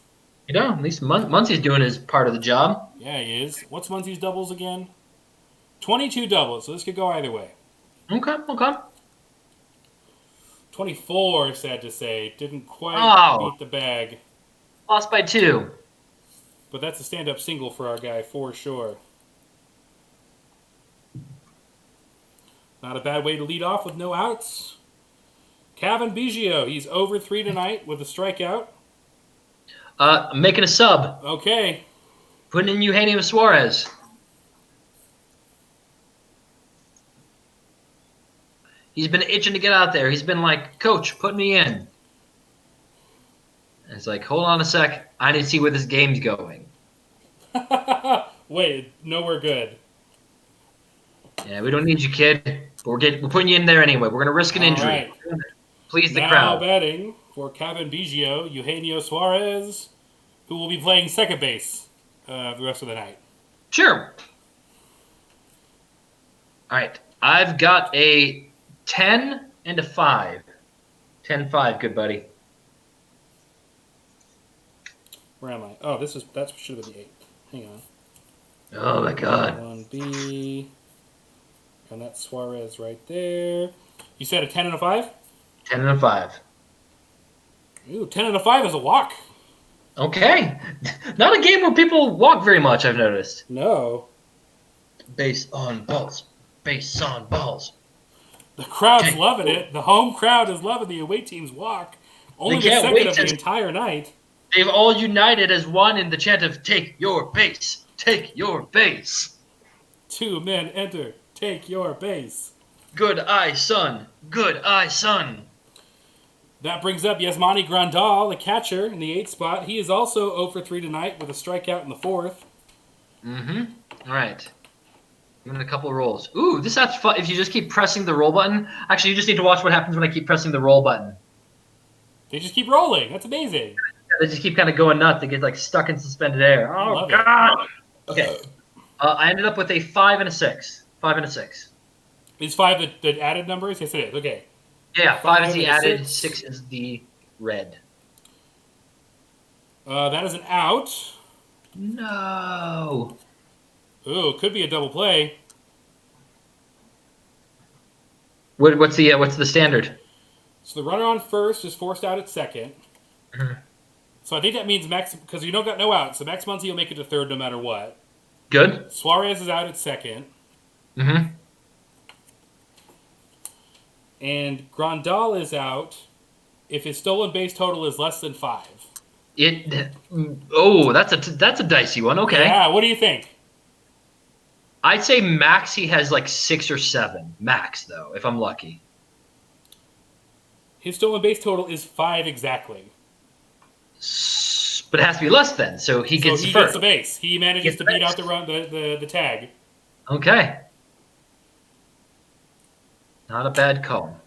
You know, at least Muncie's doing his part of the job. Yeah, he is. What's Muncy's doubles again? 22 doubles, so this could go either way. Okay. 24, sad to say. Didn't quite beat the bag. Lost by 2. But that's a stand-up single for our guy, for sure. Not a bad way to lead off with no outs. Kevin Biggio, he's over 3 tonight with a strikeout. I'm making a sub. Okay. Putting in Eugenio Suarez. He's been itching to get out there. He's been like, Coach, put me in. And it's like, hold on a sec. I need to see where this game's going. Wait, no, we're good. Yeah, we don't need you, kid. But we're putting you in there anyway. We're going to risk an injury. Right. Please the now crowd. betting for Kevin Biggio, Eugenio Suarez, who will be playing second base the rest of the night. Sure. All right. I've got a 10 and a 5. 10-5, good buddy. Where am I? Oh, that should have been the 8th. Hang on. Oh, my God. 1B. And that's Suarez right there. You said a 10 and a 5? 10 and a 5. Ooh, 10 and a 5 is a walk. Okay. Not a game where people walk very much, I've noticed. No. Base on balls. Base on balls. The crowd's loving it. The home crowd is loving the away team's walk. Only the second of the entire night. They've all united as one in the chant of take your base. Take your base. 2 men enter. Take your base. Good eye, son. Good eye, son. That brings up Yasmani Grandal, the catcher, in the 8th spot. He is also 0 for 3 tonight with a strikeout in the 4th. All right. I'm in a couple of rolls. Ooh, this app's fun. If you just keep pressing the roll button. Actually, you just need to watch what happens when I keep pressing the roll button. They just keep rolling. That's amazing. They just keep kind of going nuts. They get like stuck in suspended air. Oh, God. Okay. I ended up with a 5 and a 6. 5 and a 6. Is 5 the added numbers? Yes, it is. Okay. Yeah, 5 is the and a added, 6. 6 is the red. That is an out. No. Ooh, could be a double play. What's the standard? So the runner on first is forced out at second. So I think that means Max, because you don't got no out, so Max Muncy will make it to third no matter what. Good. Suarez is out at second. And Grandal is out if his stolen base total is less than 5. That's a dicey one. Okay. Yeah, what do you think? I'd say max he has like 6 or 7. Max, though, if I'm lucky. His stolen base total is 5 exactly. But it has to be less then, so he gets So he first. gets the base. He manages to beat out the tag. Okay. Not a bad call.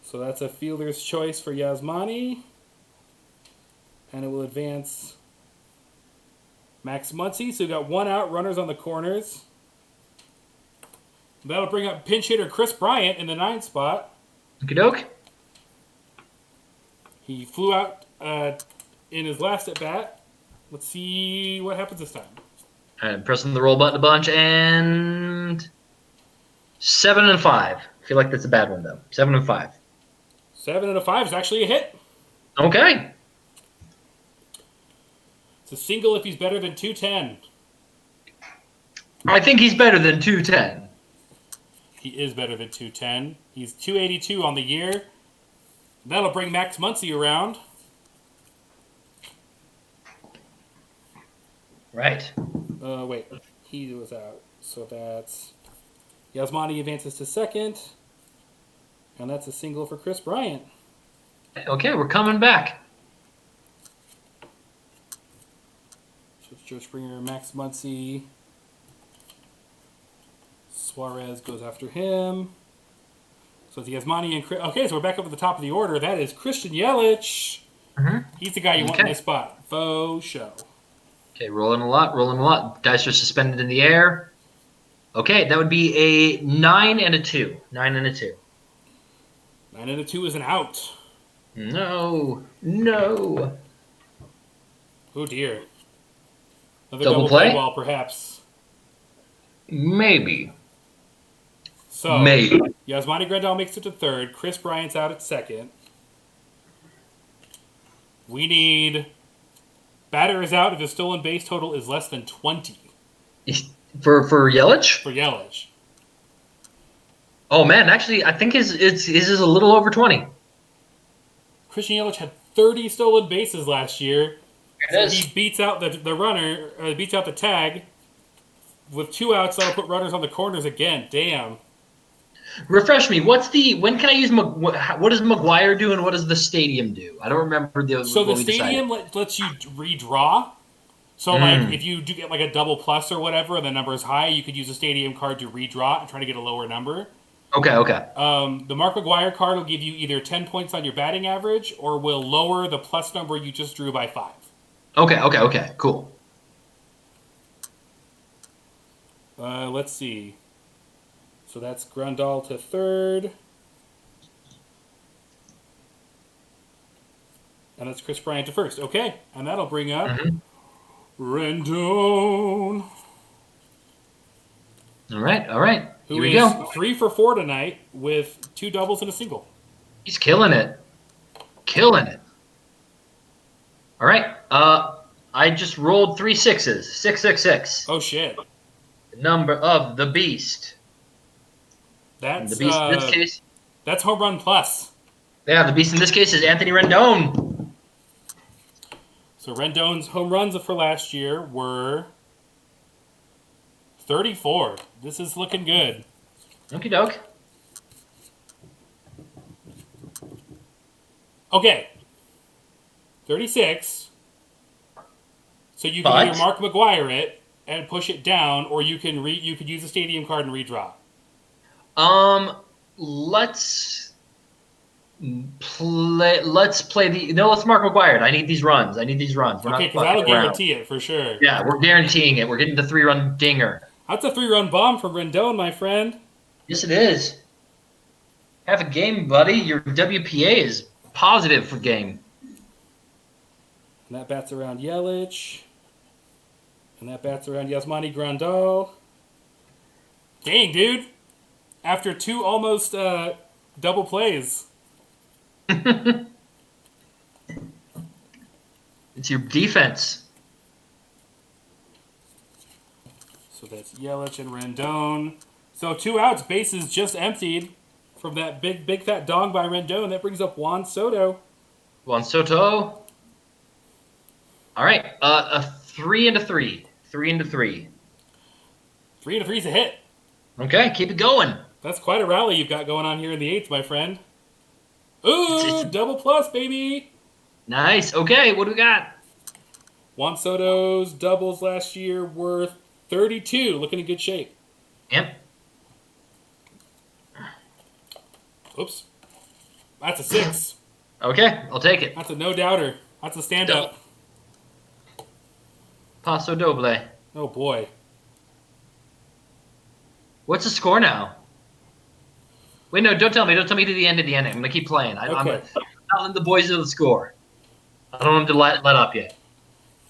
So that's a fielder's choice for Yasmani. And it will advance Max Muncy. So we got 1 out, runners on the corners. That'll bring up pinch hitter Chris Bryant in the 9th spot. Okey-doke. He flew out in his last at bat. Let's see what happens this time. I'm pressing the roll button a bunch, and 7 and 5. I feel like that's a bad one, though. 7 and 5. 7 and a 5 is actually a hit. Okay. It's a single if he's better than 210. I think he's better than 210. He is better than 210. He's 282 on the year. That'll bring Max Muncy around. Right. Wait, he was out. So that's Yasmani advances to second, and that's a single for Chris Bryant. Okay, we're coming back. So it's Joe Springer, Max Muncy. Suarez goes after him. So it's Yasmani and Chris. Okay, so we're back up at the top of the order. That is Christian Yelich. Mm-hmm. He's the guy you want in this spot. Faux show. Okay, rolling a lot. Dice are suspended in the air. Okay, that would be a 9 and a 2. 9 and a 2. 9 and a 2 is an out. No. Oh dear. Another Double double play? play ball, perhaps. Maybe. So, Maybe. Yasmani Grandal makes it to third. Chris Bryant's out at second. We need batter is out if his stolen base total is less than 20 For Yelich? for Yelich. Oh man, actually, I think his is a little over 20. Christian Yelich had 30 stolen bases last year. There it is. He beats out the runner, beats out the tag. With 2 outs, that'll put runners on the corners again. Damn. Refresh me. When can I use what does McGuire do and what does the stadium do? I don't remember So what the we stadium lets you redraw. So like if you do get like a double plus or whatever, and the number is high, you could use a stadium card to redraw and try to get a lower number. Okay. The Mark McGuire card will give you either 10 points on your batting average or will lower the plus number you just drew by 5. Okay. Cool. Let's see. So that's Grandal to third. And that's Chris Bryant to first. Okay. And that'll bring up Rendon. All right. Who Here we is go. 3 for 4 tonight with 2 doubles and a single. He's killing it. All right. I just rolled 3 sixes. 666. Oh shit. The number of the beast. That's The beast in this case. that's home run plus. Yeah, the beast in this case is Anthony Rendon. So Rendon's home runs for last year were 34. This is looking good. Okie doke. Okay. 36. So you can either Mark McGuire it and push it down, or you can you could use a stadium card and redraw. Let's play the let's Mark McGuire. I need these runs. We're Okay, not because that'll fucking around. guarantee it for sure. Yeah, we're guaranteeing it. We're getting the 3-run dinger. That's a 3-run bomb from Rendon, my friend. Yes, it is. Have a game, buddy. Your WPA is positive for game. And that bats around Yelich. And that bats around Yasmani Grandal. Dang, dude. After 2 almost double plays. It's your defense. So that's Yelich and Rendon. So 2 outs, bases just emptied from that big fat dong by Rendon. That brings up Juan Soto. Juan Soto. All right. A 3 and a 3. 3 and a 3. 3 and a 3's a hit. Okay, keep it going. That's quite a rally you've got going on here in the 8th, my friend. Ooh, double plus, baby. Nice. Okay, what do we got? Juan Soto's doubles last year were 32. Looking in good shape. Yep. Oops. That's a 6. Okay, I'll take it. That's a no-doubter. That's a stand-up. Paso doble. Oh, boy. What's the score now? Wait, no, don't tell me. Don't tell me to the end of the inning. I'm going to keep playing. I'm not letting the boys know the score. I don't want them to let up yet.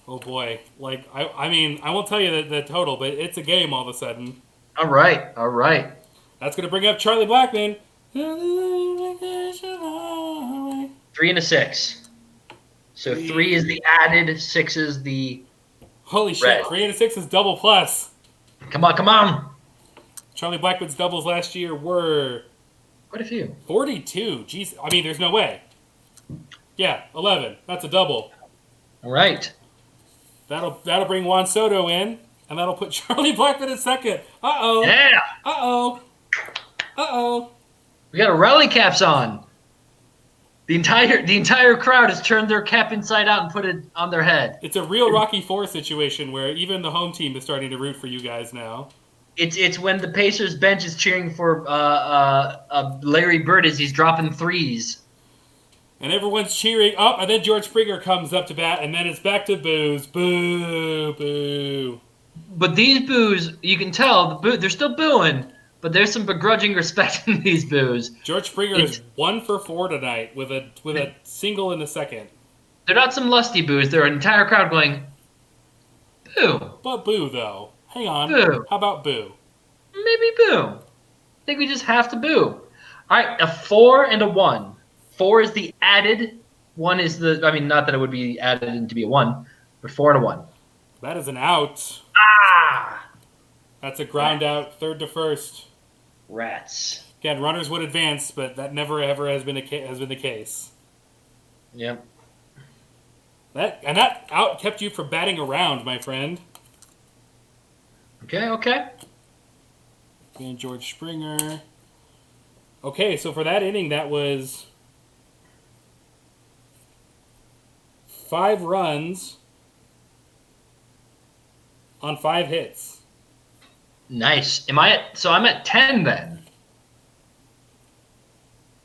Oh, boy. Like, I mean, I won't tell you the total, but it's a game all of a sudden. All right. That's going to bring up Charlie Blackmon. 3 and a 6. So 3 is the added, 6 is the Holy shit, red. 3 and a 6 is double plus. Come on. Charlie Blackmon's doubles last year were Quite a few. 42. Jeez, I mean, there's no way. Yeah, 11. That's a double. All right. That'll bring Juan Soto in, and that'll put Charlie Blackmon in second. Uh-oh. Yeah, Uh-oh. Uh-oh. we got our rally caps on. The entire crowd has turned their cap inside out and put it on their head. It's a real Rocky IV situation where even the home team is starting to root for you guys now. It's when the Pacers bench is cheering for Larry Bird as he's dropping threes. And everyone's cheering up, and then George Springer comes up to bat, and then it's back to boos. Boo, boo. But these boos, you can tell they're still booing, but there's some begrudging respect in these boos. George Springer is 1 for 4 tonight with a single in the second. They're not some lusty boos. They're an entire crowd going, boo. But boo, though. Hang on. Boo. How about boo? Maybe boo. I think we just have to boo. All right, a 4 and a 1. 4 is the added. 1 is not that it would be added in to be a 1, but 4 and a 1. That is an out. Ah! That's a ground out, third to first. Rats. Again, runners would advance, but that never ever has been the case. Yep. That out kept you from batting around, my friend. Okay. And George Springer. Okay, so for that inning, that was 5 runs on 5 hits. Nice. I'm at 10 then.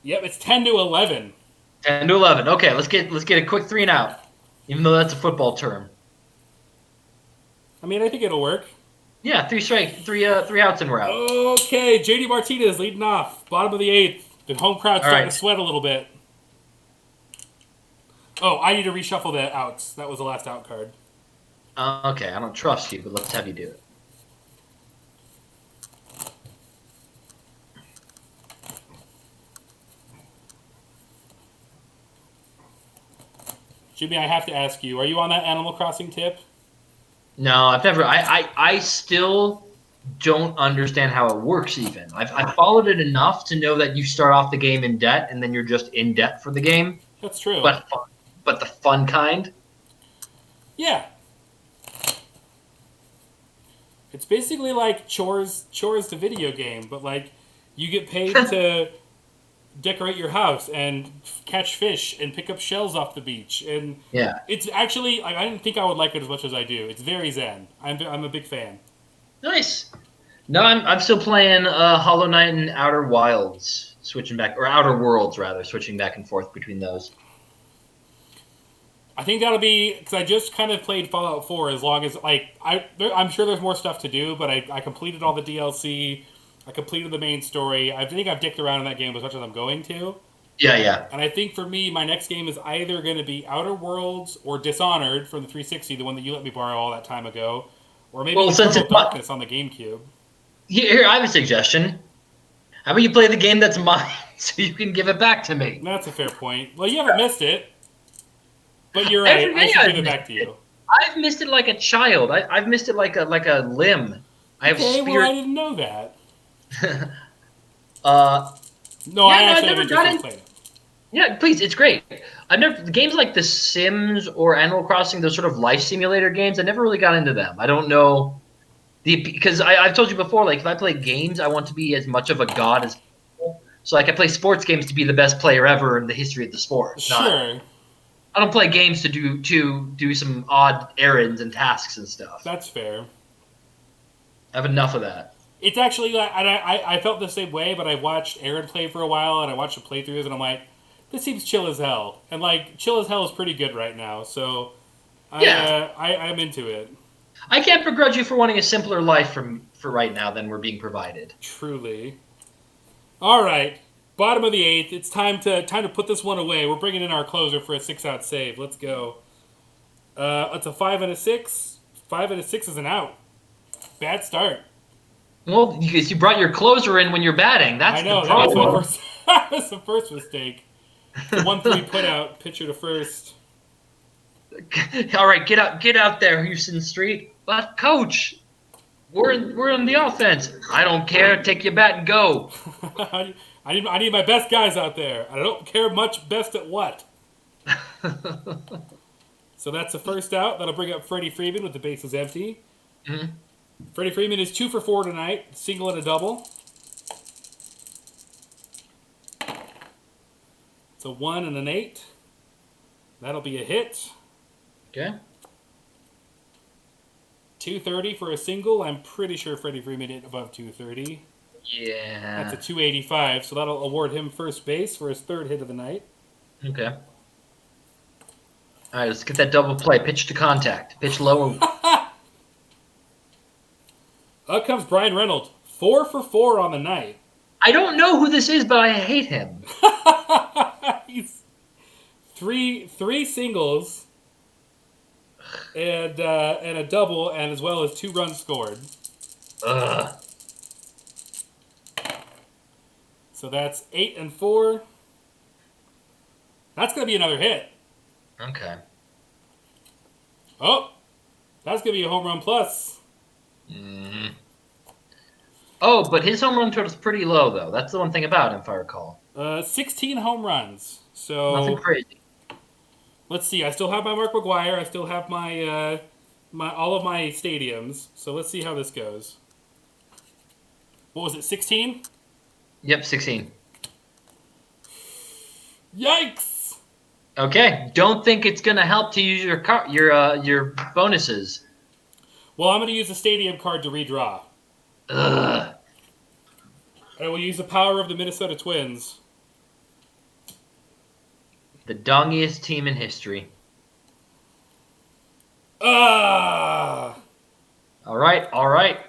Yep, it's 10-11. 10-11. Okay, let's get a quick 3 and out. Even though that's a football term. I mean, I think it'll work. Yeah, 3 outs and we're out. Okay, JD Martinez leading off. Bottom of the 8th. The home crowd's starting to sweat a little bit. Oh, I need to reshuffle the outs. That was the last out card. Okay, I don't trust you, but let's have you do it. Jimmy, I have to ask you, are you on that Animal Crossing tip? No, I've never. I still don't understand how it works. Even I've followed it enough to know that you start off the game in debt, and then you're just in debt for the game. That's true. But the fun kind. Yeah. It's basically like chores the video game, but like you get paid to decorate your house and catch fish and pick up shells off the beach, and Yeah. it's actually I didn't think I would like it as much as I do. It's very zen. I'm a big fan. Nice. No, I'm still playing Hollow Knight and Outer Wilds, switching back, or Outer Worlds rather, switching back and forth between those. I think that'll be because I just kind of played Fallout 4 as long as I'm sure there's more stuff to do, but I completed all the DLC. I completed the main story. I think I've dicked around in that game as much as I'm going to. Yeah. And I think for me, my next game is either going to be Outer Worlds or Dishonored from the 360, the one that you let me borrow all that time ago, or maybe Eternal Darkness on the GameCube. Here, I have a suggestion. How about you play the game that's mine so you can give it back to me? That's a fair point. Well, you haven't missed it, but you're right. I should give it back to you. I've missed it like a child. I've missed it like a limb. I have okay, spirit. well, I didn't know that. No, I I've actually never haven't gotten. played it. Yeah, please, it's great. I've never games like The Sims or Animal Crossing, those sort of life simulator games. I never really got into them. I don't know because I've told you before. Like if I play games, I want to be as much of a god as possible. So like I play sports games to be the best player ever in the history of the sport. Sure. I don't play games to do some odd errands and tasks and stuff. That's fair. I have enough of that. It's actually like I felt the same way, but I watched Aaron play for a while, and I watched the playthroughs, and I'm like, this seems chill as hell. And like chill as hell is pretty good right now, so I'm into it. I can't begrudge you for wanting a simpler life for right now than we're being provided. Truly. All right, bottom of the 8th. It's time to put this one away. We're bringing in our closer for a 6-out save. Let's go. It's a 5 and a 6. 5 and a 6 is an out. Bad start. Well, you brought your closer in when you're batting. That's the problem. That was the first mistake. The 1-3 put out, pitcher to first. All right, get out there, Houston Street. But coach, we're in the offense. I don't care. Take your bat and go. I need my best guys out there. I don't care much best at what. So that's the first out. That'll bring up Freddie Freeman with the bases empty. Mhm. Freddie Freeman is 2 for 4 tonight, single and a double. It's a 1 and an 8. That'll be a hit. Okay. 230 for a single. I'm pretty sure Freddie Freeman hit above 230. Yeah. That's a 285, so that'll award him first base for his third hit of the night. Okay. All right, let's get that double play. Pitch to contact. Pitch low. Up comes Brian Reynolds, 4 for 4 on the night. I don't know who this is, but I hate him. He's three singles and a double, and as well as 2 runs scored. Ugh. So that's 8 and 4. That's gonna be another hit. Okay. Oh, that's gonna be a home run plus. Mm. Oh, but his home run total is pretty low, though. That's the one thing about him, if I recall. 16 home runs. So Nothing crazy. let's see. I still have my Mark McGwire. I still have my all of my stadiums. So let's see how this goes. What was it? 16? Yep, 16. Yikes! Okay. Don't think it's gonna help to use your bonuses. Well, I'm gonna use the stadium card to redraw. Ugh. I will use the power of the Minnesota Twins. The dongiest team in history. Ah! All right. All right.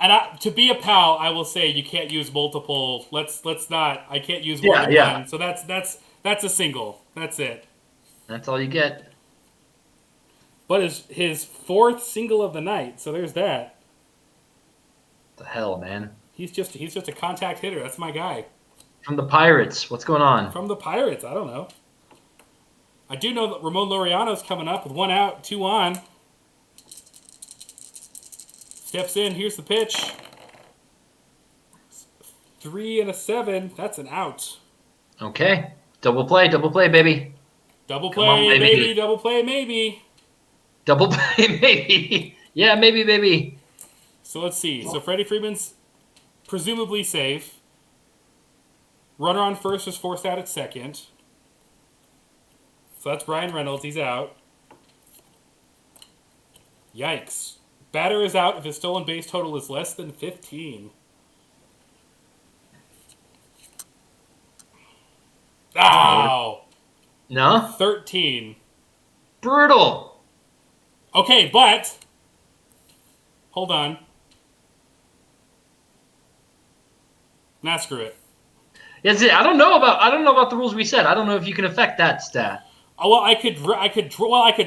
And to be a pal, I will say you can't use multiple. Let's not. I can't use more than one. So that's a single. That's it. That's all you get. But his 4th single of the night. So there's that. The hell, man. He's just a contact hitter. That's my guy. From the Pirates. What's going on? From the Pirates. I don't know. I do know that Ramon Laureano's coming up with 1 out, 2 on. Steps in. Here's the pitch. 3 and a 7. That's an out. Okay. Double play, baby. Double Come on, play, baby. maybe. Double play, maybe. Double play, maybe. Yeah, maybe, baby. So let's see. So Freddie Freeman's presumably safe. Runner on first is forced out at second. So that's Brian Reynolds. He's out. Yikes. Batter is out if his stolen base total is less than 15. Ow! No? 13. Brutal. Okay, but... Hold on. Nah, screw it. Yes, I don't know about the rules we said. I don't know if you can affect that stat. Oh, well, I could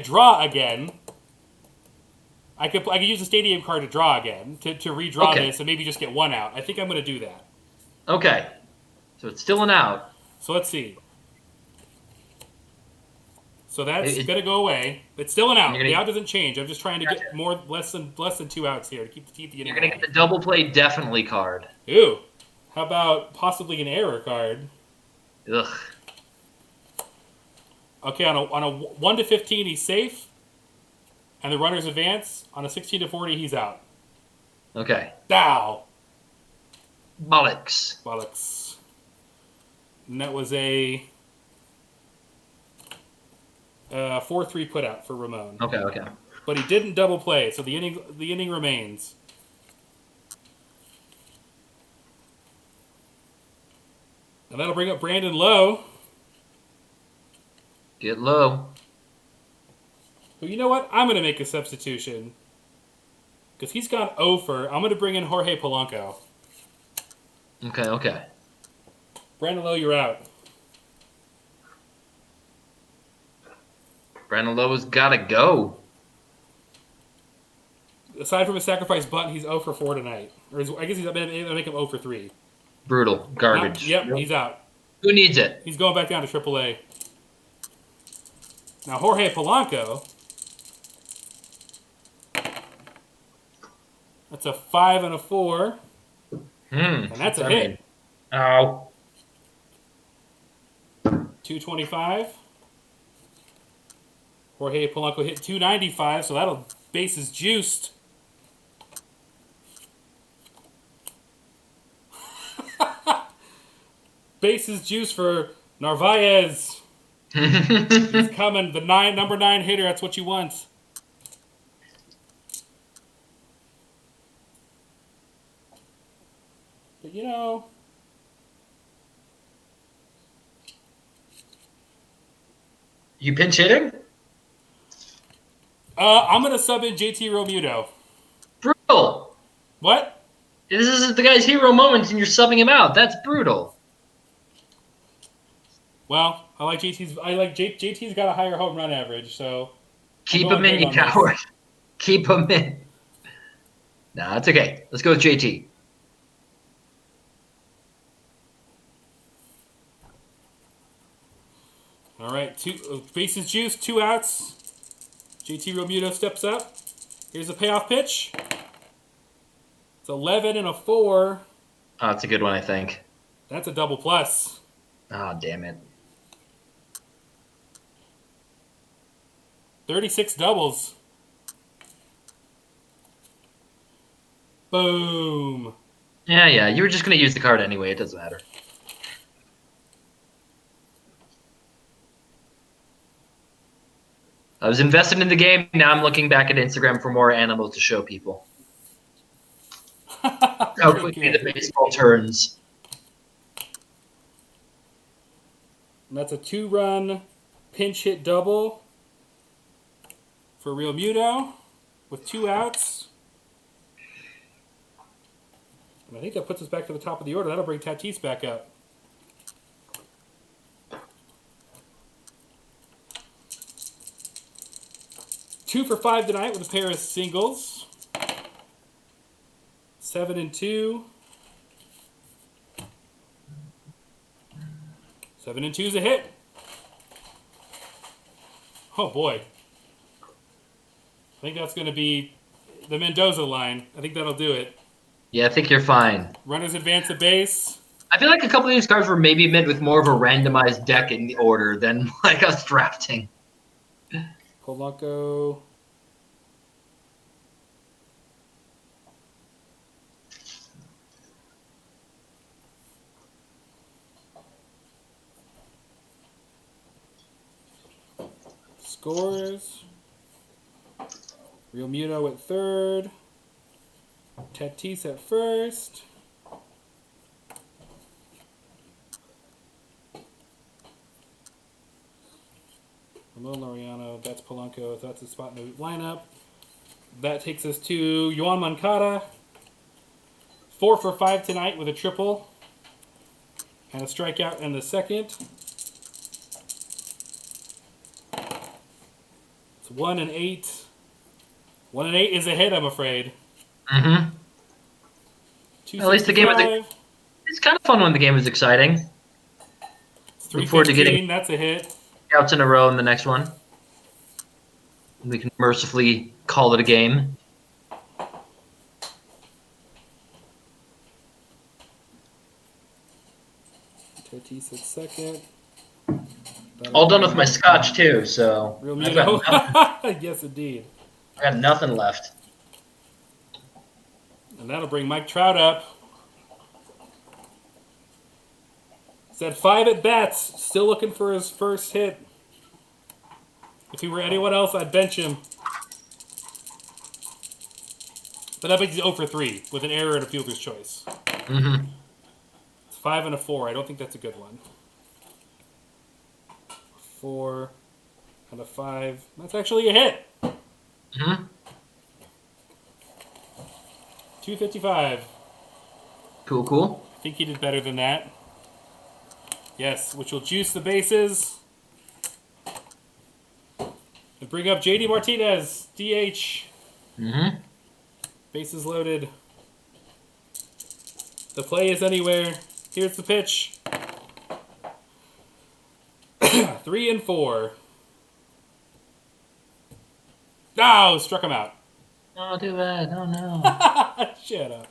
draw again. I could use the stadium card to draw again to redraw this and maybe just get 1 out. I think I'm going to do that. Okay, so it's still an out. So let's see. So that's going to go away. It's still an out. The out doesn't change. I'm just trying to get less than 2 outs here to keep the inning. You're going to get the double play definitely card. Ooh, how about possibly an error card? Ugh. Okay, on a 1 to 15, he's safe. And the runners advance. On a 16 to 40, he's out. Okay. Dow. Bollocks. Bollocks. And that was a 4-3 putout for Ramon. Okay. But he didn't double play, so the inning remains. And that'll bring up Brandon Lowe. Get low. Well, you know what? I'm going to make a substitution. Because he's gone over. I'm going to bring in Jorge Polanco. Okay. Brandon Lowe, you're out. Brandon Lowe's got to go. Aside from a sacrifice bunt, he's 0 for 4 tonight. I guess they'll make him 0 for 3. Brutal. Garbage. Yep, he's out. Who needs it? He's going back down to AAA. Now, Jorge Polanco. That's a 5 and a 4. And that's a hit. Ow. 225. Jorge Polanco hit 295, so that'll base is juiced. Base is juiced for Narvaez. He's coming. The number 9 hitter. That's what you want. But you know, You pinch hitting? I'm gonna sub in JT Realmuto. Brutal. What? This is the guy's hero moment, and you're subbing him out. That's brutal. Well, I like JT's. JT's got a higher home run average, so Keep him in, you coward. Keep him in. Nah, it's okay. Let's go with JT. All right, bases juice, 2 outs. JT Realmuto steps up. Here's a payoff pitch. It's 11 and a 4. Oh, that's a good one, I think. That's a double plus. Oh, damn it. 36 doubles. Boom. Yeah. You were just going to use the card anyway. It doesn't matter. I was invested in the game. Now I'm looking back at Instagram for more animals to show people. How quickly the baseball turns. And that's a 2-run pinch hit double for Realmuto with 2 outs. And I think that puts us back to the top of the order. That'll bring Tatis back up. Two for 5 tonight with a pair of singles. 7 and 2. 7 and 2 is a hit. Oh boy. I think that's going to be the Mendoza line. I think that'll do it. Yeah, I think you're fine. Runners advance a base. I feel like a couple of these cards were maybe meant with more of a randomized deck in the order than like us drafting. Polanco. Scores. Realmuto at third. Tatis at first. Ramon Laureano, that's Polanco, so that's a spot in the lineup. That takes us to Yoan Moncada. 4 for 5 tonight with a triple. And a strikeout in the second. It's 1 and 8. 1 and 8 is a hit, I'm afraid. Mm-hmm. At least the game was. It's kind of fun when the game is exciting. Look forward to getting. That's a hit. Outs in a row in the next one. We can mercifully call it a game. Tatis at second. All done with my scotch too, so. Yes, indeed. I got nothing left. And that'll bring Mike Trout up. He's at 5 at bats, still looking for his first hit. If he were anyone else, I'd bench him. But that makes he's 0 for 3 with an error and a fielder's choice. Mm-hmm. It's 5 and a 4. I don't think that's a good one. 4 and a 5. That's actually a hit. Mm-hmm. 255. Cool. I think he did better than that. Yes, which will juice the bases. And bring up JD Martinez, DH. Mm-hmm. Bases loaded. The play is anywhere. Here's the pitch. 3 and 4. Oh, struck him out. Oh, too bad. Oh, no. Shut up.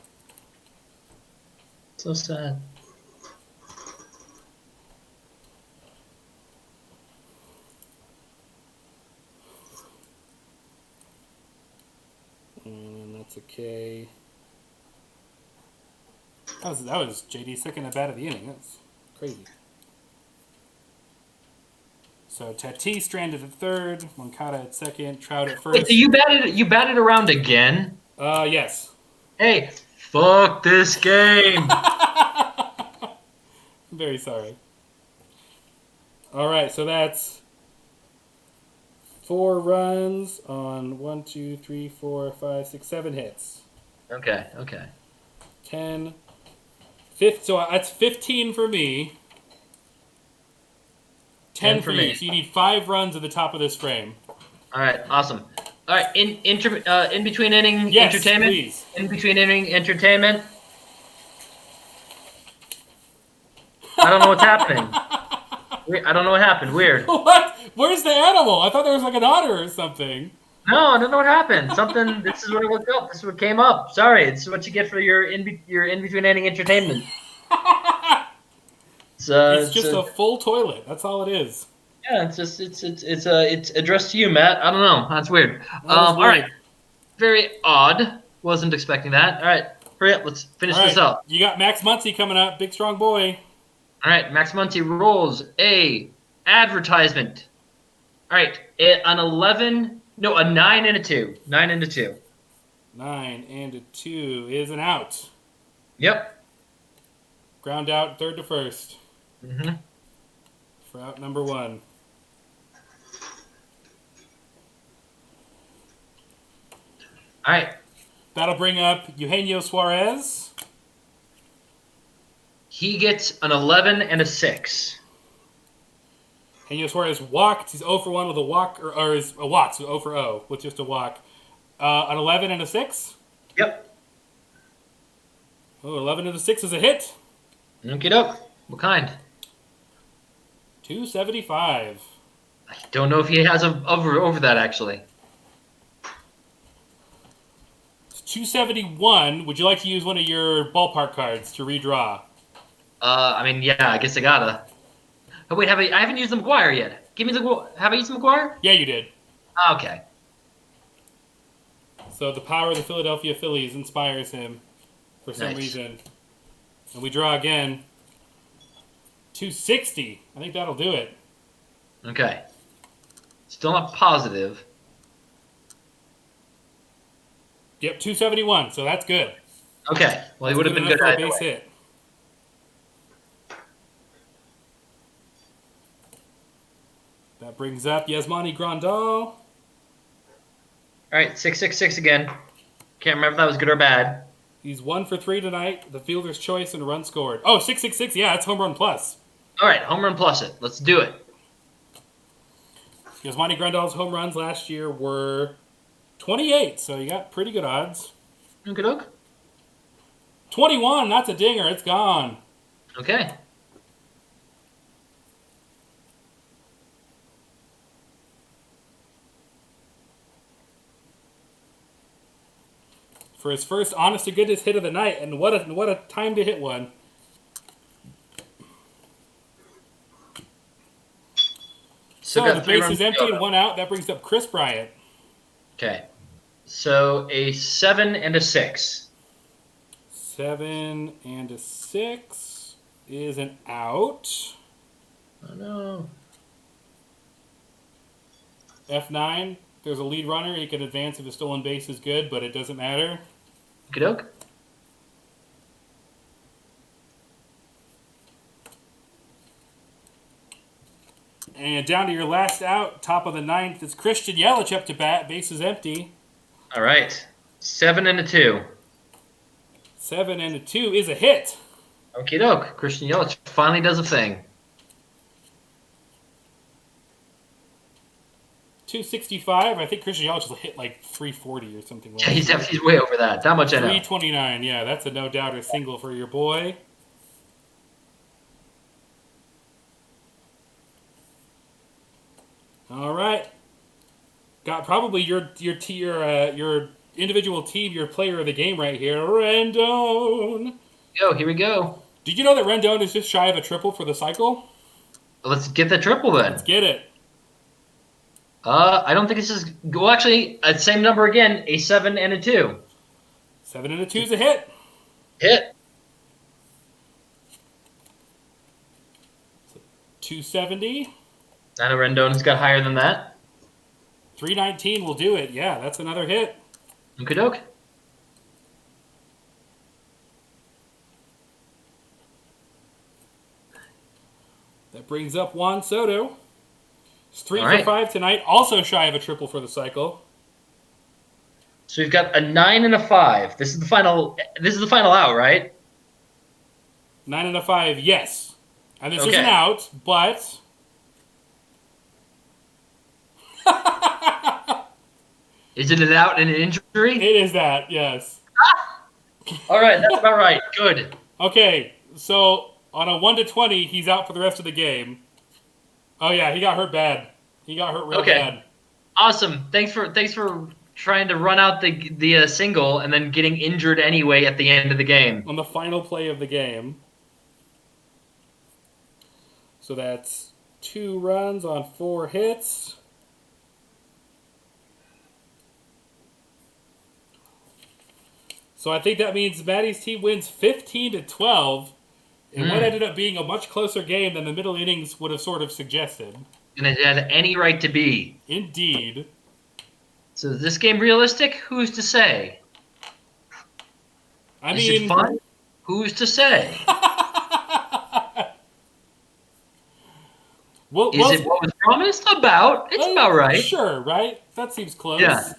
So sad. And that's a K. That was JD's second at bat of the inning. That's crazy. So Tatis stranded at third, Moncada at second, Trout at Wait, so first. you batted around again? Yes. Hey, fuck this game. I'm very sorry. All right, so that's 4 runs on 1, 2, 3, 4, 5, 6, 7 hits. Okay. 10. Fifth, so that's 15 for me. 10 for you. me. So you need 5 runs at the top of this frame. All right, awesome. All right, in between inning Yes, entertainment. please. In between inning entertainment. I don't know what's happening. I don't know what happened. Weird. What? Where's the animal? I thought there was like an otter or something. No, I don't know what happened. Something. This is what I looked up. This is what came up. Sorry, it's what you get for your in between inning entertainment. It's just a full toilet. That's all it is. Yeah, it's addressed to you, Matt. I don't know. That's weird. That was All right, weird. very odd. Wasn't expecting that. All right, hurry up. Let's finish All this right, up. you got Max Muncy coming up. Big, strong boy. All right, Max Muncy rolls a advertisement. All right, a 9 and a 2. 9 and a 2. 9 and a 2 is an out. Yep. Ground out, third to first. Mm-hmm. For out number 1. All right. That'll bring up Eugenio Suarez. He gets an 11 and a 6. Eugenio Suarez walked. He's 0 for 1 with a walk, or is a walk, so 0 for 0 with just a walk. An 11 and a 6. Yep. Oh, 11 and a 6 is a hit. Look it up. What kind? 275. I don't know if he has over that actually. It's 271. Would you like to use one of your ballpark cards to redraw? I mean, yeah, I guess I gotta. Oh, wait, I haven't used the McGuire yet. Give me the. Have I used the McGuire? Yeah, you did. Okay. So the power of the Philadelphia Phillies inspires him for some reason. And we draw again. 260. I think that'll do it. Okay. Still not positive. Yep, 271. So that's good. Okay. Well, he would have been enough good for a either base way. hit. That brings up Yasmani Grandal. All right, 666 again. Can't remember if that was good or bad. He's 1 for 3 tonight. The fielder's choice and a run scored. Oh, 666. Yeah, that's home run plus. All right, home run plus it. Let's do it. Yasmani Grandal's home runs last year were 28, so you got pretty good odds. Okay, doke. 21, that's a dinger. It's gone. Okay. For his first honest-to-goodness hit of the night, and what a time to hit one. So the base is empty and 1 out. That brings up Chris Bryant. Okay. So a 7 and a 6. 7 and a 6 is an out. Oh, no. F9, there's a lead runner. He can advance if a stolen base is good, but it doesn't matter. Okay, doke. And down to your last out, top of the 9th, it's Christian Yelich up to bat. Base is empty. All right. 7 and a 2. 7 and a 2 is a hit. Okie doke. Christian Yelich finally does a thing. 265. I think Christian Yelich will hit like 340 or something like Yeah, that. he's way over that. That much I know. 329. Yeah, that's a no-doubter single for your boy. All right. Got probably your individual team, your player of the game right here, Rendon. Yo, here we go. Did you know that Rendon is just shy of a triple for the cycle? Let's get the triple then. Let's get it. I don't think this is. Well, actually, same number again. A 7 and a 2. 7 and a 2 is a hit. Hit. 270. I know Rendon's got higher than that. 319 will do it. Yeah, that's another hit. Okie doke. That brings up Juan Soto. He's 3 All for right. 5 tonight. Also shy of a triple for the cycle. So we've got a 9 and a 5. This is the final. This is the final out, right? 9 and a 5, yes. And this isn't Okay. out, but Is it an out and an injury? it is that, yes. All right, that's about right. Good. Okay, so on a 1 to 20, he's out for the rest of the game. Oh yeah, he got hurt bad. He got hurt real Okay. bad. Awesome. Thanks for trying to run out the single and then getting injured anyway at the end of the game. On the final play of the game. So that's 2 runs on 4 hits. So I think that means Maddie's team wins 15 to 12 in what ended up being a much closer game than the middle innings would have sort of suggested. And it had any right to be. Indeed. So is this game realistic? Who's to say? I Is mean, it fun? Who's to say? Is it what was promised? It's about right. Sure, right? That seems close. Yeah.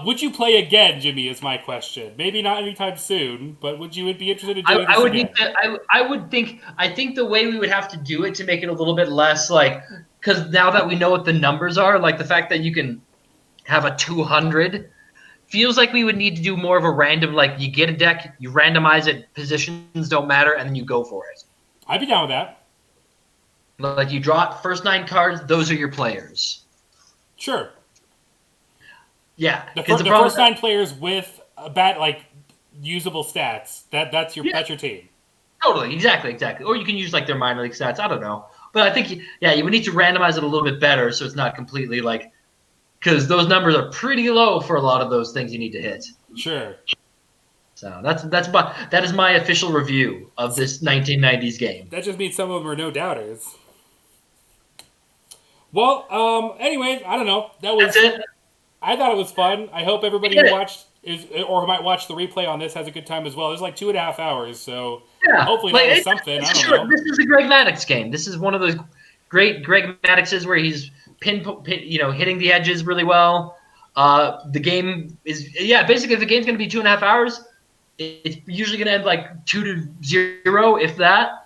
Would you play again, Jimmy? Is my question. Maybe not anytime soon, but would you be interested in doing I this would again? need to. I would think. I think the way we would have to do it to make it a little bit less like, because now that we know what the numbers are, like the fact that you can have a 200 feels like we would need to do more of a random. Like you get a deck, you randomize it, positions don't matter, and then you go for it. I'd be down with that. Like you draw first 9 cards, those are your players. Sure. Yeah, The, because the problem first 9 players with a like usable stats. That's your team. Totally, exactly. Or you can use like their minor league stats. I don't know, but I think you would need to randomize it a little bit better so it's not completely like, because those numbers are pretty low for a lot of those things you need to hit. Sure. So that is my official review of this 1990s game. That just means some of them are no doubters. Well, anyways, I don't know. That's it. I thought it was fun. I hope everybody who watched or who might watch the replay on this has a good time as well. There's like 2.5 hours, so Yeah, hopefully like, that was something. I don't know. This is a Greg Maddux game. This is one of those great Greg Madduxes where he's hitting the edges really well. The game is basically if the game's going to be 2.5 hours, it's usually going to end like 2-0 if that.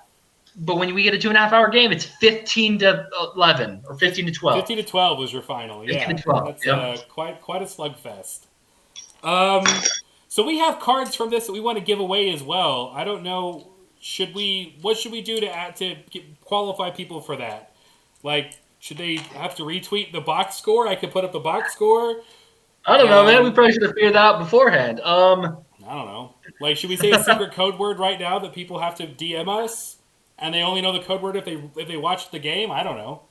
But when we get a 2.5 hour game, it's 15 to 11 or 15 to 12. 15 to 12 was your final. 15 to 12. That's quite a slugfest. So we have cards from this that we want to give away as well. I don't know. What should we do to qualify people for that? Like, should they have to retweet the box score? I could put up the box score. I don't know, man. We probably should have figured that out beforehand. I don't know. Like, should we say a secret code word right now that people have to DM us, and they only know the code word if they watched the game? I don't know.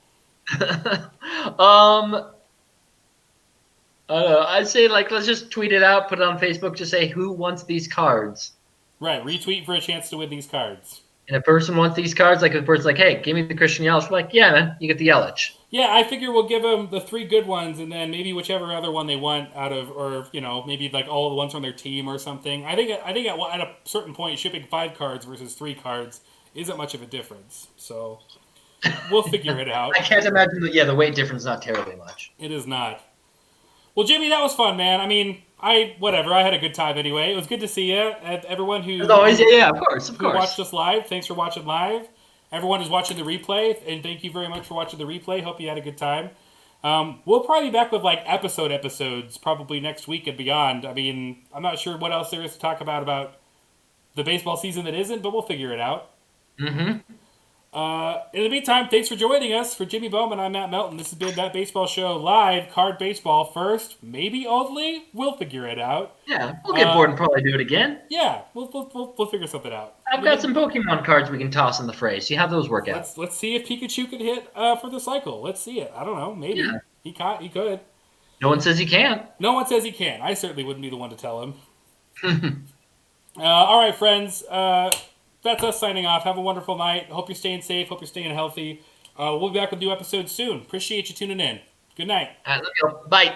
I'd say let's just tweet it out, put it on Facebook, just say who wants these cards. Right, retweet for a chance to win these cards. And a person wants these cards, like if a person's like, hey, give me the Christian Yelich. We're like, yeah, man, you get the Yelich. Yeah, I figure we'll give them the 3 good ones, and then maybe whichever other one they want out of, or maybe like all the ones from their team or something. I think at a certain point, shipping 5 cards versus 3 cards isn't much of a difference. So we'll figure it out. I can't imagine the weight difference is not terribly much. It is not. Well, Jimmy, that was fun, man. I mean, I had a good time anyway. It was good to see you. And everyone who As always, of course. watched us live, thanks for watching live. Everyone who's watching the replay, and thank you very much for watching the replay. Hope you had a good time. We'll probably be back with like episodes probably next week and beyond. I mean, I'm not sure what else there is to talk about the baseball season that isn't, but we'll figure it out. Mm-hmm. In the meantime, thanks for joining us. For Jimmy Bowman, I'm Matt Melton. This has been That Baseball Show live, card baseball first, maybe only. We'll figure it out. Yeah, we'll get bored and probably do it again. Yeah, we'll figure something out. I've got some Pokemon cards we can toss in the fray. See how those work out. Let's see if Pikachu could hit for the cycle. Let's see it. I don't know. Maybe Yeah. he could. No one says he can't. No one says he can. I certainly wouldn't be the one to tell him. All right, friends. That's us signing off. Have a wonderful night. Hope you're staying safe. Hope you're staying healthy. We'll be back with new episodes soon. Appreciate you tuning in. Good night. All right, let me go. Bye.